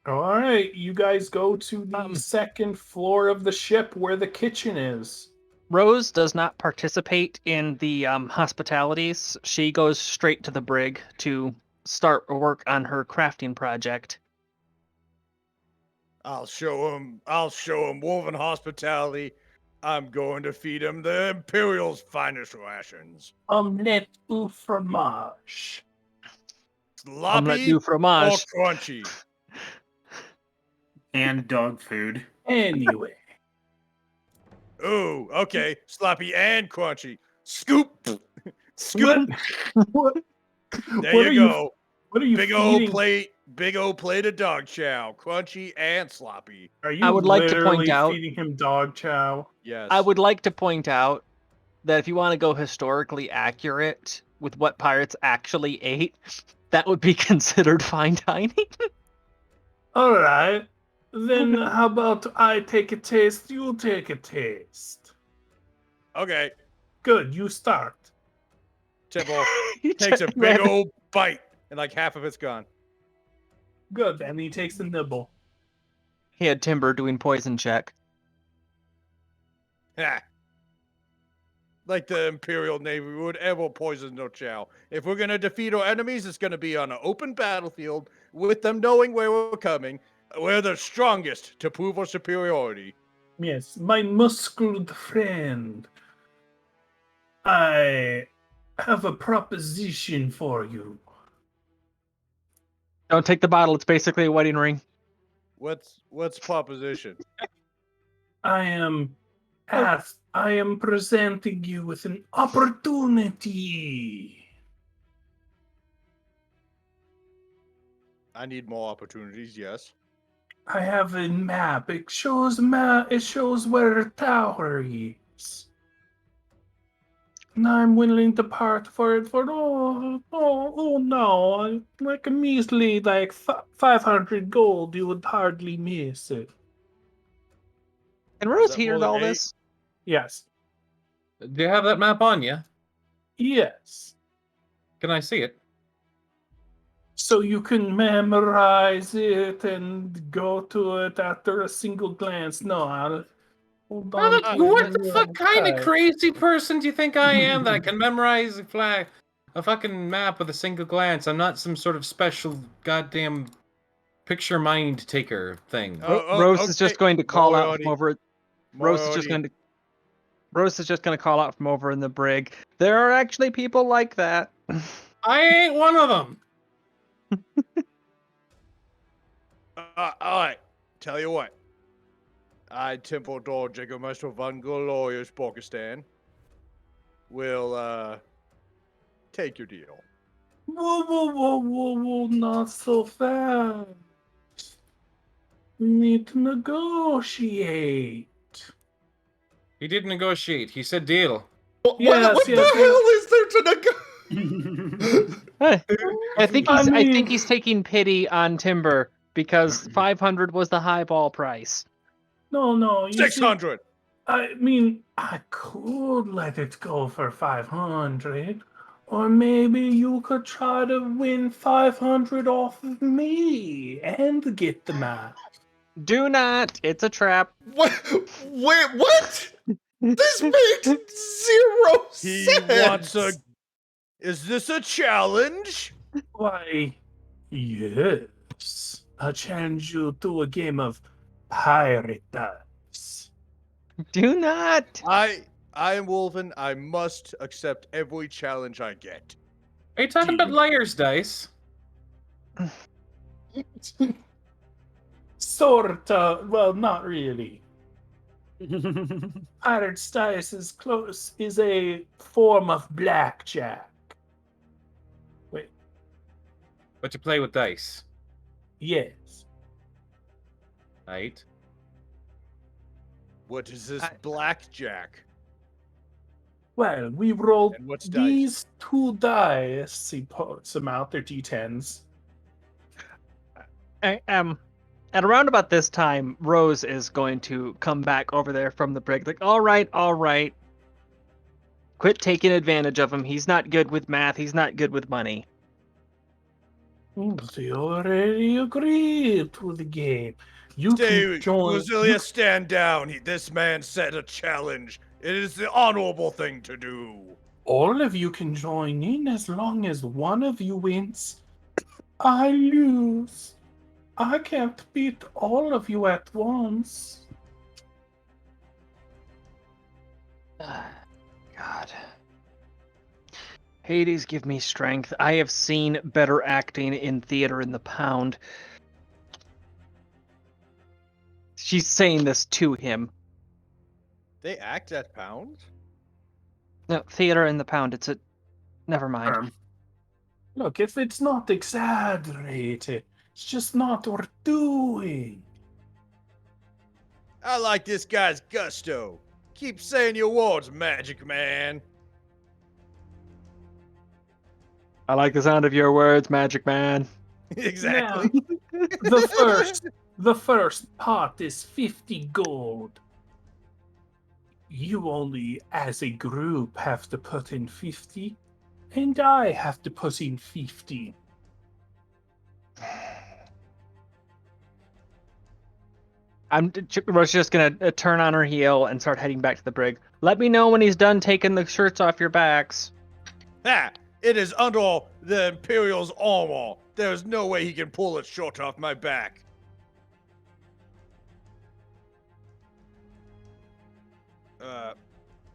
All right, you guys go to the second floor of the ship where the kitchen is. Rose does not participate in the hospitalities. She goes straight to the brig to start work on her crafting project. I'll show them wulvin hospitality. I'm going to feed them the Imperial's finest rations. Omelette au fromage. Sloppy Omelette du or fromage. crunchy? And dog food. Anyway. Ooh, okay. Sloppy and crunchy. Scoop. Scoop. What? There What are you go. What are you Big old plate of dog chow. Crunchy and sloppy. Are you I would like to point literally out- feeding him dog chow? Yes. I would like to point out that if you want to go historically accurate with what pirates actually ate, that would be considered fine dining. All right. Then how about I take a taste, you take a taste. Okay. Good, you start. Timbo He takes a just big ran- old bite, and like half of it's gone. Good, and he takes a nibble. He had Timber doing poison check. Ha. Like the Imperial Navy would ever poison no chow. If we're gonna defeat our enemies, it's gonna be on an open battlefield with them knowing where we're coming. We're the strongest to prove our superiority. Yes, my muscled friend. I have a proposition for you. Don't take the bottle. It's basically a wedding ring. What's proposition? I am presenting you with an opportunity. I need more opportunities. Yes. I have a map. It shows where the tower is. And I'm willing to part for it for no, like a measly 500 gold. You would hardly miss it. And Rose that more hears than all 8? this. Yes. Do you have that map on you? Yes. Can I see it? So you can memorize it and go to it after a single glance. No, I'll hold on. What the fuck kind of crazy person do you think I am that can memorize a fucking map with a single glance? I'm not some sort of special goddamn picture mind taker thing. Rose is just going to call out from Moriarty. over. Rose is just going to call out from over in the brig. There are actually people like that. I ain't one of them. All right. Tell you what. I, Temple Door Jägermeister von Glorious Pakistan, will take your deal. Whoa, not so fast. We need to negotiate. He did negotiate. He said deal. What the hell is there to negotiate? I think he's taking pity on Timber because 500 was the highball price. No. 600. I mean, I could let it go for 500, or maybe you could try to win 500 off of me and get the map. Do not. It's a trap. What? Wait, what? This makes zero He sense. wants a. Is this a challenge? Why, yes. I challenge you to a game of pirate dice. Do not. I am wulvin. I must accept every challenge I get. Are you talking about liar's dice? Sorta. Well, not really. Pirate's dice is a form of blackjack. Wait. But you play with dice. Yes. Right. What is this blackjack? Well, we rolled And what's these 2 dice. He puts them out. They're D10s. At around about this time, Rose is going to come back over there from the brig. Like, all right. Quit taking advantage of him. He's not good with math. He's not good with money. They already agreed to the game. You Stay, can join. Rosalia, stand down. This man set a challenge. It is the honorable thing to do. All of you can join in as long as one of you wins. I lose. I can't beat all of you at once. God. Hades, give me strength. I have seen better acting in theater in the Pound. She's saying this to him. They act at Pound? No, theater in the Pound. Never mind. Look, if it's not exaggerated, it's just not worth doing. I like this guy's gusto. Keep saying your words, Magic Man. I like the sound of your words, Magic Man. Exactly. Now, the first pot is 50 gold. You only, as a group, have to put in 50, and I have to put in 50. Ro's just gonna turn on her heel and start heading back to the brig. Let me know when he's done taking the shirts off your backs. Ha! It is under the Imperial's armor. There is no way he can pull it short off my back.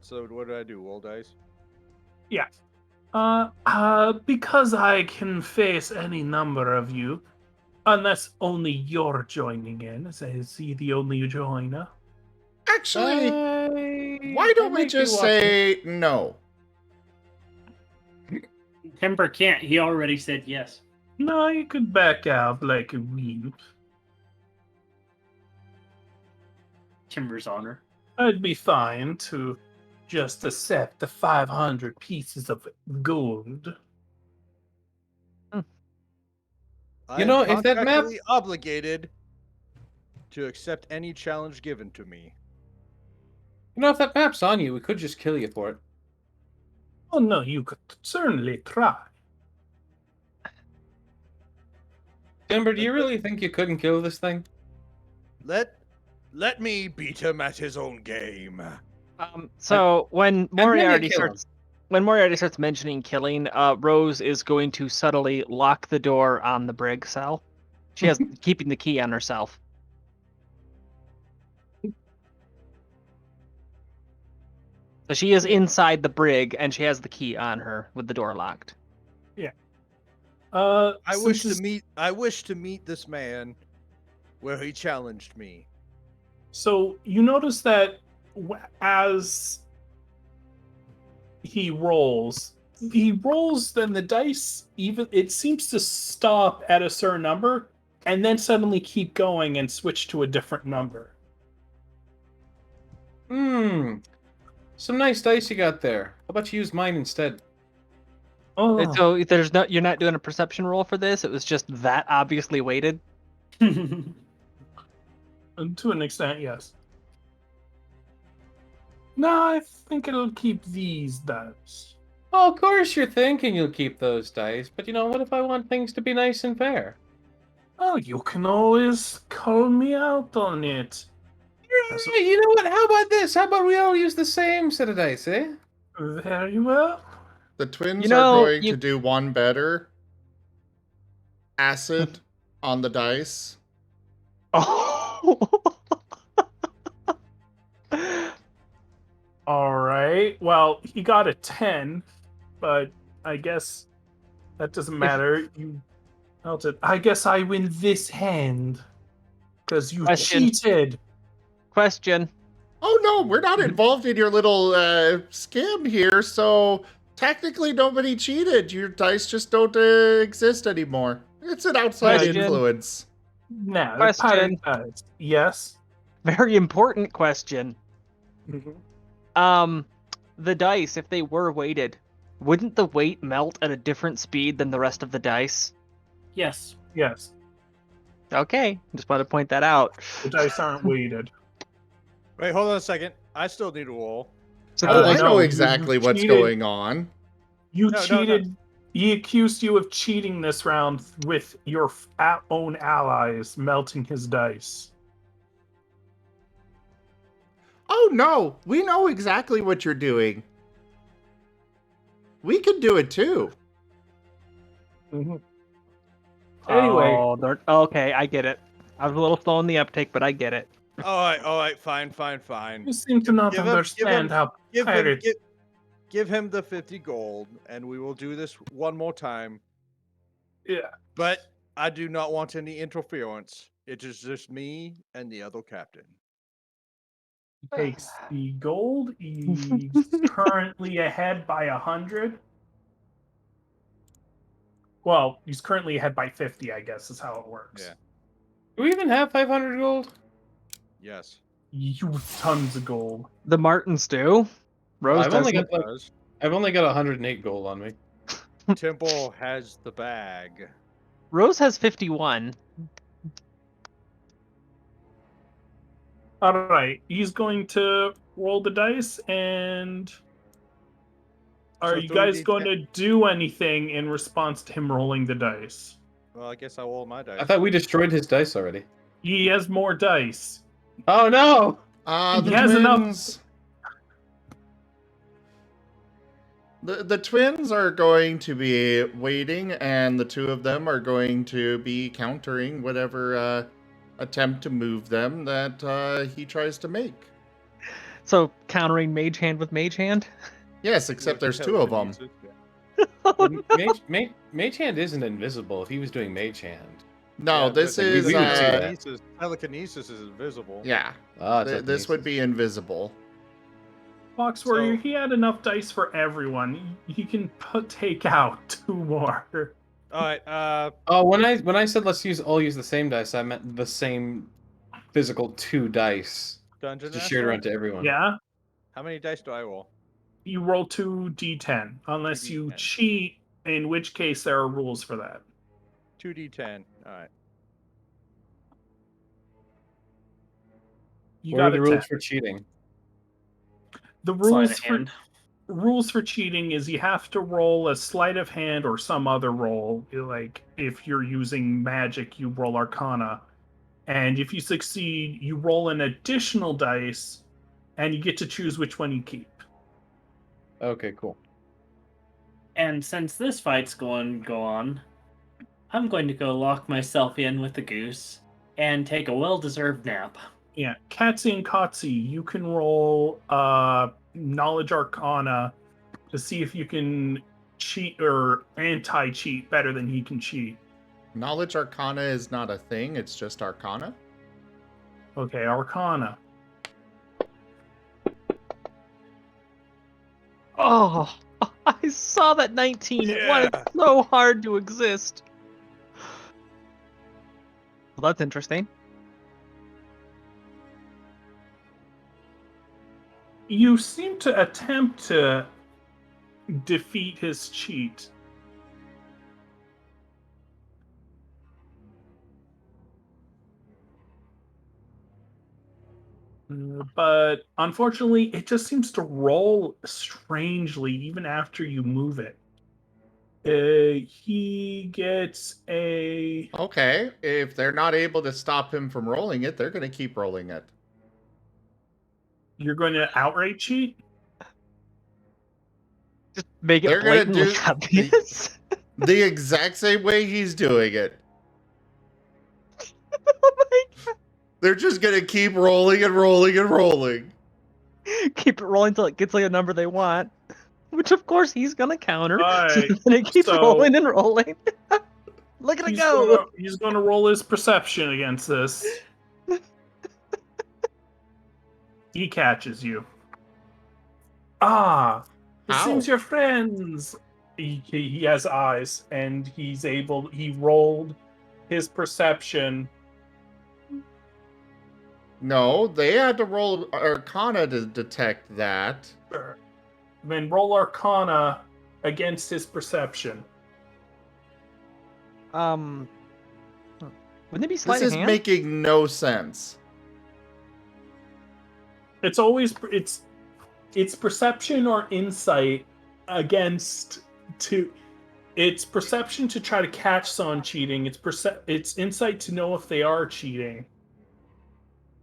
So what do I do? Roll dice? Yes. Because I can face any number of you, Unless only you're joining in. Is he the only joiner? Actually, why don't we just say no? Timber can't. He already said yes. No, you could back out like a weep. Timber's honor. I'd be fine to just accept the 500 pieces of gold. I am if that map contractually obligated to accept any challenge given to me. if that map's on you, we could just kill you for it. Oh no, you could certainly try. Timber, do you really think you couldn't kill this thing? Let me beat him at his own game. So when then you Moriarty kill starts mentioning killing, Rose is going to subtly lock the door on the brig cell. She has keeping the key on herself. So she is inside the brig and she has the key on her with the door locked. Yeah. I wish to meet this man where he challenged me. So you notice that as he rolls, then the dice it seems to stop at a certain number and then suddenly keep going and switch to a different number. Some nice dice you got there. How about you use mine instead? Oh, So you're not doing a perception roll for this. It was just that obviously weighted. to an extent, yes. No, I think it'll keep these dice. Oh, of course you're thinking you'll keep those dice, but what if I want things to be nice and fair? Oh, you can always call me out on it. You know what? How about this? How about we all use the same set of dice, eh? Very well. The twins are going to do one better. Acid on the dice. Oh. All right. Well, he got a 10, but I guess that doesn't matter. You melted. I guess I win this hand because you cheated. Question. Oh no, we're not involved in your little scam here, so technically nobody cheated. Your dice just don't exist anymore. It's an outside influence. No, Question. dice. Yes. Very important question. Mm-hmm. The dice, if they were weighted, wouldn't the weight melt at a different speed than the rest of the dice? Yes. Yes. Okay, just want to point that out. The dice aren't weighted. Wait, hold on a second. I still need a roll. So I know exactly what's going on. You cheated. No. He accused you of cheating this round with your own allies melting his dice. Oh no, we know exactly what you're doing. We can do it too. Mm-hmm. Anyway. Okay, I get it. I was a little slow in the uptake, but I get it. All right, fine. You seem to not understand how pirates... Give him the 50 gold, and we will do this one more time. Yeah. But I do not want any interference. It is just me and the other captain. He takes the gold. He's currently ahead by 100. Well, he's currently ahead by 50, I guess, is how it works. Yeah. Do we even have 500 gold? Yes. You tons of gold. The Martens do. Rose I've only got 108 gold on me. Temple has the bag. Rose has 51. All right, he's going to roll the dice, and are you guys going to do anything in response to him rolling the dice? Well, I guess I roll my dice. I thought we destroyed his dice already. He has more dice. Oh no! He has enough. The twins are going to be waiting, and the two of them are going to be countering whatever attempt to move them that he tries to make. So countering Mage Hand with Mage Hand? Yes, except there's two of them. Oh, no. Mage Hand isn't invisible if he was doing Mage Hand. No, Yeah, this but is we would see that. telekinesis is invisible. yeah. Ah, This would be invisible. Fox Warrior, So- he had enough dice for everyone. He can take out 2 more. All right. Oh, when I said all use the same dice, I meant the same physical 2 dice. Dungeon Just shared Master? around to everyone. Yeah? How many dice do I roll? You roll 2d10, unless you 2d10. cheat, in which case there are rules for that. 2d10. All right. You What are got the a rules 10. for cheating? The Sleight of rules for cheating is you have to roll a sleight of hand or some other roll. Like if you're using magic, you roll Arcana, and if you succeed, you roll an additional dice, and you get to choose which one you keep. Okay, cool. And since this fight's going to go on, I'm going to go lock myself in with the goose and take a well-deserved nap. Yeah, Katsy and Kotzi, you can roll Knowledge Arcana to see if you can cheat or anti-cheat better than he can cheat. Knowledge Arcana is not a thing, it's just Arcana. Okay, Arcana. Oh, I saw that 19. It wanted Yeah. so hard to exist. Well, that's interesting. You seem to attempt to defeat his cheat. But unfortunately, it just seems to roll strangely even after you move it. He gets a... Okay, if they're not able to stop him from rolling it, they're going to keep rolling it. You're going to outright cheat? Just make it They're gonna blatantly do obvious. The exact same way he's doing it. Oh my God. They're just going to keep rolling and rolling and rolling. Keep it rolling till it gets like a number they want, which of course he's gonna counter. So Alright, then it keeps so- rolling and rolling. Look at it go! He's going to roll his perception against this. He catches you. Ah, it How? seems you're friends. He has eyes, and he rolled his perception. No, they had to roll Arcana to detect that. Then roll Arcana against his perception. Wouldn't it be sleight This of is hand? making no sense. It's always it's perception or insight against to. It's perception to try to catch someone cheating. It's insight to know if they are cheating.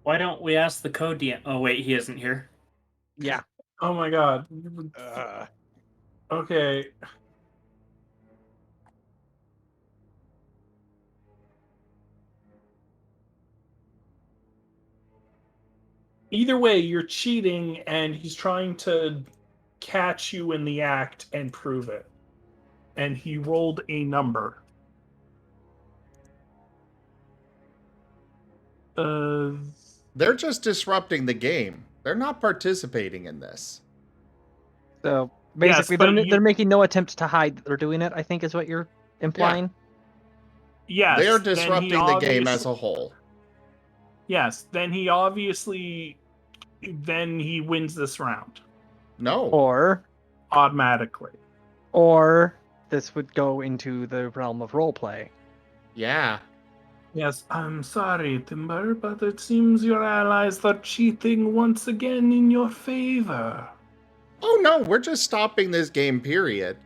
Why don't we ask the code DM? Oh, wait, he isn't here. Yeah. Oh my god. Okay. Either way, you're cheating, and he's trying to catch you in the act and prove it. And he rolled a number. They're just disrupting the game. They're not participating in this. So basically, but they're making no attempt to hide that they're doing it. I think is what you're implying. Yes. They are then he disrupting the game obvious- as a whole. Yes, then he obviously wins this round No. Or automatically. this would go into the realm of roleplay. Yeah. Yes, I'm sorry, Timber, but it seems your allies are cheating once again in your favor. Oh no, we're just stopping this game, period.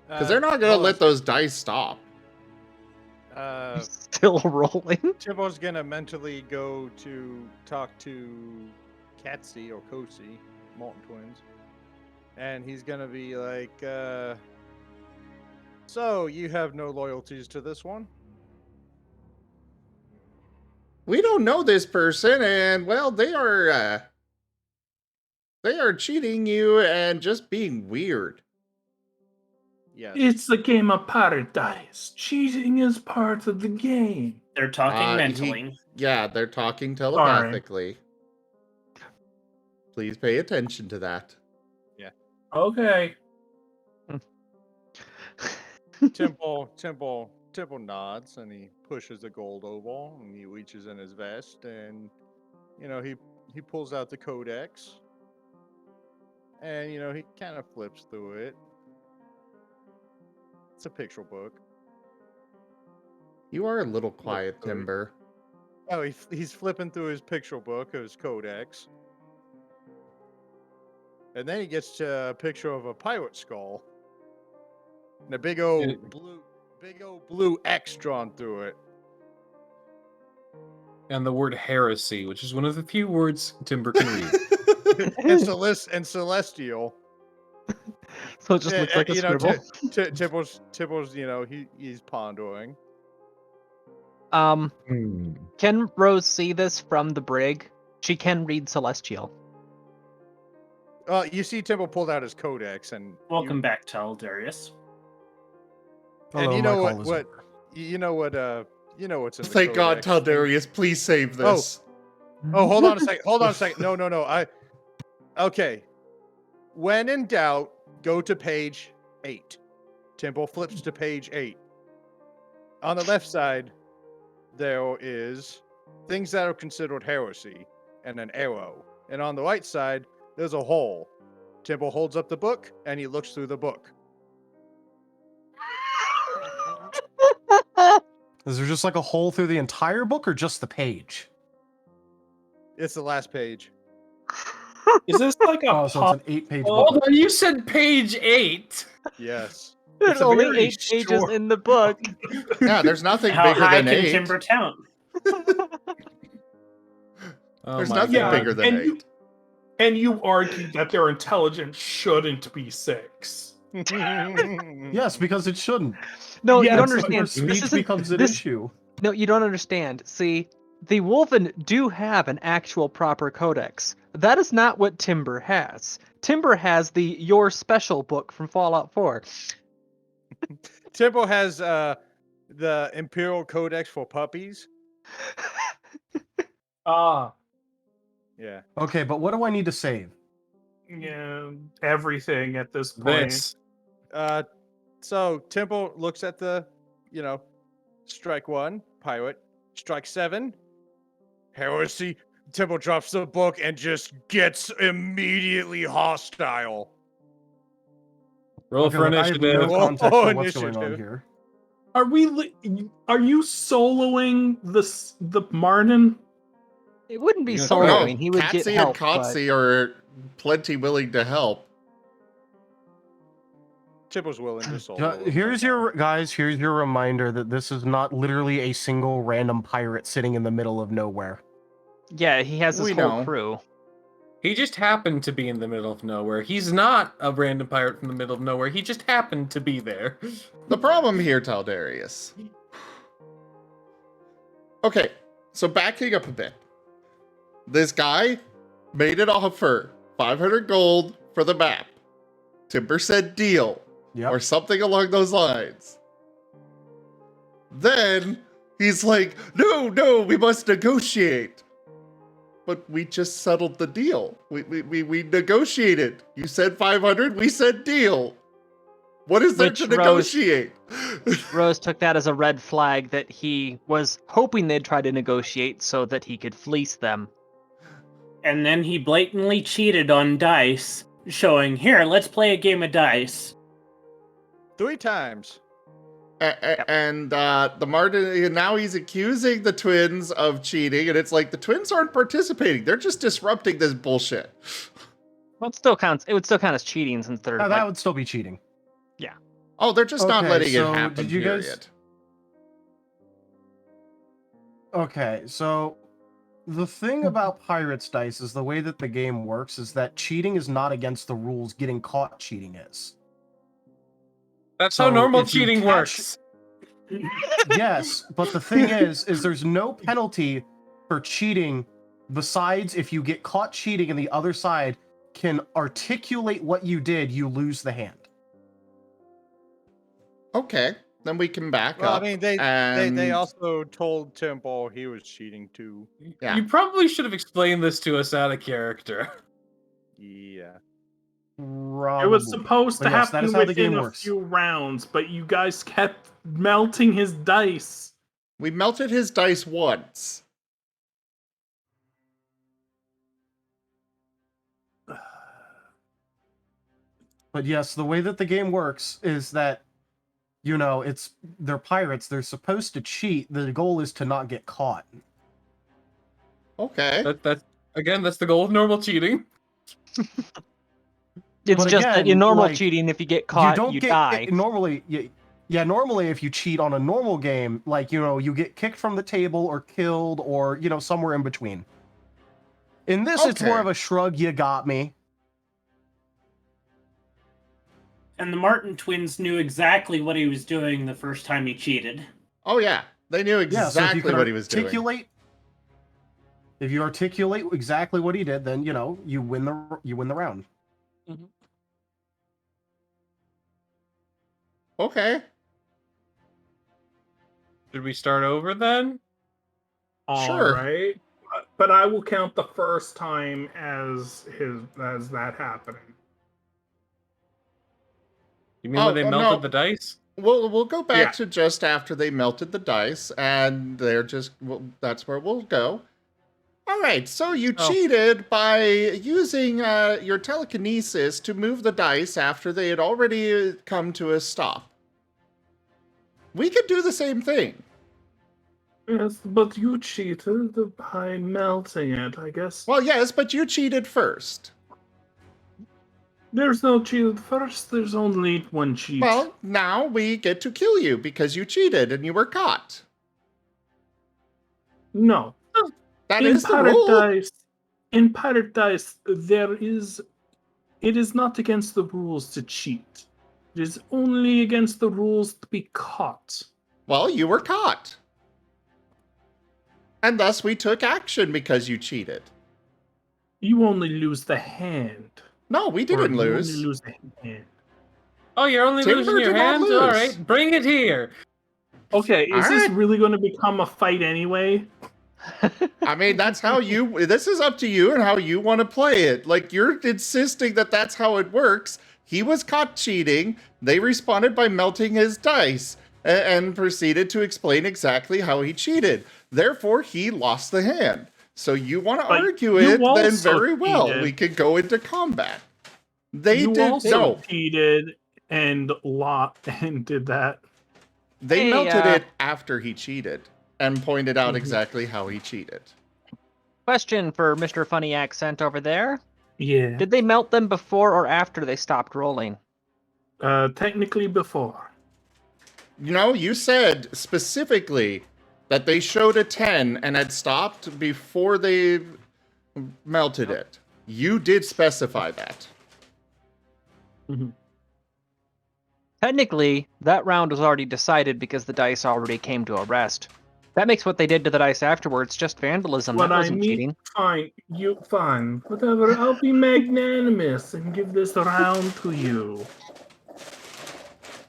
Because they're not going to let those dice stop. Still rolling. Timbo's gonna mentally go to talk to Katsy or Kosi, Marten twins, and he's gonna be like, "So you have no loyalties to this one?" We don't know this person, and well, they are cheating you and just being weird. Yes. It's a game of paradise. Cheating is part of the game. They're talking mentally. Yeah, they're talking telepathically. Please pay attention to that. Yeah. Okay. Temple nods and he pushes the gold oval and he reaches in his vest and he pulls out the codex and he kind of flips through it. It's a picture book. You are a little quiet, Timber. Oh, he's flipping through his picture book, his codex. And then he gets to a picture of a pirate skull. And a big old blue X drawn through it. And the word heresy, which is one of the few words Timber can read. and celestial. So it just looks like a scribble. Tibble's, he's pondering. Can Rose see this from the brig? She can read celestial. You see Timble pulled out his codex and Welcome back, Darius. And Hello, you know my call is what's in the Thank God, codex. Taldarius, please save this. Oh, hold on a second. No. Okay. When in doubt, go to page 8. Timble flips to page 8. On the left side, there is things that are considered heresy and an arrow. And on the right side, there's a hole. Timble holds up the book and he looks through the book. Is there just like a hole through the entire book or just the page? It's the last page. Is this like a Oh, so it's an 8-page Oh, book. you said page 8. Yes. There's only 8 pages in the book. Yeah, there's nothing How bigger high than can 8. Timber count? There's nothing bigger than 8. And you argue that their intelligence shouldn't be 6. Yes, because it shouldn't. No, Yes, you don't but understand. Speech becomes an issue. No, you don't understand. See, the Wulvin do have an actual proper codex. That is not what Timber has. Timber has the Your Special book from Fallout 4. Timble has the Imperial Codex for puppies. Ah. Yeah. Okay, but what do I need to save? Yeah, everything at this point. This. So Timble looks at the, strike 1, pirate. Strike 7, heresy. Timble drops the book and just gets immediately hostile. Roll Okay, for look, I have initiative. no context for what's initiative. going on here. Are you soloing the Marten? It wouldn't be Yeah. soloing. He would get Katsy help. and Kotzi are plenty willing to help. Timble's willing to solo. Here's your reminder that this is not literally a single random pirate sitting in the middle of nowhere. Yeah, he has his We whole know. crew. He just happened to be in the middle of nowhere. He's not a random pirate from the middle of nowhere. He just happened to be there. The problem here, Taldarius. Okay, so backing up a bit. This guy made an offer, 500 gold for the map. Timber said deal, or something along those lines. Then he's like, no, we must negotiate. But we just settled the deal. We negotiated. You said 500, we said deal. What is there to negotiate? Rose took that as a red flag that he was hoping they'd try to negotiate so that he could fleece them. And then he blatantly cheated on dice, showing, here, let's play a game of dice. 3 times. And the Marten, now he's accusing the twins of cheating, and it's like the twins aren't participating; they're just disrupting this bullshit. Well, it still counts. It would still count as cheating since they're. No, that would still be cheating. Yeah. Oh, they're just not Okay, letting so it happen. did you guys- period. Okay, so the thing about Pirates Dice is the way that the game works is that cheating is not against the rules, getting caught cheating is. That's So how normal if you cheating catch- works. Yes, but the thing is there's no penalty for cheating besides if you get caught cheating and the other side can articulate what you did, you lose the hand. Okay, then we can back Well, I up. mean, they and... also told Temple he was cheating too. Yeah. You probably should have explained this to us out of character. Yeah. It was supposed But to yes, that happen is how the within game a works. few rounds, but you guys kept melting his dice. We melted his dice once. But yes, the way that the game works is that, you know, they're pirates. They're supposed to cheat. The goal is to not get caught. Okay. That's the goal of normal cheating. It's But just that again, in normal like, cheating, if you get caught, you die. Normally, normally if you cheat on a normal game, like, you know, you get kicked from the table or killed or, you know, somewhere in between. In this, it's more Okay. of a shrug, you got me. And the Marten twins knew exactly what he was doing the first time he cheated. Oh yeah, they knew Yeah, so if you exactly could what he was doing. If you articulate exactly what he did, then, you know, you win the round. Okay. Should we start over then? Sure. All right. But I will count the first time as that happening. You mean when they melted the dice? We'll go back Yeah. to just after they melted the dice, and that's where we'll go. All right, so you cheated by using your telekinesis to move the dice after they had already come to a stop. We could do the same thing. Yes, but you cheated by melting it, I guess. Well, yes, but you cheated first. There's no cheat first, there's only one cheat. Well, now we get to kill you because you cheated and you were caught. No. That is the rule. In Paradise, it is not against the rules to cheat. It is only against the rules to be caught. Well, you were caught. And thus we took action because you cheated. You only lose the hand. No, we didn't lose. You only lose the hand. Oh, you're only Timber losing your did not hands? lose. All right, bring it here. Okay, is this right. really going to become a fight anyway? I mean, that's how this is up to you and how you want to play it. Like, you're insisting that that's how it works. He was caught cheating. They responded by melting his dice and proceeded to explain exactly how he cheated. Therefore, he lost the hand. So you want to argue it, then very well. cheated. We could go into combat. They You did also no. cheated and did that. They Hey, melted it after he cheated and pointed out exactly how he cheated. Question for Mr. Funny Accent over there. Yeah. Did they melt them before or after they stopped rolling? Technically before. You know, you said specifically that they showed a 10 and had stopped before they melted it. You did specify that. Technically, that round was already decided because the dice already came to a rest. That makes what they did to the dice afterwards just vandalism. What That I wasn't mean, cheating. fine. Whatever, I'll be magnanimous and give this round to you.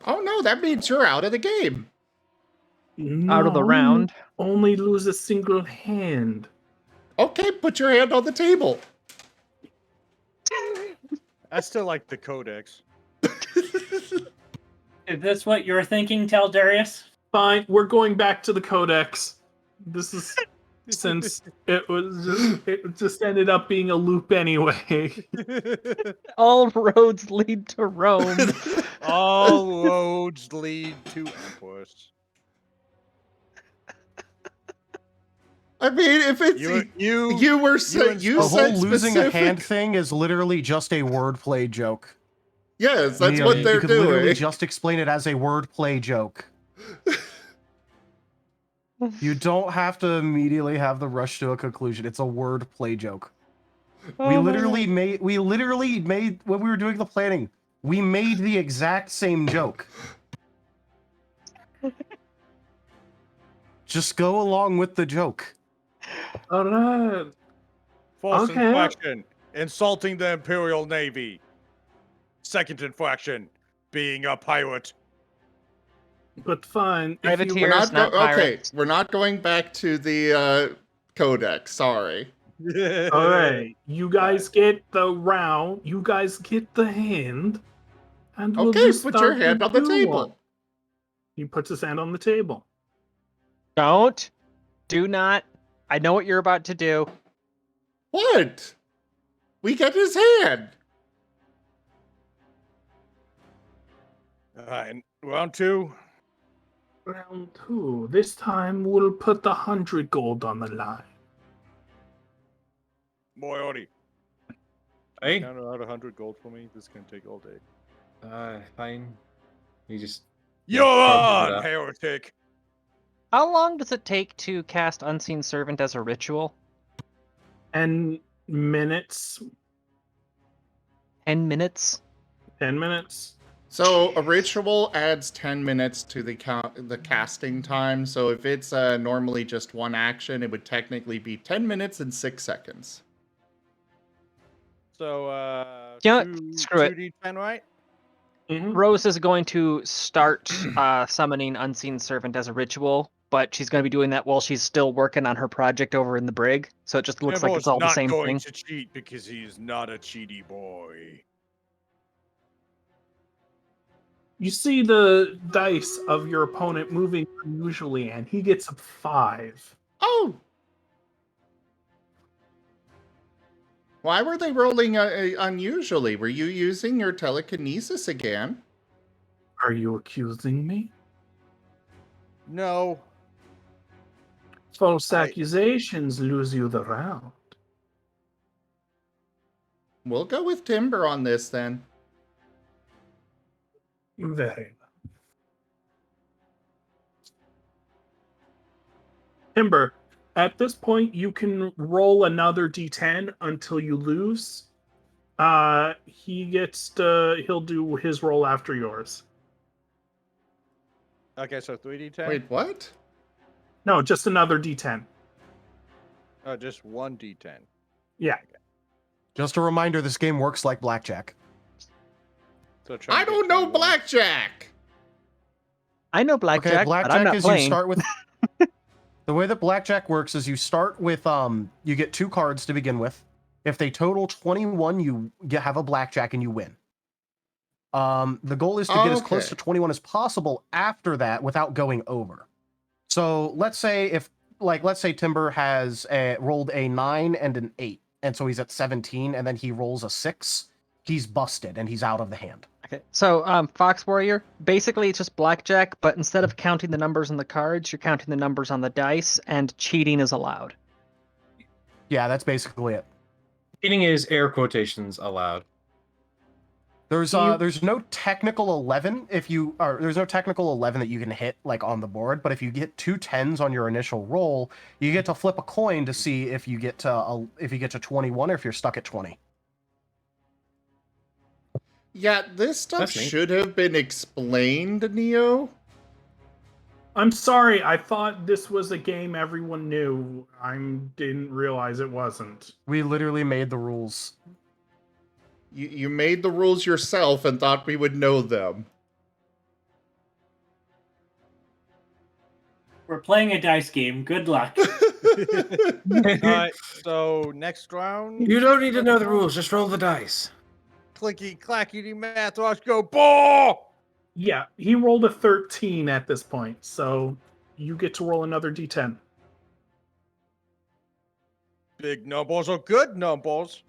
Oh no, that means you're out of the game. Out of the No, round. Only lose a single hand. Okay, put your hand on the table. I still like the codex. Is this what you're thinking, Darius? Fine, we're going back to the codex. This is since it just ended up being a loop anyway. All roads lead to Rome. All roads lead to Empress. I mean, if it's you were saying The whole losing a hand thing is literally just a wordplay joke. Yes, that's Neil, what they're you could literally doing. just explain it as a wordplay joke. You don't have to immediately have the rush to a conclusion. It's a wordplay joke. We literally made when we were doing the planning, we made the exact same joke. Just go along with the joke. All right. False Okay. infraction. Insulting the Imperial Navy. Second infraction. Being a pirate. But fine. If you Privateers, not Okay, pirates. we're not going back to the codex. Sorry. all right, you guys get the round. You guys get the hand, and we'll Okay, just put your start hand on the new table. one. He puts his hand on the table. Don't. Do not. I know what you're about to do. What? We get his hand. All right, round 2. Round 2. This time we'll put the 100 gold on the line. Moriarty. Hey. Count out 100 gold for me. This can take all day. Fine. You just. You're probably on, that. heretic. How long does it take to cast Unseen Servant as a ritual? And minutes. 10 minutes? 10 minutes. So a ritual adds 10 minutes to the casting time. So if it's normally just one action, it would technically be 10 minutes and 6 seconds. So, You know what? Screw it. 2d10, right? Rose is going to start summoning Unseen Servant as a ritual, but she's going to be doing that while she's still working on her project over in the brig. So it just looks like it's all the same not going thing. to cheat because he's not a cheaty boy. You see the dice of your opponent moving unusually, and he gets a 5. Oh! Why were they rolling unusually? Were you using your telekinesis again? Are you accusing me? No. False accusations lose you the round. We'll go with Timber on this then. Very well. Timber, at this point, you can roll another d10 until you lose. He'll do his roll after yours. Okay, so 3d10? Wait, what? No, just another d10. Oh, just 1d10. Yeah. Just a reminder, this game works like blackjack. So I don't know blackjack! I know blackjack, Okay, but I'm blackjack not is playing. you start with... The way that blackjack works is you start with, you get 2 cards to begin with. If they total 21, you have a blackjack and you win. The goal is to get as close to 21 as possible after that without going over. So let's say let's say Timber has rolled a 9 and an 8, and so he's at 17, and then he rolls a 6. He's busted and he's out of the hand. Okay, so Fox Warrior, basically it's just blackjack, but instead of counting the numbers on the cards, you're counting the numbers on the dice, and cheating is allowed. Yeah, that's basically it. Cheating is air quotations allowed. There's no technical 11 there's no technical 11 that you can hit like on the board, but if you get 2 10s on your initial roll, you get to flip a coin to see if you get to 21 or if you're stuck at 20. Yeah, this stuff should have been explained, Neo. I'm sorry, I thought this was a game everyone knew. I didn't realize it wasn't. We literally made the rules. You made the rules yourself and thought we would know them. We're playing a dice game. Good luck. Alright, so next round. You don't need to know the rules, just roll the dice. Clicky, clackety, math, watch go, ball! Yeah, he rolled a 13 at this point, so you get to roll another d10. Big numbers are good numbers.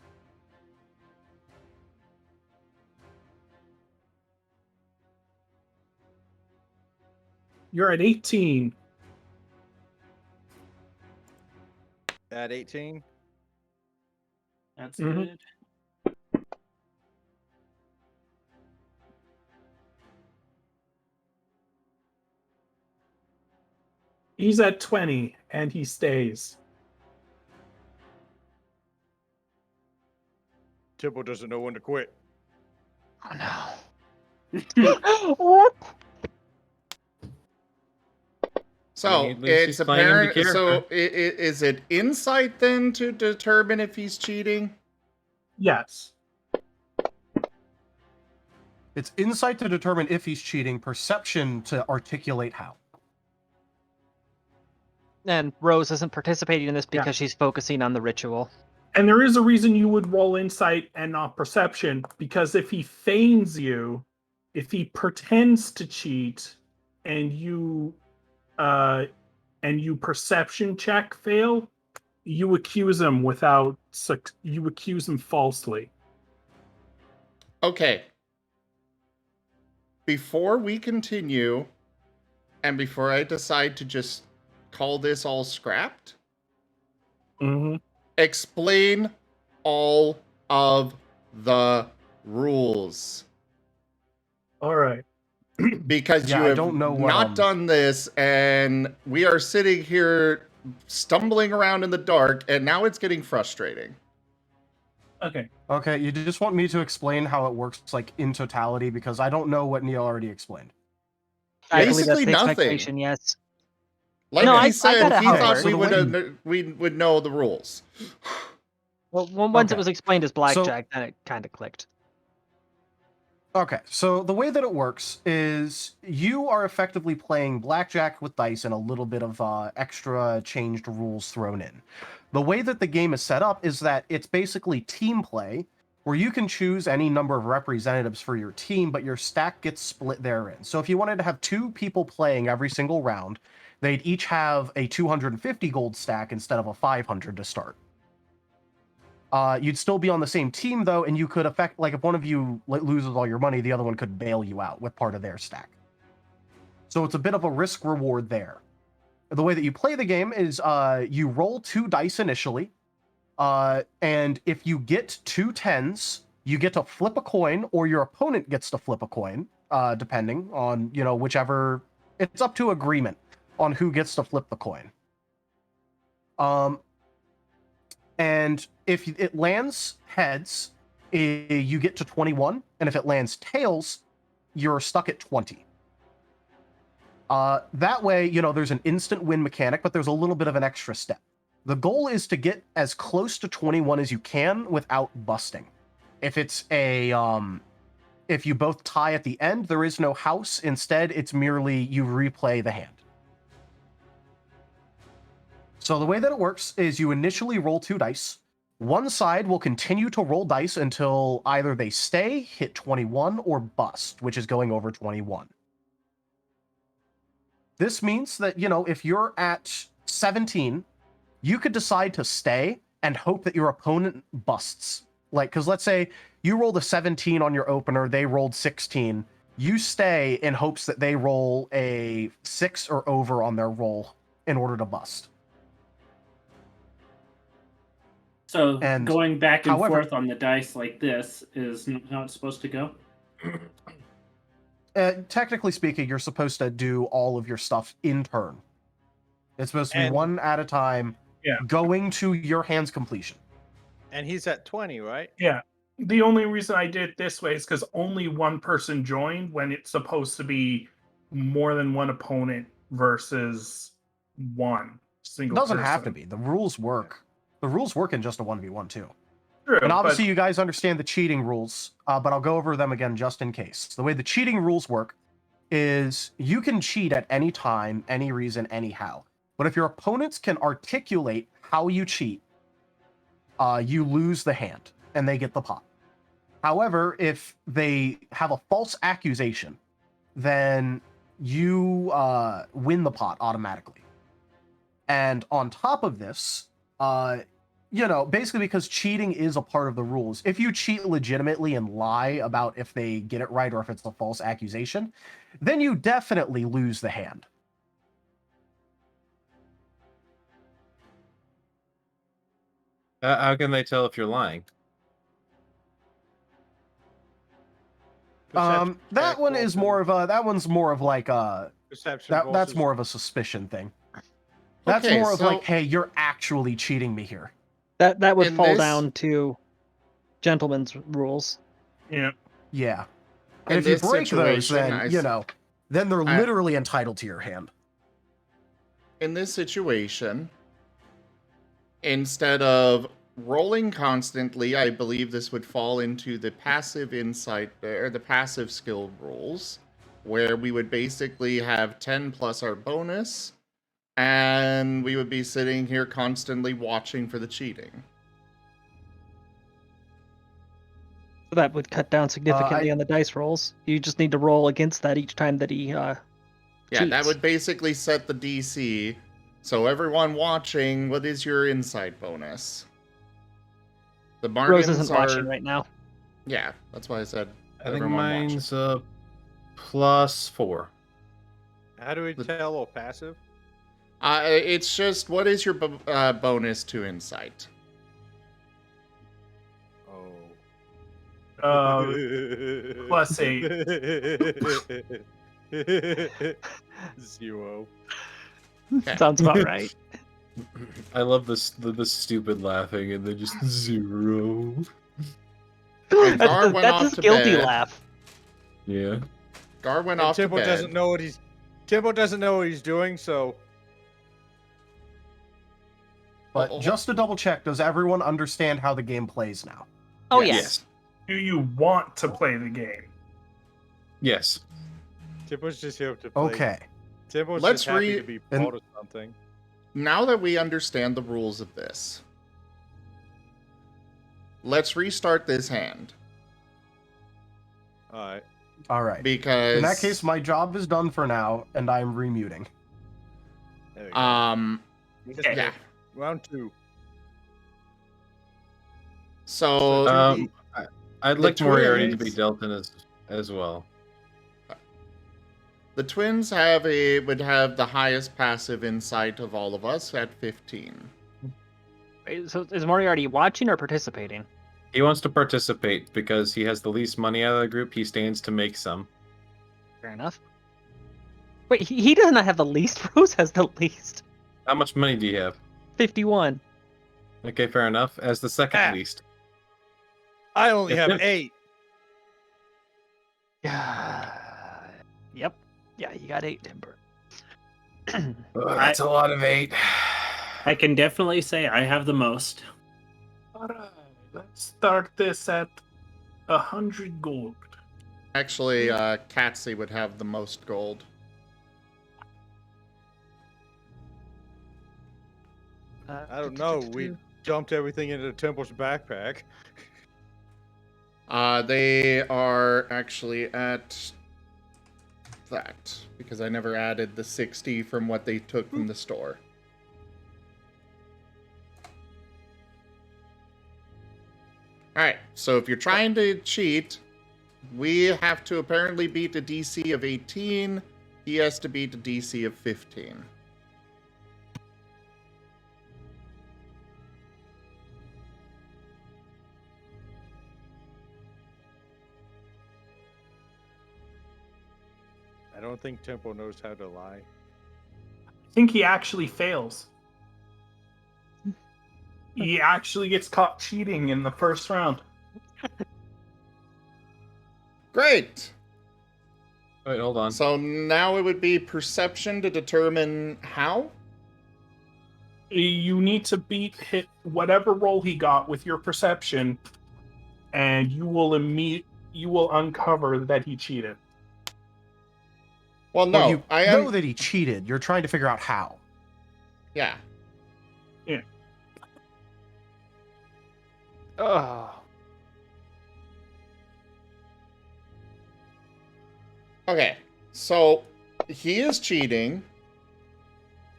You're at 18. At 18. That's good. He's at 20, and he stays. Tipple doesn't know when to quit. Oh no. What? So it's apparent. So is it insight then to determine if he's cheating? Yes. It's insight to determine if he's cheating, perception to articulate how. And Rose isn't participating in this Yeah. because she's focusing on the ritual. And there is a reason you would roll insight and not perception, because if he feigns you, if he pretends to cheat, and you perception check fail, you accuse him you accuse him falsely. Okay. Before we continue, and before I decide to just call this all scrapped, explain all of the rules. All right. Because Yeah, you I have don't know what, not done this, and we are sitting here stumbling around in the dark, and now it's getting frustrating. Okay. Okay, you just want me to explain how it works, like, in totality, because I don't know what Neil already explained. I believe that's Basically the nothing. expectation, yes. Like No, he I said, got it he how it thought works. we would know the rules. Well, once it Okay. was explained as blackjack, then it kind of clicked. Okay, so the way that it works is you are effectively playing blackjack with dice and a little bit of extra changed rules thrown in. The way that the game is set up is that it's basically team play, where you can choose any number of representatives for your team, but your stack gets split therein. So if you wanted to have 2 people playing every single round, they'd each have a 250 gold stack instead of a 500 to start. You'd still be on the same team, though, and you could affect, like, if one of you loses all your money, the other one could bail you out with part of their stack. So it's a bit of a risk reward there. The way that you play the game is you roll 2 dice initially, and if you get 2 10s, you get to flip a coin, or your opponent gets to flip a coin, depending on, whichever. It's up to agreement on who gets to flip the coin. And if it lands heads, you get to 21, and if it lands tails, you're stuck at 20. That way, there's an instant win mechanic, but there's a little bit of an extra step. The goal is to get as close to 21 as you can without busting. If it's if you both tie at the end, there is no house. Instead, it's merely you replay the hand. So the way that it works is you initially roll 2 dice. One side will continue to roll dice until either they stay, hit 21, or bust, which is going over 21. This means that, if you're at 17, you could decide to stay and hope that your opponent busts. Because let's say you rolled a 17 on your opener, they rolled 16. You stay in hopes that they roll a 6 or over on their roll in order to bust. So And going back and however- forth on the dice like this is how it's supposed to go? Technically speaking, you're supposed to do all of your stuff in turn. It's supposed to be And- one at a time, going to your hand's completion. And he's at 20, right? Yeah. The only reason I did it this way is because only one person joined when it's supposed to be more than one opponent versus one It single doesn't person. have to be. The rules work. The rules work in just a 1v1 too. True, And obviously but you guys understand the cheating rules, but I'll go over them again just in case. The way the cheating rules work is you can cheat at any time, any reason, anyhow. But if your opponents can articulate how you cheat, you lose the hand and they get the pot. However, if they have a false accusation, then you win the pot automatically. And on top of this, basically because cheating is a part of the rules. If you cheat legitimately and lie about if they get it right or if it's a false accusation, then you definitely lose the hand. How can they tell if you're lying? Perception That check one is versus- more of a. That one's more of like a. Perception That's versus- more of a suspicion thing. That's Okay, more of so- like, hey, you're actually cheating me here. That would In fall this- down to gentleman's rules. yeah. Yeah. And In if you this break those, situation, then then they're I- literally entitled to your hand. In this situation, instead of rolling constantly, I believe this would fall into the passive insight or the passive skill rules, where we would basically have 10 plus our bonus, and we would be sitting here constantly watching for the cheating. So that would cut down significantly on the dice rolls. You just need to roll against that each time that he Yeah, cheats. that would basically set the DC. So everyone watching, what is your insight bonus? The Rose Martens isn't watching right now. Yeah, that's why I said I think everyone mine's +4. How do we tell or passive? It's just, what is your bonus to insight? +8. 0. Okay. Sounds about right. I love this the stupid laughing and then just 0. And Gar went That's off a to guilty bed. laugh. Yeah. Gar went And off to Temple bed. doesn't know what he's doing, so. But just to double check, does everyone understand how the game plays now? Oh, Yes. Do you want to play the game? Yes. Temple's just here to play. Okay. Temple's Let's just happy to be part of something. Now that we understand the rules of this, let's restart this hand. Alright. All right. Because in that case, my job is done for now, and I'm remuting. There we go. Yeah. Round 2. So I'd the like Moriarty to be twins- dealt in as well. the twins would have the highest passive insight of all of us at 15. Wait, so is Moriarty watching or participating? He wants to participate because he has the least money out of the group. He stands to make some. Fair enough. Wait, he does not have the least. Rose has the least. How much money do you have? 51. Okay, fair enough. As the second least. I only If have it- 8. Yep. Yeah, you got 8, Timber. That's a lot of 8. I can definitely say I have the most. Alright, let's start this at 100 gold. Actually, Katsy would have the most gold. I don't know. We dumped everything into Temple's backpack. They are actually at that, because I never added the 60 from what they took from the store. Alright, so if you're trying to cheat, we have to apparently beat a DC of 18. He has to beat a DC of 15. I don't think Temple knows how to lie. I think he actually fails. He actually gets caught cheating in the first round. Great! Wait, hold on. So now it would be perception to determine how? You need to hit whatever roll he got with your perception, and you will uncover that he cheated. Well, no, Well, you I know that he cheated. You're trying to figure out how. Yeah. Yeah. Oh. Okay, so he is cheating.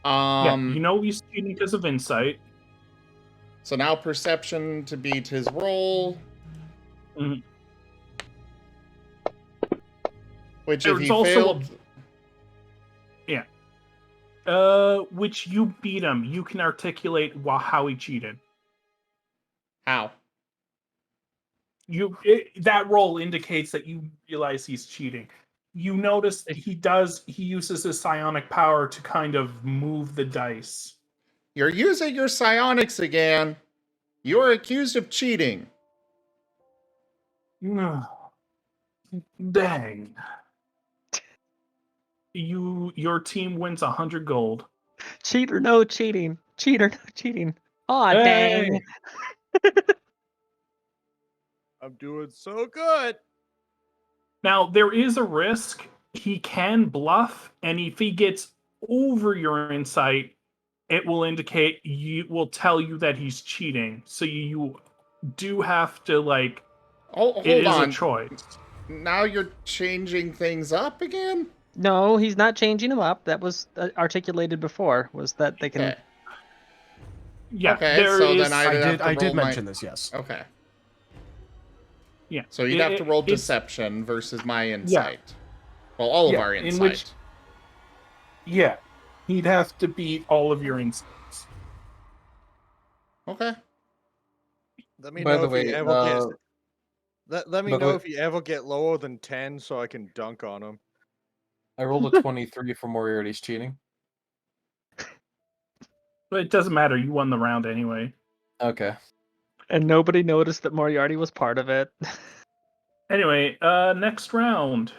Yeah, you know he's cheating because of insight. So now perception to beat his roll. Mhm. Which if There's he also failed... which you beat him. You can articulate how he cheated. How? That roll indicates that you realize he's cheating. You notice that he uses his psionic power to kind of move the dice. You're using your psionics again. You are accused of cheating. No. Dang. Your team wins 100 gold. Cheater, no cheating. Cheater, no cheating. Aw, Hey! dang. I'm doing so good. Now, there is a risk. He can bluff, and if he gets over your insight, it will indicate will tell you that he's cheating. So you do have to like. Oh, It hold is on. a choice. Now you're changing things up again? No, he's not changing them up. That was articulated before. Was that they can? Okay. Yeah. Okay, there so is. then I'd have to I roll did my... mention this. Yes. Okay. Yeah. So you'd have to roll it's- deception versus my insight. Well, all of Yeah, our in insight. which- Yeah. He'd have to beat all of your insights. Okay. Let me By know the if way, he ever gets. Let me by the know way- if you ever get lower than 10 so I can dunk on him. I rolled a 23 for Moriarty's cheating. But it doesn't matter. You won the round anyway. Okay. And nobody noticed that Moriarty was part of it. Anyway, next round.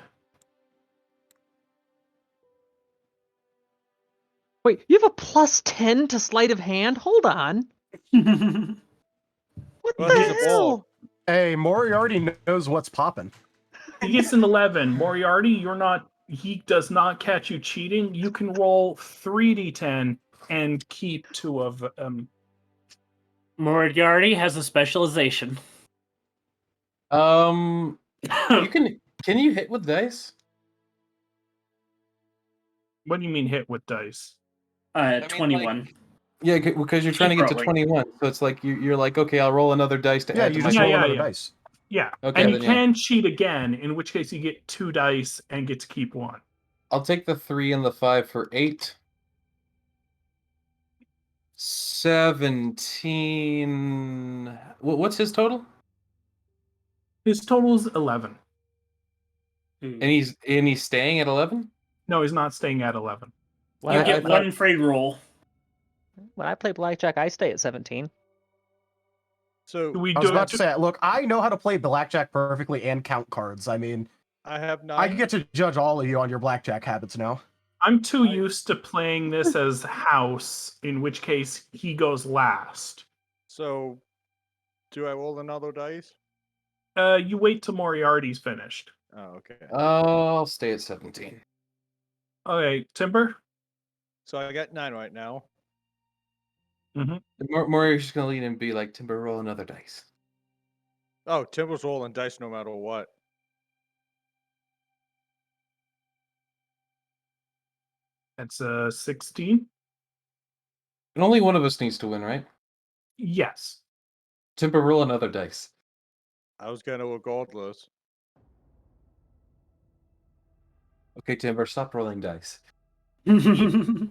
Wait, you have a +10 to sleight of hand? Hold on. What Well, the he's a ball. hell? Hey, Moriarty knows what's popping. He gets an 11. Moriarty, you're not. He does not catch you cheating. You can roll 3d10 and keep 2 of them. Moriarty has a specialization. You can you hit with dice? What do you mean hit with dice? 21. Yeah, because you're trying to get to rolling. 21, so it's like you're like, okay, I'll roll another dice to Yeah, add to you my. just roll yeah, another yeah. dice. Yeah. Okay, And you then yeah. can cheat again, in which case you get 2 dice and get to keep 1. I'll take the 3 and the 5 for 8. 17. What's his total? His total is 11. And he's staying at 11. No, he's not staying at 11. When You I, get one free roll. when I play blackjack, I stay at 17. So We I was do about it. to say, look, I know how to play blackjack perfectly and count cards. I mean, I have 9. I can get to judge all of you on your blackjack habits now. I'm too used to playing this as house, in which case he goes last. So, do I roll another dice? You wait till Moriarty's finished. Oh, okay. I'll stay at 17. Okay, Timber? So I got 9 right now. Moriarty's just gonna lean and be like, Timber, roll another dice. Oh, Timber's rolling dice no matter what. That's 16. And only one of us needs to win, right? Yes. Timber, roll another dice. I was gonna regardless. Okay, Timber, stop rolling dice. Timber,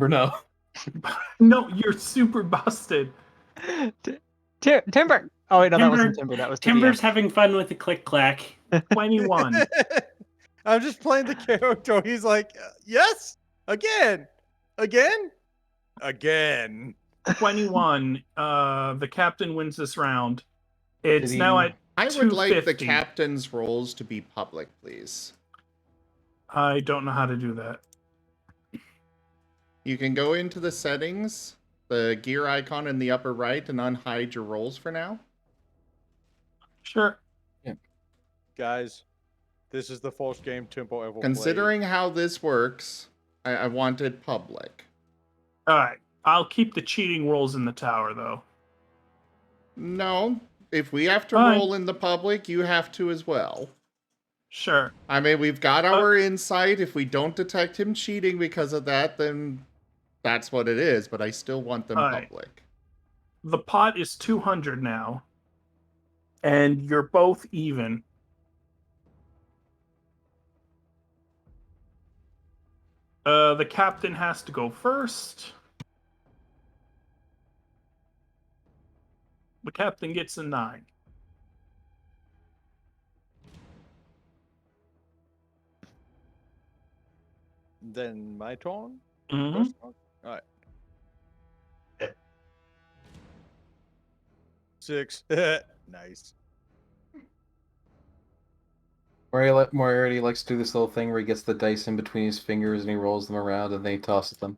no. No, you're super busted. Timber! Oh, wait, no, that wasn't Timber. That was Timber's TDM. having fun with the click clack. 21. I'm just playing the character. He's like, yes, again, 21. The captain wins this round. It's now at I would like the 250. captain's rolls to be public, please. I don't know how to do that. You can go into the settings, the gear icon in the upper right, and unhide your rolls for now. Sure. Guys, this is the first game Timber ever Considering how this works, I wanted public. Alright. I'll keep the cheating rolls in the tower, though. No, if we have to Fine. roll in the public, you have to as well. Sure. I mean, we've got our insight. If we don't detect him cheating because of that, then that's what it is, but I still want them Alright. public. The pot is 200 now. And you're both even. The captain has to go first. The captain gets a 9. Then my turn? Mhm. First one? Alright. 6. Nice. Moriarty likes to do this little thing where he gets the dice in between his fingers and he rolls them around and then he tosses them.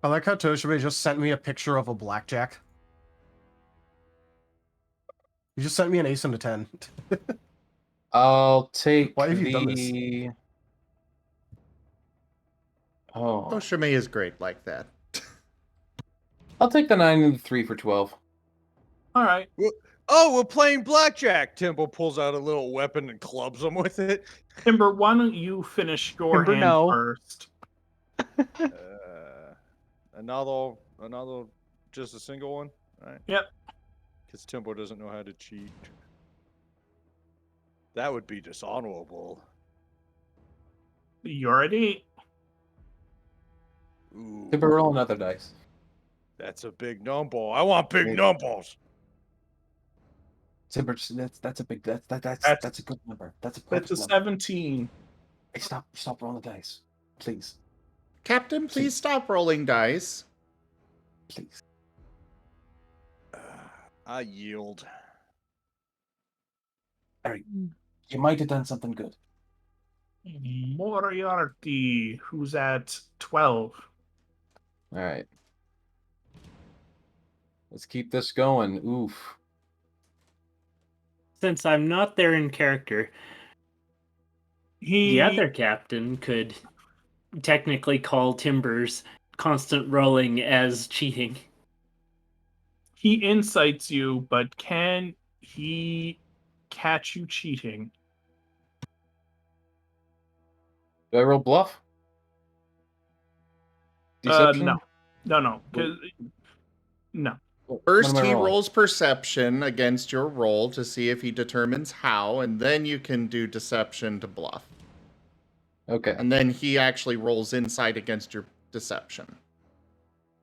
I like how Toshibe just sent me a picture of a blackjack. You just sent me an ace and a 10. I'll take Why have you done this? Oh, Toshime is great like that. I'll take the 9 and the 3 for 12. All right. Oh, we're playing blackjack. Timbo pulls out a little weapon and clubs him with it. Timber, why don't you finish your Timber, hand no. first? Another, just a single one. All right. Yep. Because Timbo doesn't know how to cheat. That would be dishonorable. You're at 8. Ooh, Timber, roll another dice. that's a big number. I want big numbers. Timber, that's a big that's a good number. That's a perfect That's a number. 17. Hey, stop rolling the dice, please, Captain, please stop rolling dice. please. I yield. All right, you might have done something good. Moriarty, who's at 12. All right, let's keep this going. Oof. Since I'm not there in character, the other captain could technically call Timber's constant rolling as cheating. He incites you, but can he catch you cheating? Do I roll bluff? Deception? No. No. First, What am I he rolling? rolls perception against your roll to see if he determines how, and then you can do deception to bluff. Okay. And then he actually rolls insight against your deception.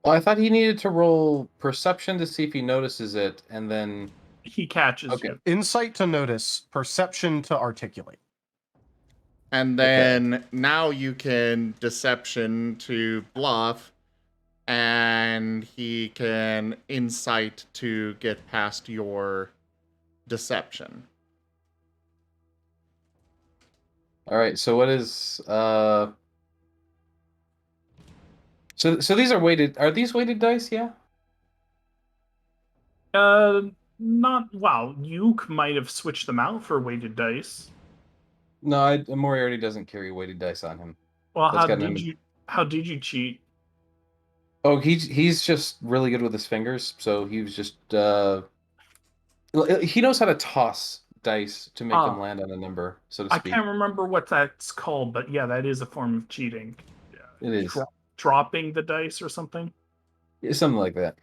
Well, I thought he needed to roll perception to see if he notices it, and then He catches you. Insight to notice, perception to articulate. And then now you can deception to bluff, and he can insight to get past your deception. All right. So what is So these are weighted. Are these weighted dice? Yeah. Not wow. You might have switched them out for weighted dice. No, Moriarty doesn't carry weighted dice on him. Well, That's how got did an- you? How did you cheat? Oh, he's just really good with his fingers. So he was just he knows how to toss dice to make them land on a number, so to I speak. can't remember what that's called, but yeah, that is a form of cheating. It is. Dropping the dice or something. Yeah, something like that.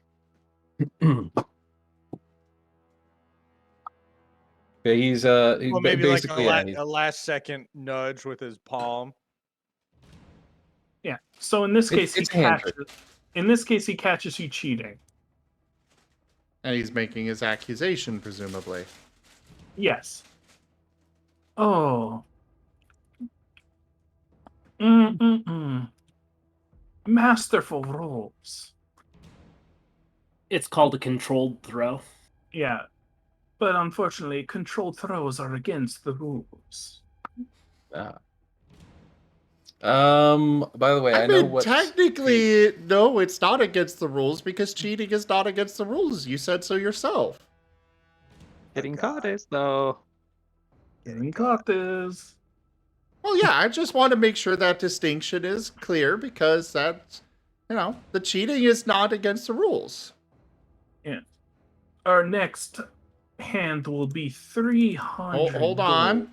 Yeah, he's Well, maybe basically like a last second nudge with his palm. Yeah. So in this case, it's a hand trick. he catches you cheating. And he's making his accusation, presumably. Yes. Oh. Masterful rolls. It's called a controlled throw. Yeah. But unfortunately, controlled throws are against the rules. By the way, I know what technically, no, it's not against the rules because cheating is not against the rules. You said so yourself. Getting caught is though. Getting caught is. Well, yeah, I just want to make sure that distinction is clear because that's, the cheating is not against the rules. Yeah. Our next hand will be 300. Hold on.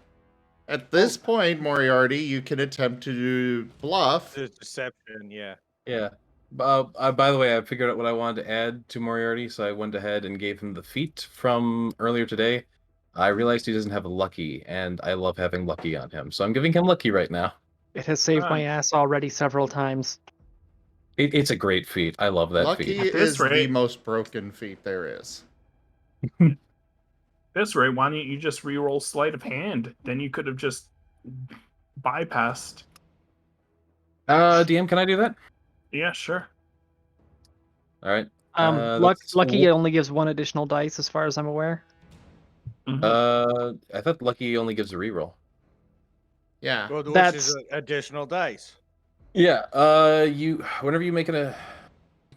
At this point, Moriarty, you can attempt to do bluff. Deception, yeah. Yeah. By the way, I figured out what I wanted to add to Moriarty, so I went ahead and gave him the feat from earlier today. I realized he doesn't have a lucky, and I love having lucky on him, so I'm giving him lucky right now. It has saved my ass already several times. It's a great feat. I love that Lucky feat. is the most broken feat there is. This rate, why don't you just re-roll sleight of hand? Then you could have just bypassed. DM, can I do that? Yeah, sure. All right. Lucky only gives one additional dice, as far as I'm aware. I thought lucky only gives a reroll. Yeah, Which is additional dice. Yeah. Whenever you make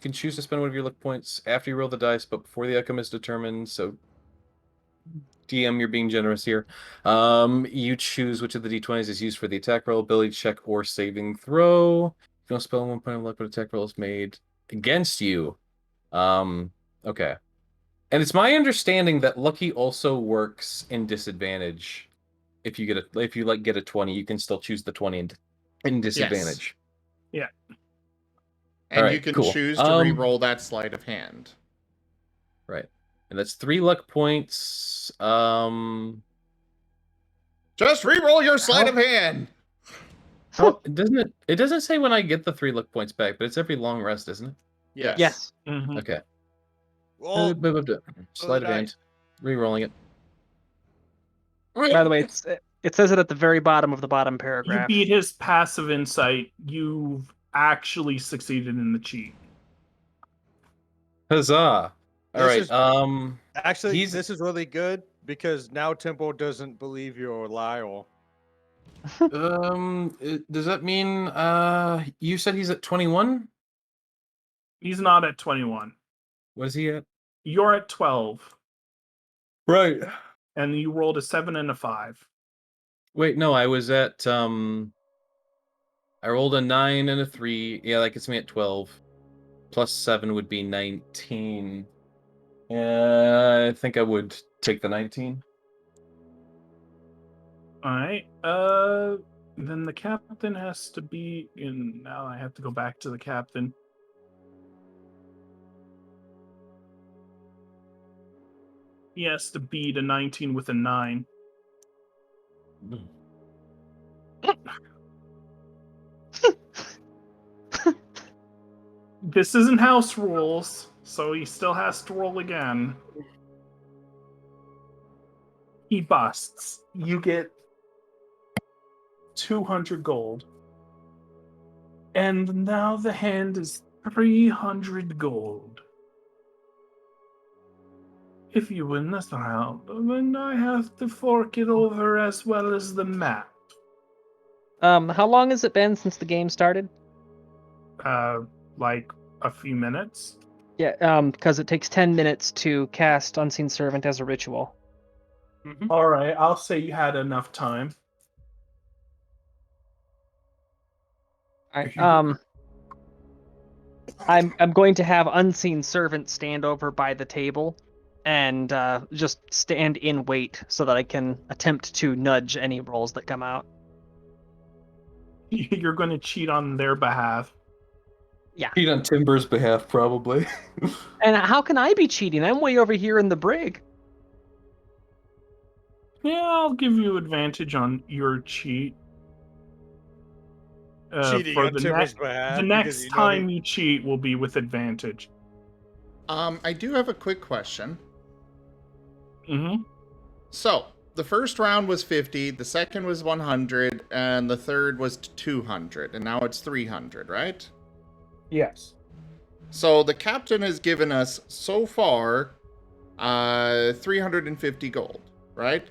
can choose to spend one of your luck points after you roll the dice, but before the outcome is determined. So, DM, you're being generous here. You choose which of the d20s is used for the attack roll, ability check, or saving throw. If you don't spend 1 point of luck, but attack roll is made against you. Okay. And it's my understanding that lucky also works in disadvantage. If you get a 20, you can still choose the 20 in disadvantage. Yeah. And Alright, you can cool. choose to re-roll that sleight of hand. Right. And that's 3 luck points. Just re-roll your sleight of hand. It doesn't say when I get the 3 luck points back, but it's every long rest, isn't it? Yes. Yes. Mhm. Okay. Roll. Sleight of hand. Re-rolling it. By the way, it says it at the very bottom of the bottom You paragraph. beat his passive insight. You've actually succeeded in the cheat. Huzzah! This Alright, is- Actually, this is really good because now Temple doesn't believe you're Lyle. does that mean you said he's at 21? He's not at 21. What is he at? You're at 12. Right. And you rolled a 7 and a 5. Wait, no, I was at I rolled a 9 and a 3. Yeah, that gets me at 12. Plus 7 would be 19. I think I would take the 19. Alright. Then the captain has to be in. Now I have to go back to the captain. He has to beat a 19 with a 9. This isn't house rules, so he still has to roll again. He busts. You get 200 gold. And now the hand is 300 gold. If you win this round, then I have to fork it over as well as the map. How long has it been since the game started? Like a few minutes. Yeah, because it takes 10 minutes to cast Unseen Servant as a ritual. All right, I'll say you had enough time. I'm going to have Unseen Servant stand over by the table and just stand in wait so that I can attempt to nudge any rolls that come out. You're going to cheat on their behalf. Yeah. Cheat on Timber's behalf, probably. And how can I be cheating? I'm way over here in the brig. Yeah, I'll give you advantage on your cheat. Cheating for on the Timber's next, behalf. the because next you know time you cheat will be with advantage. I do have a quick question. Mm-hmm. So, the first round was 50, the second was 100, and the third was 200, and now it's 300, right? Yes. So, the captain has given us, so far, 350 gold, right?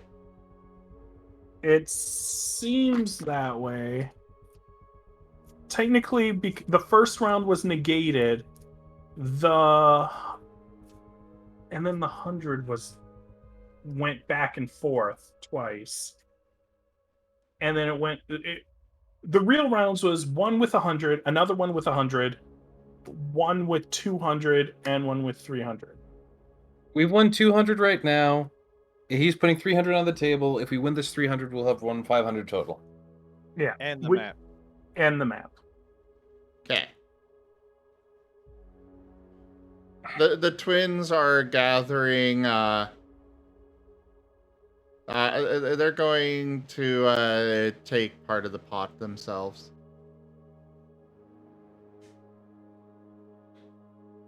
It seems that way. Technically, the first round was negated. And then the 100 went back and forth twice. And then the real rounds was one with 100, another one with 100, one with 200, and one with 300. We've won 200 right now. He's putting 300 on the table. If we win this 300, we'll have won 500 total. Yeah. And the map. And the map. Okay. The twins are gathering. They're going to take part of the pot themselves.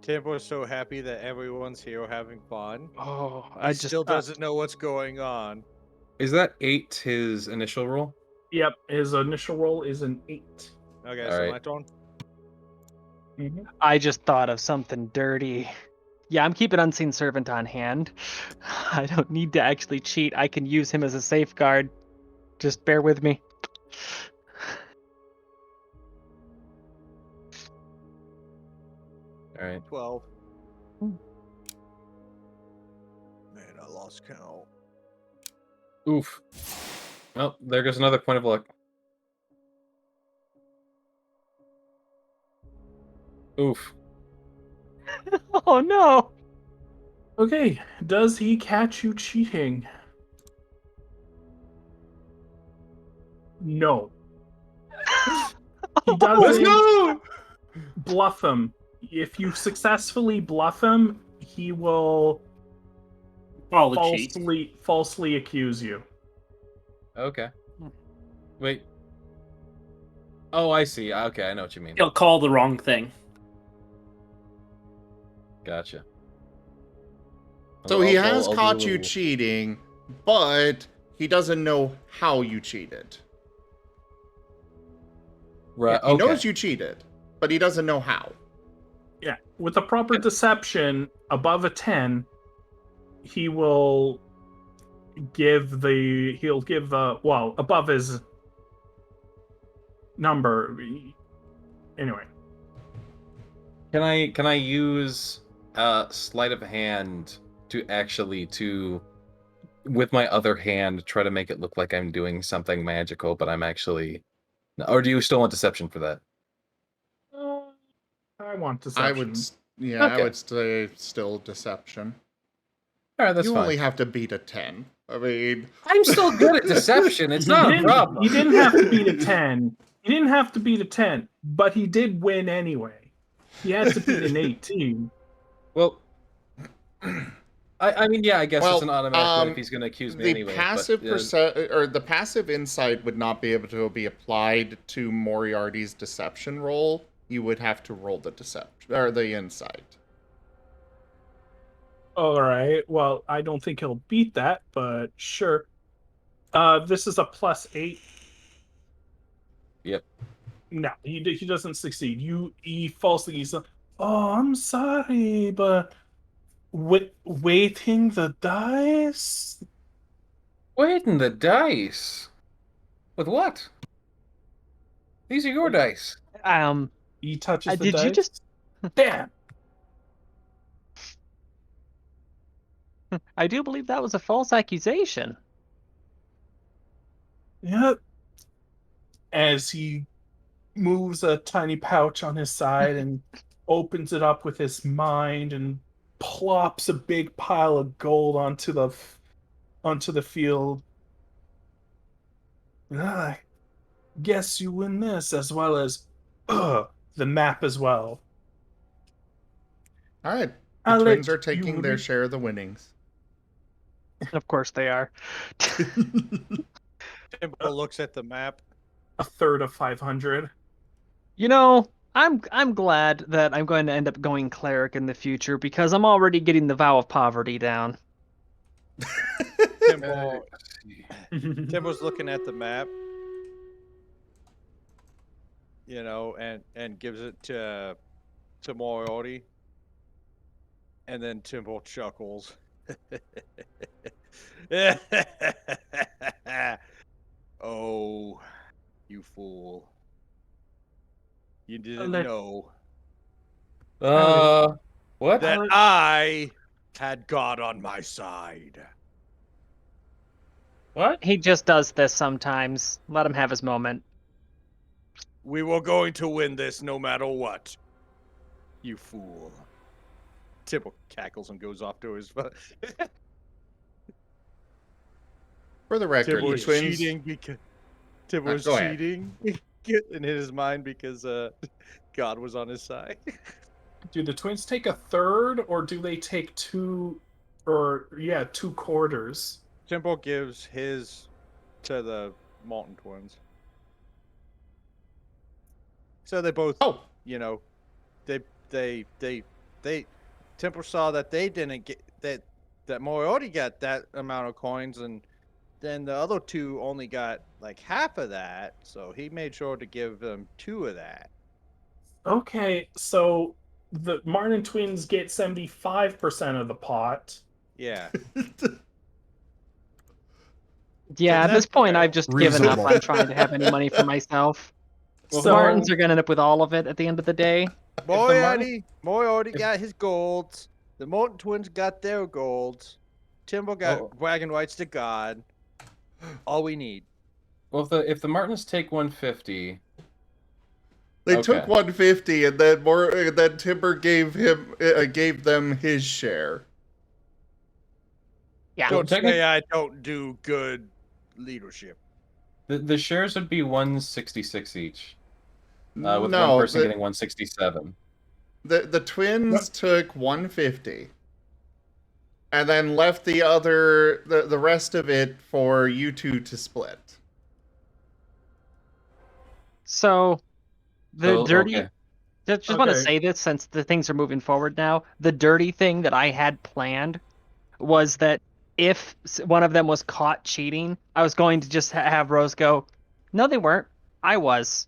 Timbo is so happy that everyone's here having fun. Oh, He still doesn't know what's going on. Is that 8 his initial roll? Yep, his initial roll is an 8. Okay, All so right. my turn. I just thought of something dirty. Yeah, I'm keeping Unseen Servant on hand. I don't need to actually cheat. I can use him as a safeguard. Just bear with me. All right. 12. Man, I lost count. Oof. Oh, there goes another point of luck. Oof. Oh no! Okay, does he catch you cheating? No. He doesn't bluff him. If you successfully bluff him, he will falsely accuse you. Okay. Wait. Oh, I see. Okay, I know what you mean. He'll call the wrong thing. Gotcha. So he has I'll do caught a you little- cheating, but he doesn't know how you cheated. Right. He Okay. knows you cheated, but he doesn't know how. Yeah, with a proper deception above a 10, he will give well, above his number. Anyway. Can I use sleight of hand to with my other hand try to make it look like I'm doing something magical, but I'm actually, or do you still want deception for that? I want deception. I would say still deception. All right, that's you fine. only have to beat a 10. I mean, I'm still good at deception. It's not a problem. He didn't have to beat a 10. He didn't have to beat a 10, but he did win anyway. He had to beat an 18. Well, I mean, yeah, I guess well, it's an automatic win if he's going to accuse me anyway. Passive but, or the passive insight would not be able to be applied to Moriarty's deception roll. You would have to roll the deception or the insight. All right. Well, I don't think he'll beat that, but sure. This is a +8. Yep. No, he doesn't succeed. He falsely says, "Oh, I'm sorry, but weighting the dice." Weighting the dice. With what? These are your dice. He touches the did dice. You just? Damn. I do believe that was a false accusation. Yep. As he moves a tiny pouch on his side and opens it up with his mind and plops a big pile of gold onto the field. I guess you win this as well as the map as well. All right. The I'll twins let are taking you their read- share of the winnings. Of course they are. Timbo looks at the map. A third of 500. You know, I'm glad that I'm going to end up going cleric in the future because I'm already getting the vow of poverty down. Timbo's looking at the map, you know, and gives it to Moriarty, and then Timbo chuckles. Oh, you fool! You didn't know what? that I had God on my side. What? He just does this sometimes. Let him have his moment. We were going to win this no matter what. You fool. Timbo cackles and goes off to his phone. For the record, Timbo the was twins. cheating because Timbo was go ahead. cheating in his mind because God was on his side. Do the twins take a third, or do they take two quarters? Timbo gives his to the Marten twins. So they both, you know, they Temple saw that they didn't get that Moriarty got that amount of coins, and then the other two only got like half of that, so he made sure to give them 2 of that. Okay, so the Marten twins get 75% of the pot. Yeah. Yeah, at this point, I've just given up Reasonable. on trying to have any money for myself. So- The Martins are going to end up with all of it at the end of the day. Moriarty got his golds. The Molten Twins got their golds. Timbo got bragging rights to God. All we need. Well, if the Martins take 150, They took 150, and then Timber gave them his share. Yeah. Don't say I don't do good leadership. The shares would be 166 each. With No, one person getting 167. The twins took 150, and then left the rest of it for you two to split. So, the dirty. Okay. Just want to say this since the things are moving forward now. The dirty thing that I had planned was that if one of them was caught cheating, I was going to just have Rose go, "No, they weren't. I was.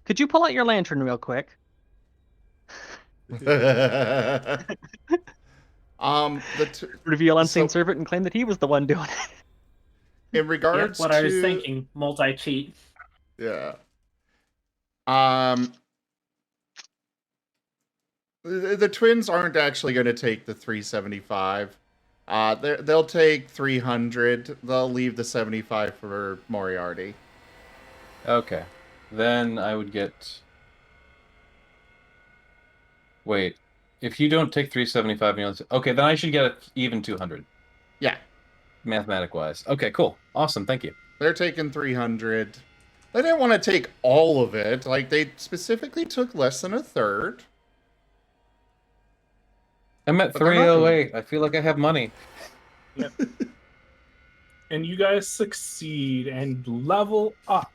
Could you pull out your lantern real quick?" Reveal unseen servant and claim that he was the one doing it. In regards what to I was thinking, multi-cheat. Yeah. The twins aren't actually going to take the 375. They'll take 300. They'll leave the 75 for Moriarty. Okay. Then I would get... Wait. If you don't take 375, okay, then I should get even 200. Yeah. Mathematic-wise. Okay, cool. Awesome, thank you. They're taking 300. They didn't want to take all of it. Like, they specifically took less than a third. I'm at 308. I feel like I have money. Yep. And you guys succeed and level up.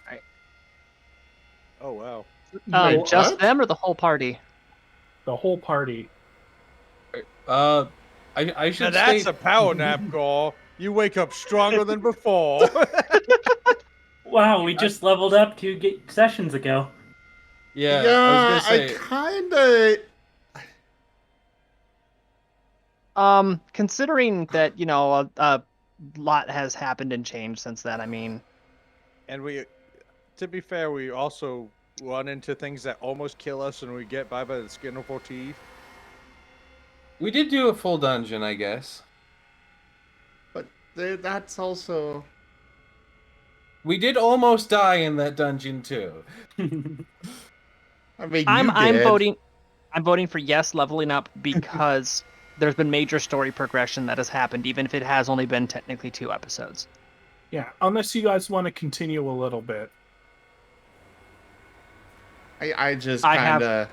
Right. Oh, wow. Just what? them or the whole party? The whole party. I should Now that's say... a power nap call. You wake up stronger than before. Wow, we just leveled up 2 sessions ago. Yeah, I was gonna say... Considering that, a lot has happened and changed since then, I mean... And to be fair, we also run into things that almost kill us and we get by the skin of our teeth. We did do a full dungeon, I guess. But that's also... We did almost die in that dungeon, too. I mean, I'm voting for yes, leveling up, because there's been major story progression that has happened, even if it has only been technically 2 episodes. Yeah, unless you guys want to continue a little bit. I just kind of...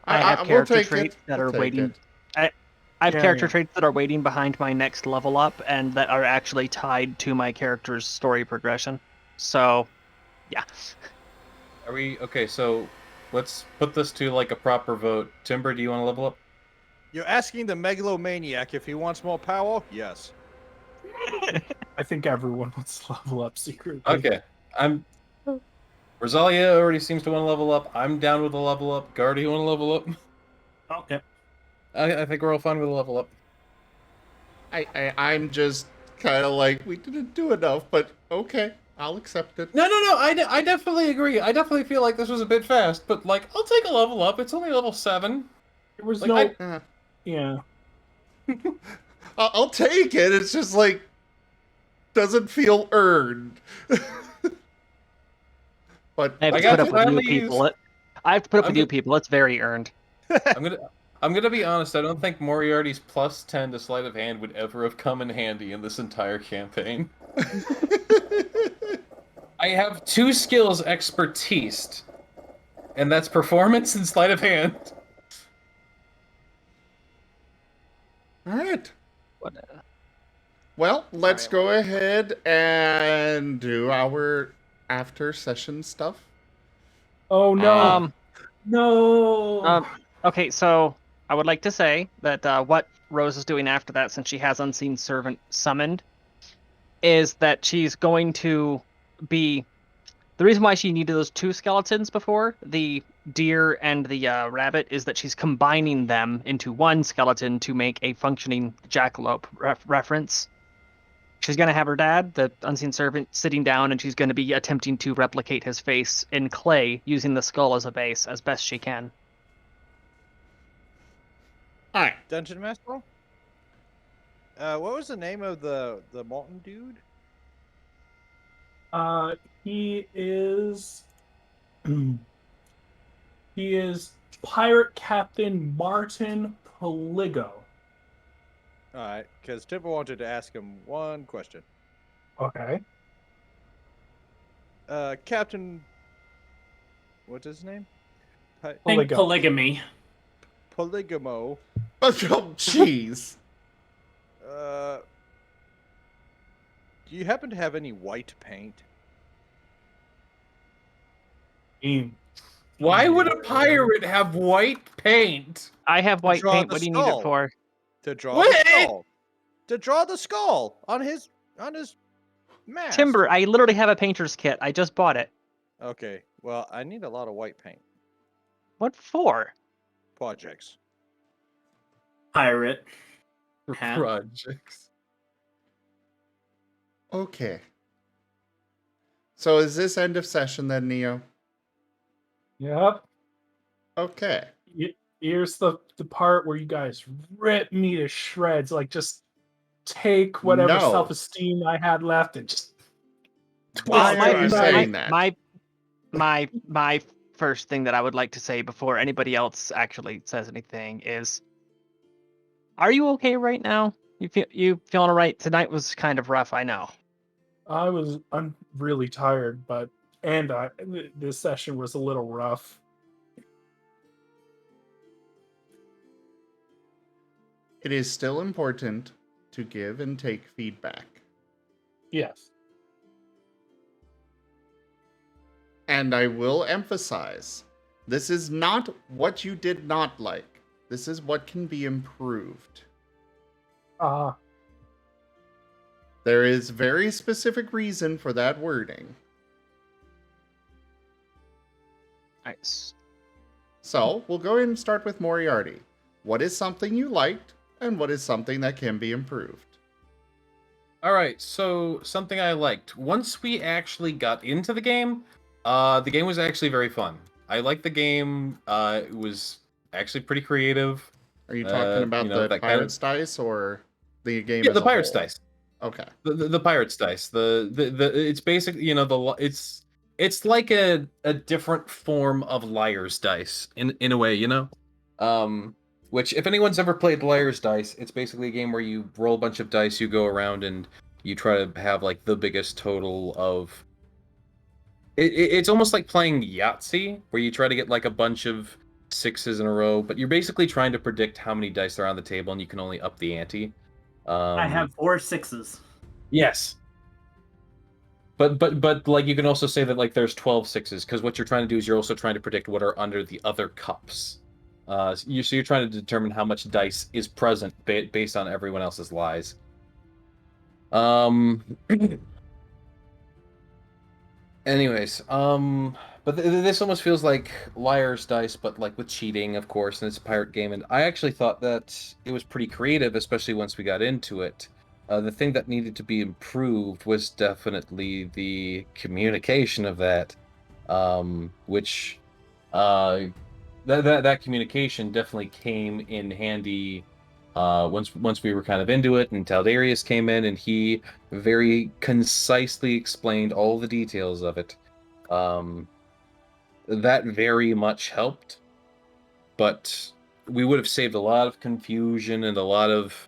I have character traits that are waiting. I have character traits that are waiting behind my next level up, and that are actually tied to my character's story progression. So, yeah. Are we... Okay, so let's put this to, like, a proper vote. Timber, do you want to level up? You're asking the megalomaniac if he wants more power? Yes. I think everyone wants to level up secretly. Okay. Rosalia already seems to want to level up. I'm down with a level up. Guard, do you want to level up? Okay. I think we're all fine with a level up. I'm just kind of like, we didn't do enough, but okay, I'll accept it. No, I definitely agree. I definitely feel like this was a bit fast, but, like, I'll take a level up. It's only level 7. There was like, yeah. I'll take it. It's just like, doesn't feel earned. But I have to put up with you people. I have to put up with you people. It's very earned. I'm gonna be honest. I don't think Moriarty's +10 to sleight of hand would ever have come in handy in this entire campaign. I have 2 skills expertised, and that's performance and sleight of hand. All right. Well, let's go ahead and do our after session stuff. Oh no! No. Okay, so I would like to say that what Rose is doing after that, since she has Unseen Servant summoned, is that she's going to be... The reason why she needed those 2 skeletons before, the deer and the rabbit, is that she's combining them into 1 skeleton to make a functioning jackalope reference. she's gonna have her dad, the unseen servant, sitting down, and she's gonna be attempting to replicate his face in clay using the skull as a base as best she can. All right. Dungeon Master? What was the name of the Marten dude? He is he is Pirate Captain Marten Poligo. All right, because Tipper wanted to ask him one question. Okay. Captain, what's his name? Think polygamy. Polygamo. Oh, jeez. Do you happen to have any white paint? Why would a pirate have white paint? I have white draw paint. the What do you need it skull. for? To draw What? the skull. To draw the skull on his mask. Timber, I literally have a painter's kit. I just bought it. Okay, well, I need a lot of white paint. What for? Projects. Pirate. For Hat. projects. Okay. So is this end of session then, Neo? Yep. Okay. Here's the part where you guys rip me to shreds. Like, just take whatever No. self-esteem I had left and just. Why Well, are you saying that? My first thing that I would like to say before anybody else actually says anything is, are you okay right now? You feeling all right? Tonight was kind of rough, I know. I'm really tired, but this session was a little rough. It is still important to give and take feedback. Yes. And I will emphasize, this is not what you did not like. This is what can be improved. There is very specific reason for that wording. Nice. So, we'll go ahead and start with Moriarty. What is something you liked, and what is something that can be improved? All right, so something I liked. Once we actually got into the game was actually very fun. I liked the game. It was actually pretty creative. Are you talking about the Pirates dice or the game? Yeah, as the a Pirates whole? dice. Okay. The Pirates dice. The it's basically it's like a different form of Liar's dice in a way, Which, if anyone's ever played Liar's Dice, it's basically a game where you roll a bunch of dice, you go around, and you try to have, like, the biggest total of... It's almost like playing Yahtzee, where you try to get, like, a bunch of sixes in a row, but you're basically trying to predict how many dice are on the table, and you can only up the ante. I have 4 6s. Yes. But like, you can also say that, like, there's 12 sixes, because what you're trying to do is you're also trying to predict what are under the other cups. So you're trying to determine how much dice is present based on everyone else's lies. Anyways, but this almost feels like Liar's Dice, but like with cheating, of course, and it's a pirate game. And I actually thought that it was pretty creative, especially once we got into it. The thing that needed to be improved was definitely the communication of that, which that communication definitely came in handy once we were kind of into it, and Taldarius came in, and he very concisely explained all the details of it. That very much helped, but we would have saved a lot of confusion and a lot of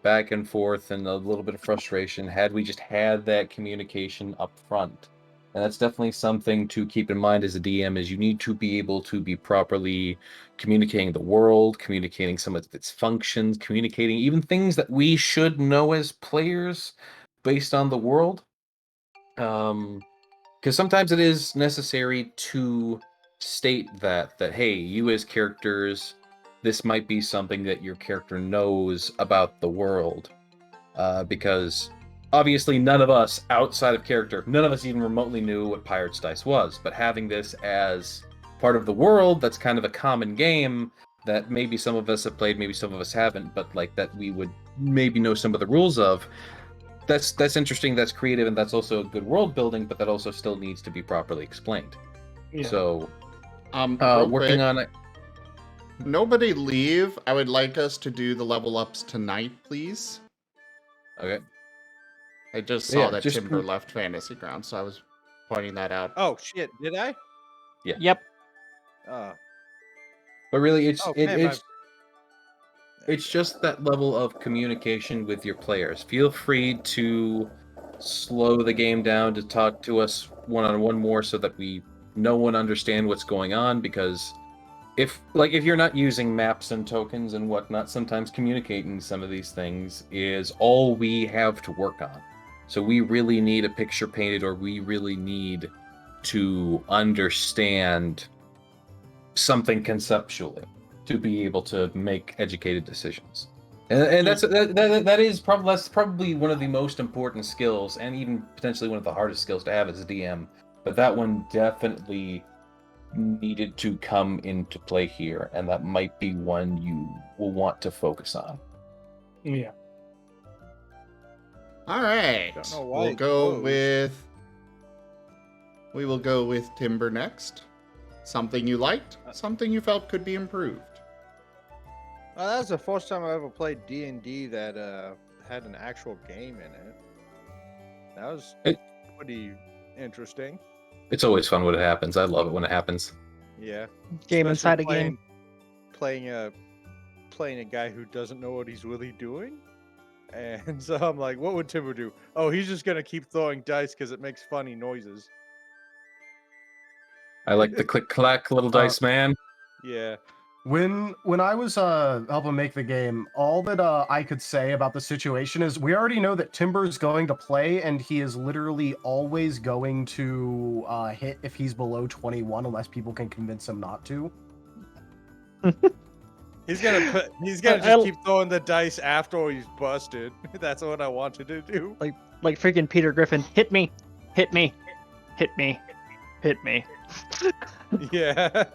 back and forth and a little bit of frustration had we just had that communication up front. And that's definitely something to keep in mind as a DM, is you need to be able to be properly communicating the world, communicating some of its functions, communicating even things that we should know as players based on the world. Because sometimes it is necessary to state that, hey, you as characters, this might be something that your character knows about the world. Because obviously none of us outside of character, none of us even remotely knew what Pirates Dice was, but having this as part of the world, that's kind of a common game that maybe some of us have played, maybe some of us haven't, but like that we would maybe know some of the rules of, that's interesting, that's creative, and that's also good world building, but that also still needs to be properly explained. Yeah. So, real working quick, on it. Nobody leave. I would like us to do the level ups tonight, please. Okay. I just Yeah, saw that just- Timber left Fantasy Ground, so I was pointing that out. Oh shit! Did I? Yeah. Yep. Oh. But really, it's Oh, man, it's just that level of communication with your players. Feel free to slow the game down to talk to us one-on-one more, so that we know and understand what's going on. Because if you're not using maps and tokens and whatnot, sometimes communicating some of these things is all we have to work on. So we really need a picture painted, or we really need to understand something conceptually to be able to make educated decisions. And that's probably one of the most important skills, and even potentially one of the hardest skills to have as a DM. But that one definitely needed to come into play here, and that might be one you will want to focus on. Yeah. All right. Don't know why We'll it go closed. with. We will go with Timber next. Something you liked, something you felt could be improved. That was the first time I ever played D&D that had an actual game in it. That was pretty interesting. It's always fun when it happens. I love it when it happens. Yeah. Game Especially inside a game. Playing a guy who doesn't know what he's really doing. And so I'm like, what would Timber do? Oh, he's just gonna keep throwing dice because it makes funny noises. I like the click clack little dice man. Yeah. When I was helping make the game, all that I could say about the situation is we already know that Timber's going to play, and he is literally always going to hit if he's below 21, unless people can convince him not to. He's gonna just keep throwing the dice after he's busted. That's what I wanted to do. Like freaking Peter Griffin. Hit me. Hit me. Hit me. Hit me. Yeah.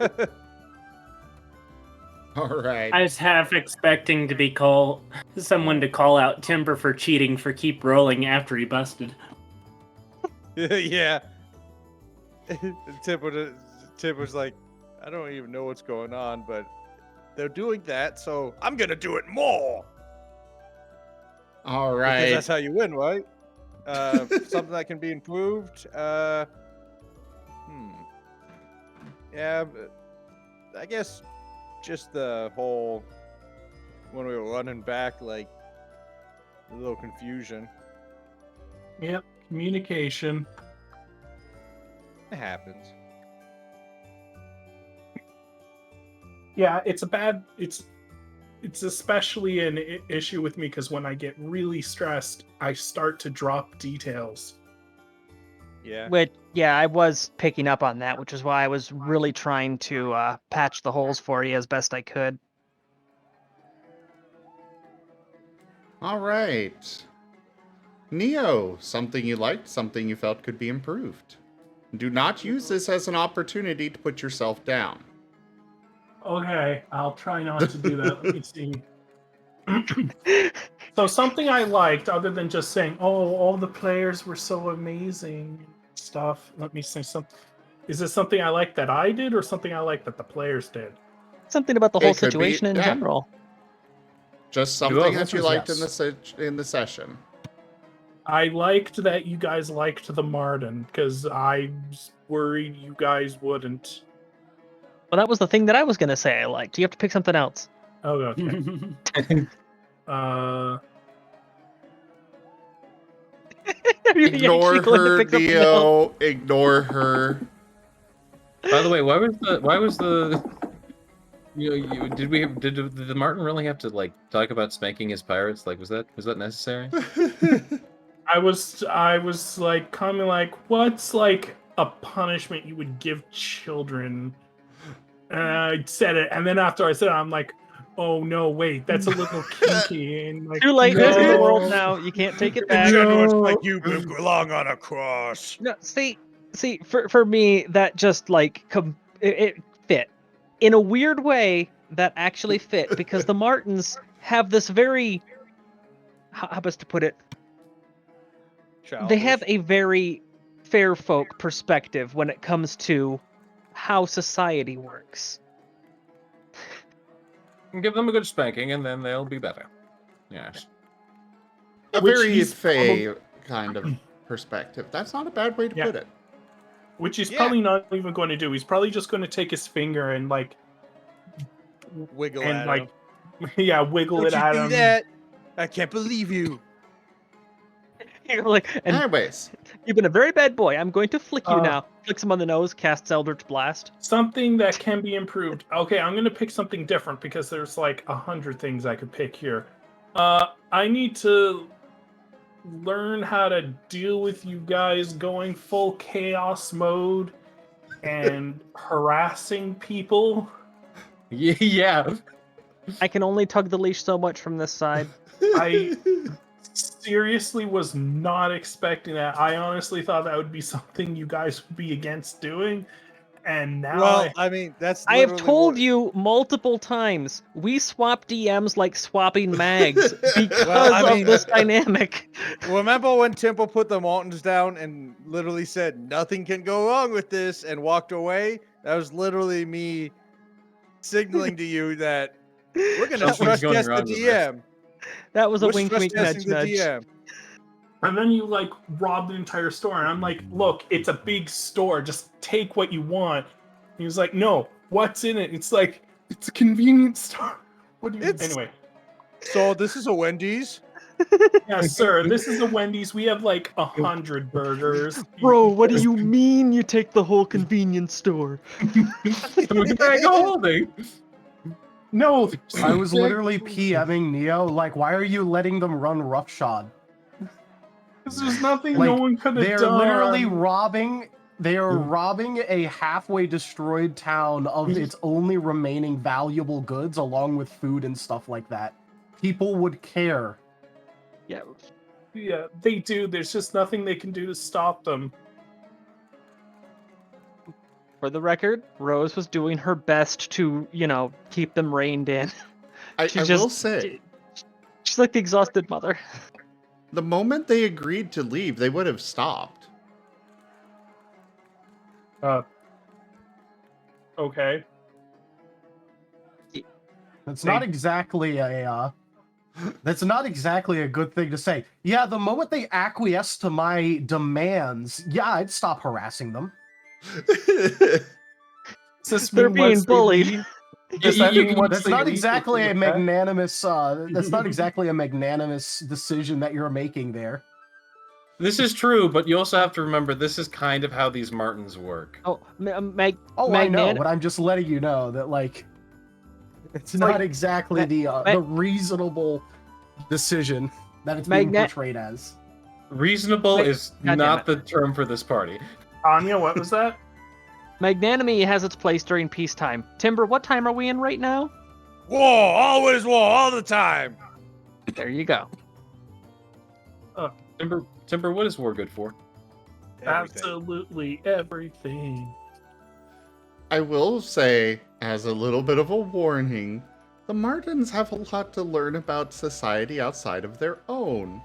All right. I was half expecting to be someone to call out Timber for cheating for keep rolling after he busted. Yeah. Timber's like, I don't even know what's going on, but they're doing that, so I'm gonna do it more. All right. Because that's how you win, right? Something that can be improved. Yeah, but I guess just the whole when we were running back, like a little confusion. Yep. Communication. It happens. Yeah, it's especially an issue with me because when I get really stressed, I start to drop details. Yeah. Yeah, I was picking up on that, which is why I was really trying to patch the holes for you as best I could. All right. Neo, something you liked, something you felt could be improved. Do not use this as an opportunity to put yourself down. Okay, I'll try not to do that. Let me see. So something I liked, other than just saying, "Oh, all the players were so amazing," stuff. Let me say something. Is this something I liked that I did, or something I liked that the players did? Something about the It whole could be- situation in yeah. general. Just You something will. that you liked Yes. in the session. I liked that you guys liked the Marten because I was worried you guys wouldn't. Well, that was the thing that I was gonna say I liked. You have to pick something else. Oh, okay. You Ignore actually going to her, pick something else? Neo. Ignore her. By the way, why was the did the Marten really have to like talk about spanking his pirates? Like, was that necessary? I was like coming like, what's like a punishment you would give children? And I said it, and then after I said it, I'm like, oh no, wait, that's a little kinky. And like, Too late. It's in the world no. now. You can't take it back. No. You belong on a cross. No, see, for me, that just like it fit in a weird way. That actually fit because the Martens have this very, how best to put it, They have a very fair folk perspective when it comes to how society works. Give them a good spanking, and then they'll be better. Yes. A Which very he's fey kind of perspective. That's not a bad way to put it. Which he's Yeah. probably not even going to do. He's probably just going to take his finger and like Wiggle and at like him. yeah, wiggle Don't it you at do him. that? I can't believe you. You're like, and Anyways, you've been a very bad boy. I'm going to flick you now. Flicks him on the nose, casts Eldritch Blast. Something that can be improved. Okay, I'm going to pick something different because there's like 100 things I could pick here. I need to learn how to deal with you guys going full chaos mode and harassing people. Yeah. I can only tug the leash so much from this side. I seriously was not expecting that. I honestly thought that would be something you guys would be against doing. And now Well, I mean, that's I have literally told what- you multiple times, we swap DMs like swapping mags because Well, I of mean- this dynamic. Remember when Temple put the Martens down and literally said nothing can go wrong with this and walked away? That was literally me signaling to you that we're gonna Something's stress going test the wrong with this. DM. That was a We're wink, stress wink, nudge, testing the nudge. DM. And then you like rob the entire store, and I'm like, look, it's a big store. Just take what you want. And he was like, no, what's in it? It's like, it's a convenience store. What do you anyway? So this is a Wendy's. Yeah, sir. This is a Wendy's. We have like 100 burgers. Bro, what do you mean you take the whole convenience store? Bag of holding. No, I was literally PMing Neo, like, why are you letting them run roughshod? because there's nothing Like, no one could have They're done. literally robbing. They are robbing a halfway destroyed town of its only remaining valuable goods, along with food and stuff like that. People would care. Yeah. Yeah, they do. There's just nothing they can do to stop them. For the record, Rose was doing her best to, keep them reined in. I She will just- say, She's like the exhausted mother. the moment they agreed to leave, they would have stopped. Okay. That's not exactly a. That's not exactly a good thing to say. Yeah, the moment they acquiesce to my demands, yeah, I'd stop harassing them. They're being bullied. Does that mean once That's they not leave, exactly we'll a do that? magnanimous. That's not exactly a magnanimous decision that you're making there. This is true, but you also have to remember this is kind of how these Martens work. Oh, I know, but I'm just letting you know that it's not like, exactly the reasonable decision that it's being portrayed as. Reasonable is God damn not it. the term for this party. Anya, what was that? Magnanimity has its place during peacetime. Timber, what time are we in right now? War, always war, all the time. There you go. Timber, what is war good for? Absolutely everything. I will say, as a little bit of a warning, the Martens have a lot to learn about society outside of their own.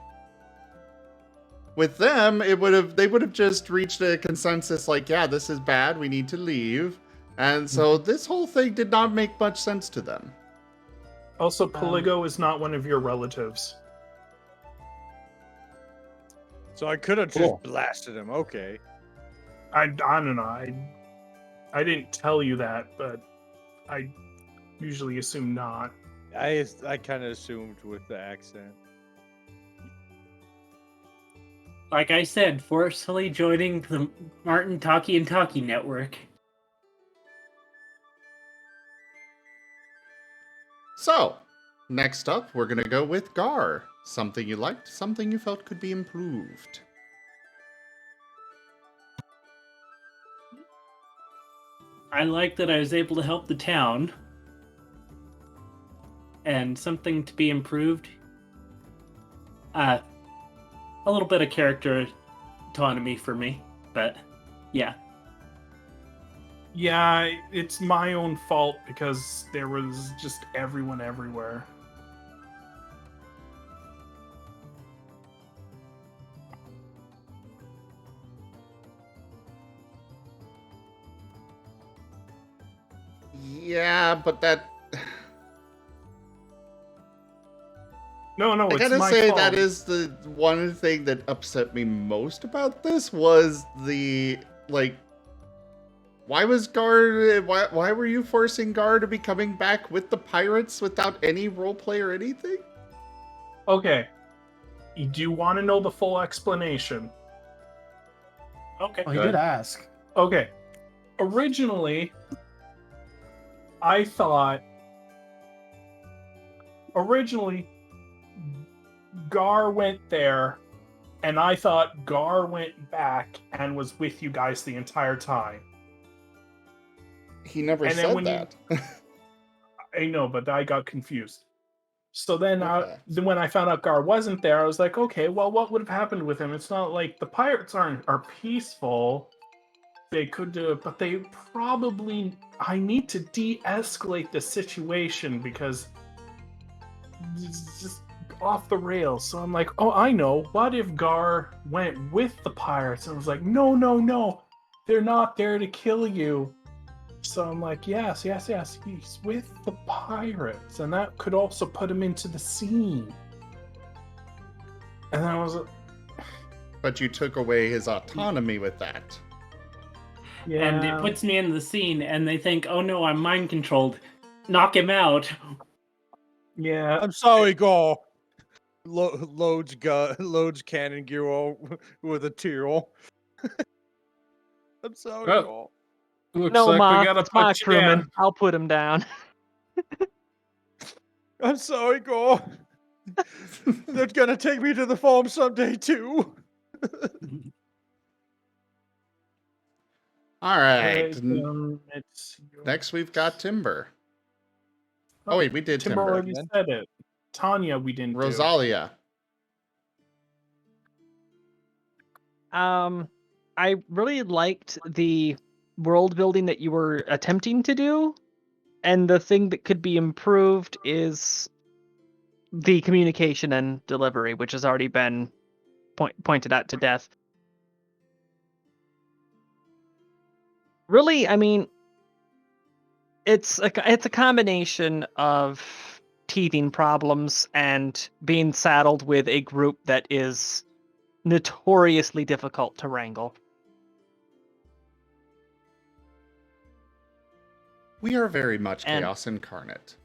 With them, they would have just reached a consensus like, yeah, this is bad, we need to leave. And so this whole thing did not make much sense to them. Also, Polygo is not one of your relatives. So I could have just blasted him. Okay. I don't know. I didn't tell you that, but I usually assume not. I kind of assumed with the accent. Like I said, forcefully joining the Marten Talkie and Talkie network. So, next up, we're going to go with Gar. Something you liked, something you felt could be improved. I like that I was able to help the town. And something to be improved. A little bit of character autonomy for me, but yeah. Yeah, it's my own fault because there was just everyone everywhere. Yeah, but that... No, I it's gotta my say fault. that is the one thing that upset me most about this was the, like, why was Gar, why were you forcing Gar to be coming back with the pirates without any roleplay or anything? Okay. Do you want to know the full explanation? Okay. Oh, he did ask. Okay. Originally, I thought... Gar went there, and I thought Gar went back and was with you guys the entire time. He never And then said when that. I know, but I got confused. So then, Okay. then when I found out Gar wasn't there, I was like, okay, well, what would have happened with him? It's not like the pirates are peaceful. They could do it, but they probably... I need to de-escalate the situation because it's just off the rails. So I'm like, oh, I know. What if Gar went with the pirates? And I was like, no. They're not there to kill you. So I'm like, yes, he's with the pirates. And that could also put him into the scene. And I was... But you took away his autonomy with that. Yeah. And it puts me in the scene, and they think, oh no, I'm mind controlled. Knock him out. Yeah. I'm sorry, Gar. Loads cannon gear with a teal. I'm sorry, Oh. Gar. Looks No, like Ma, we gotta it's my put you crewman. down. I'll put him down. I'm sorry, Gar. They're gonna take me to the farm someday too. All right. it's your... Next, we've got Timber. Oh, wait, we did Timber Timber. already said it. Tanya, we didn't Rosalia. I really liked the world building that you were attempting to do, and the thing that could be improved is the communication and delivery, which has already been pointed out to death. Really, I mean, it's a combination of teething problems and being saddled with a group that is notoriously difficult to wrangle. We are very much chaos incarnate.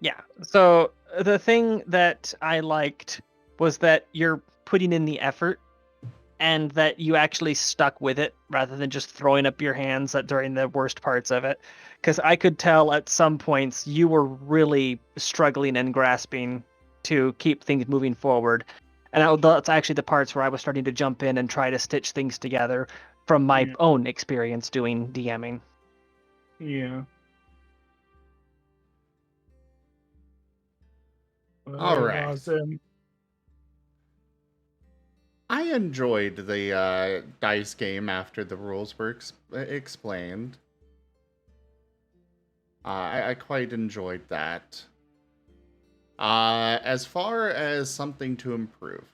Yeah. So the thing that I liked was that you're putting in the effort and that you actually stuck with it rather than just throwing up your hands during the worst parts of it. Because I could tell at some points you were really struggling and grasping to keep things moving forward. And that's actually the parts where I was starting to jump in and try to stitch things together from my own experience doing DMing. Yeah. All right. I enjoyed the dice game after the rules were explained. I quite enjoyed that. As far as something to improve,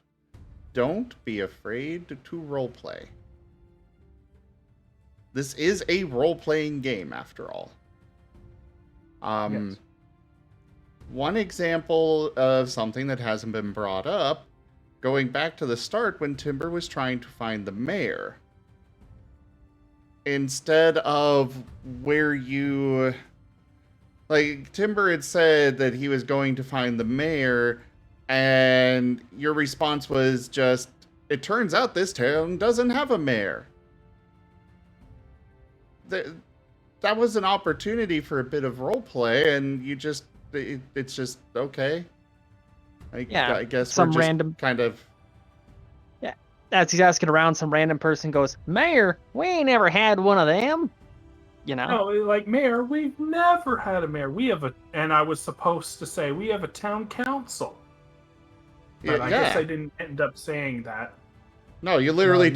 don't be afraid to roleplay. This is a role-playing game, after all. Yes. One example of something that hasn't been brought up, going back to the start when Timber was trying to find the mayor. Instead of where you... Like, Timber had said that he was going to find the mayor, and your response was just, it turns out this town doesn't have a mayor. That was an opportunity for a bit of roleplay, and you just... It's just, okay. I guess some we're just random kind of... Yeah, as he's asking around, some random person goes, "Mayor, we ain't ever had one of them." You know? No, like, mayor, we've never had a mayor. We have and I was supposed to say, we have a town council. But I guess I didn't end up saying that. No, you literally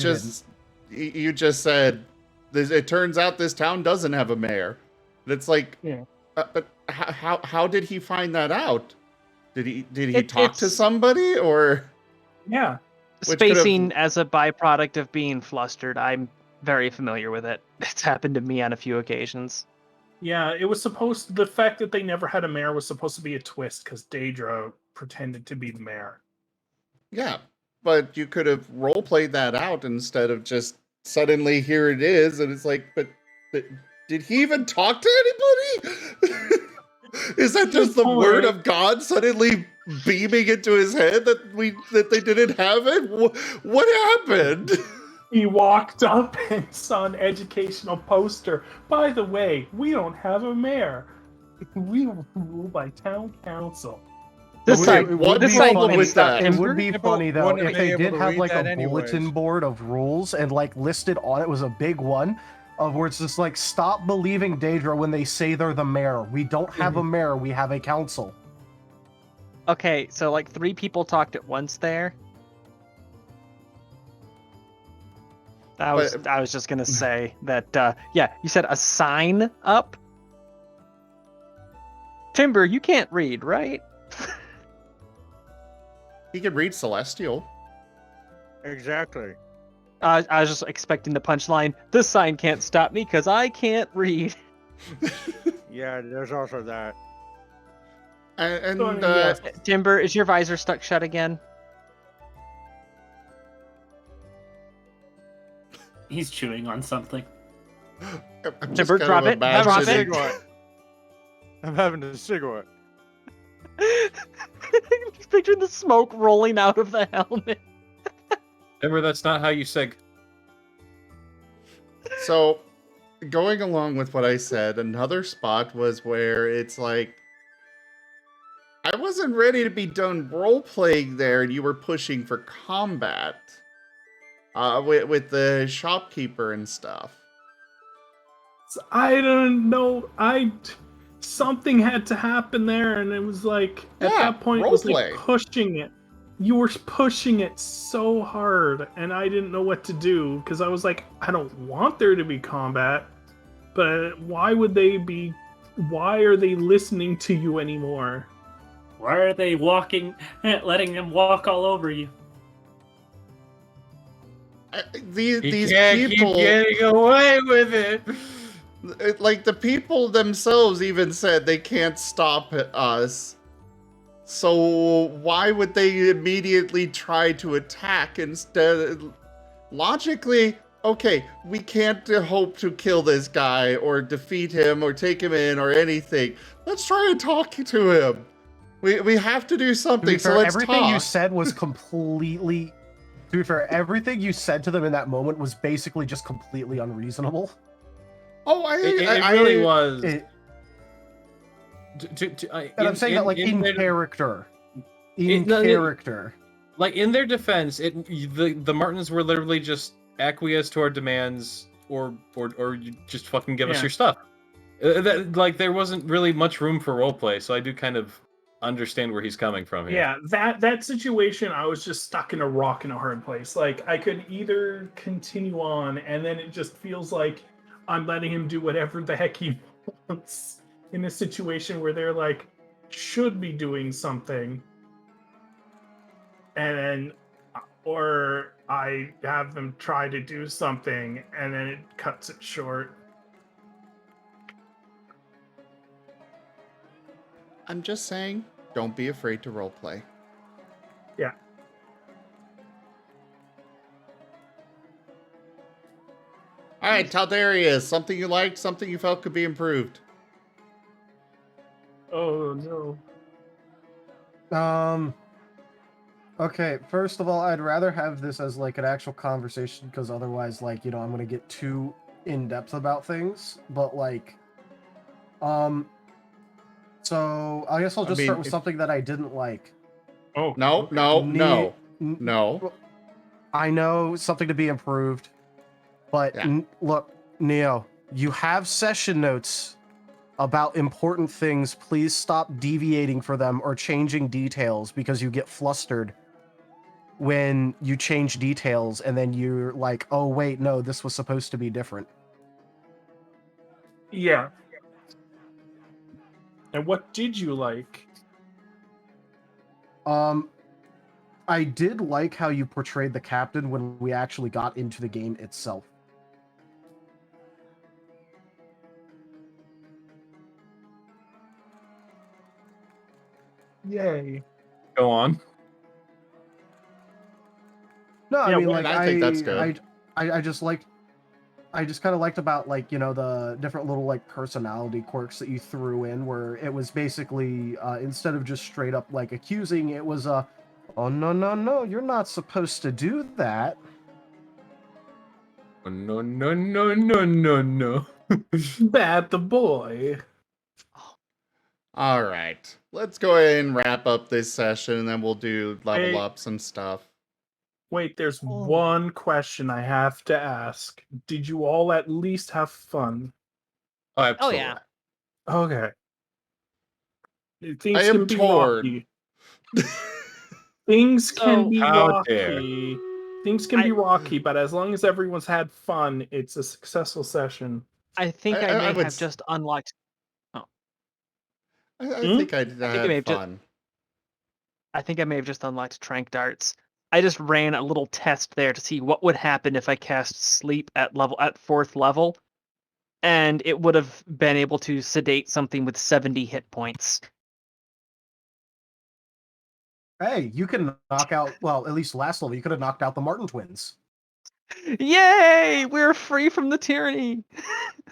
you just said, it turns out this town doesn't have a mayor. And it's like, yeah. But how did he find that out? Did he talk to somebody, or? Yeah. Spacing as a byproduct of being flustered. I'm very familiar with it. It's happened to me on a few occasions. Yeah, it was supposed the fact that they never had a mayor was supposed to be a twist because Daedra pretended to be the mayor. Yeah, but you could have role played that out instead of just suddenly here it is, and it's like, but did he even talk to anybody? Is that just the word of God suddenly beaming into his head that they didn't have it? What happened? He walked up and saw an educational poster. By the way, we don't have a mayor. We rule by town council. This side, It would this be side funny- can stop It would Timber. be People funny though wouldn't if be they able did to have read like a that anyways. bulletin board of rules and like listed on it was a big one of where it's just like stop believing Daedra when they say they're the mayor. We don't have a mayor. We have a council. Okay, so like 3 people talked at once there. I was just gonna say that. Yeah, you said a sign up. Timber, you can't read, right? He could read Celestial. Exactly. I was just expecting the punchline. This sign can't stop me because I can't read. Yeah, there's also that. Timber, is your visor stuck shut again? He's chewing on something. I'm Timber, drop it. Drop it. Cigarette. I'm having a cigarette. Just picturing the smoke rolling out of the helmet. Remember, that's not how you seg. So, going along with what I said, another spot was where it's like, I wasn't ready to be done role-playing there, and you were pushing for combat. With the shopkeeper and stuff. I don't know. Something had to happen there, and it was like at that point it was like pushing it. You were pushing it so hard, and I didn't know what to do because I was like, I don't want there to be combat, but why would they be? Why are they listening to you anymore? Why are they letting them walk all over you? These can't people keep getting away with it. Like the people themselves even said they can't stop us. So why would they immediately try to attack instead? Logically, okay, we can't hope to kill this guy or defeat him or take him in or anything. Let's try and talk to him. We have to do something. So let's everything talk. you said was completely. To be fair, everything you said to them in that moment was basically just completely unreasonable. Oh, it really was. And I'm saying that like in character. In character. Like in their defense, the Martens were literally just acquiesce to our demands or you just fucking give us your stuff. Like there wasn't really much room for roleplay, so I do kind of understand where he's coming from here. Yeah, that situation, I was just stuck in a rock in a hard place. Like I could either continue on, and then it just feels like I'm letting him do whatever the heck he wants in a situation where they're like should be doing something, and then or I have them try to do something, and then it cuts it short. I'm just saying, don't be afraid to roleplay. Yeah. All right, Taldarius, something you liked, something you felt could be improved. Oh no. Okay, first of all, I'd rather have this as like an actual conversation because otherwise, like, you know, I'm gonna get too in depth about things. But like, so I guess I'll just start with something that I didn't like. Oh no. I know something to be improved, but look, Neo, you have session notes about important things. Please stop deviating for them or changing details because you get flustered when you change details and then you're like, oh wait, no, this was supposed to be different. Yeah. And what did you like? I did like how you portrayed the captain when we actually got into the game itself. Yay. Go on. No, I Yeah, mean, well, like, I think that's good. I just liked, I just kind of liked about, like, you know, the different little, like, personality quirks that you threw in, where it was basically, instead of just straight up, like, accusing, it was, oh, no, no, no, you're not supposed to do that. No, no, no, no, no, no. Bad the boy. All right. Let's go ahead and wrap up this session, and then we'll do level Wait. ups and stuff. Wait, there's one question I have to ask. Did you all at least have fun? Oh, absolutely. yeah. Okay. Things I am can be torn. rocky. Things can So- be How dare. rocky. Things can be rocky, but as long as everyone's had fun, it's a successful session. I think I, may would have just unlocked. I think I I may had have fun. I think I may have just unlocked Trank Darts. I just ran a little test there to see what would happen if I cast Sleep at 4th level, and it would have been able to sedate something with 70 hit points. Hey, you can knock out, well, at least last level, you could have knocked out the Marten twins. Yay! We're free from the tyranny.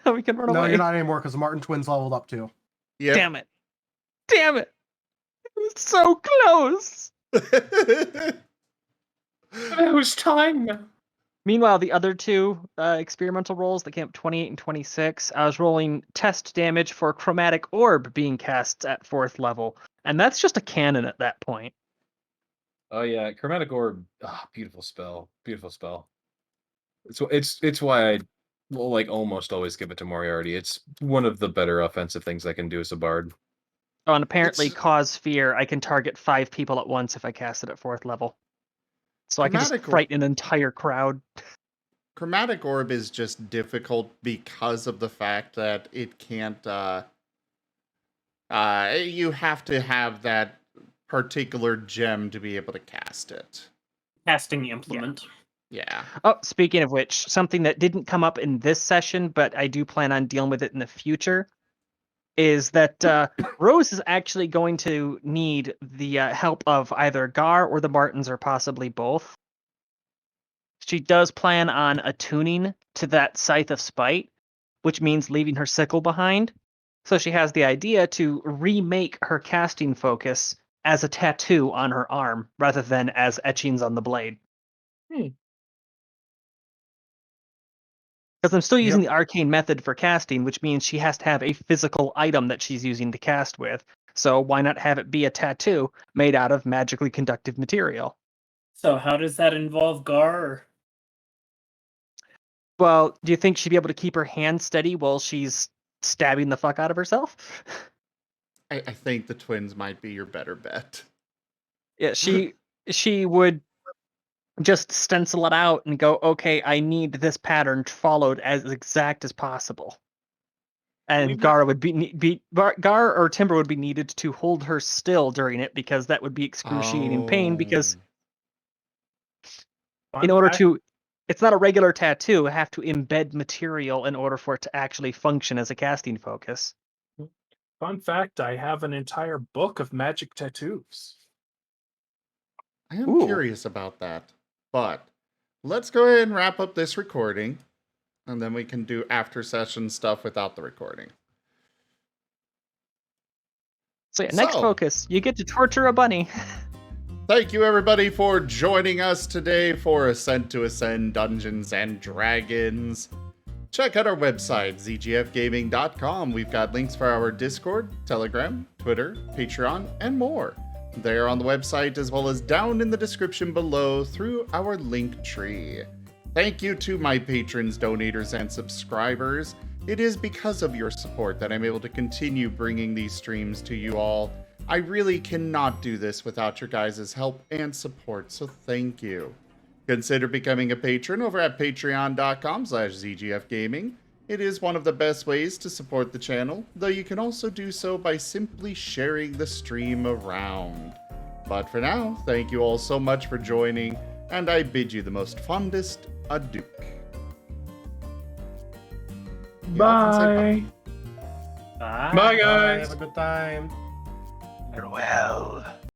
We can run No, away. you're not anymore, because the Marten twins leveled up too. Yep. Damn it! Damn it! It was so close. Whose time now? Meanwhile, the other two experimental rolls that came up 28 and 26, I was rolling test damage for Chromatic Orb being cast at 4th level, and that's just a cannon at that point. Oh yeah, Chromatic Orb. Beautiful spell. Beautiful spell. It's why I will like almost always give it to Moriarty. It's one of the better offensive things I can do as a bard. Oh, and apparently Cause Fear, I can target 5 people at once if I cast it at 4th level. So I can just Chromatic Orb- frighten an entire crowd. Chromatic Orb is just difficult because of the fact that it can't. You have to have that particular gem to be able to cast it. Casting implement. Yeah. Oh, speaking of which, something that didn't come up in this session, but I do plan on dealing with it in the future, is that Rose is actually going to need the help of either Gar or the Martens, or possibly both. She does plan on attuning to that Scythe of Spite, which means leaving her sickle behind. So she has the idea to remake her casting focus as a tattoo on her arm, rather than as etchings on the blade. Because I'm still using the arcane method for casting, which means she has to have a physical item that she's using to cast with. So why not have it be a tattoo made out of magically conductive material? So how does that involve Gar? Well, do you think she'd be able to keep her hand steady while she's stabbing the fuck out of herself? I think the twins might be your better bet. Yeah, she would just stencil it out and go, okay, I need this pattern followed as exact as possible. And Gar would Gar or Timber would be needed to hold her still during it, because that would be excruciating pain, because in order to, it's not a regular tattoo, I have to embed material in order for it to actually function as a casting focus. Fun fact, I have an entire book of magic tattoos. I am curious about that. But let's go ahead and wrap up this recording, and then we can do after session stuff without the recording. So yeah, next focus, you get to torture a bunny. Thank you everybody for joining us today for Ascent to Ascend Dungeons and Dragons. Check out our website, zgfgaming.com. We've got links for our Discord, Telegram, Twitter, Patreon, and more. They are on the website as well as down in the description below through our link tree. Thank you to my patrons, donators, and subscribers. It is because of your support that I'm able to continue bringing these streams to you all. I really cannot do this without your guys' help and support, so thank you. Consider becoming a patron over at patreon.com/zgfgaming. It is one of the best ways to support the channel, though you can also do so by simply sharing the stream around. But for now, thank you all so much for joining, and I bid you the most fondest adieu. Bye. Bye. Bye, guys. Have a good time. Farewell.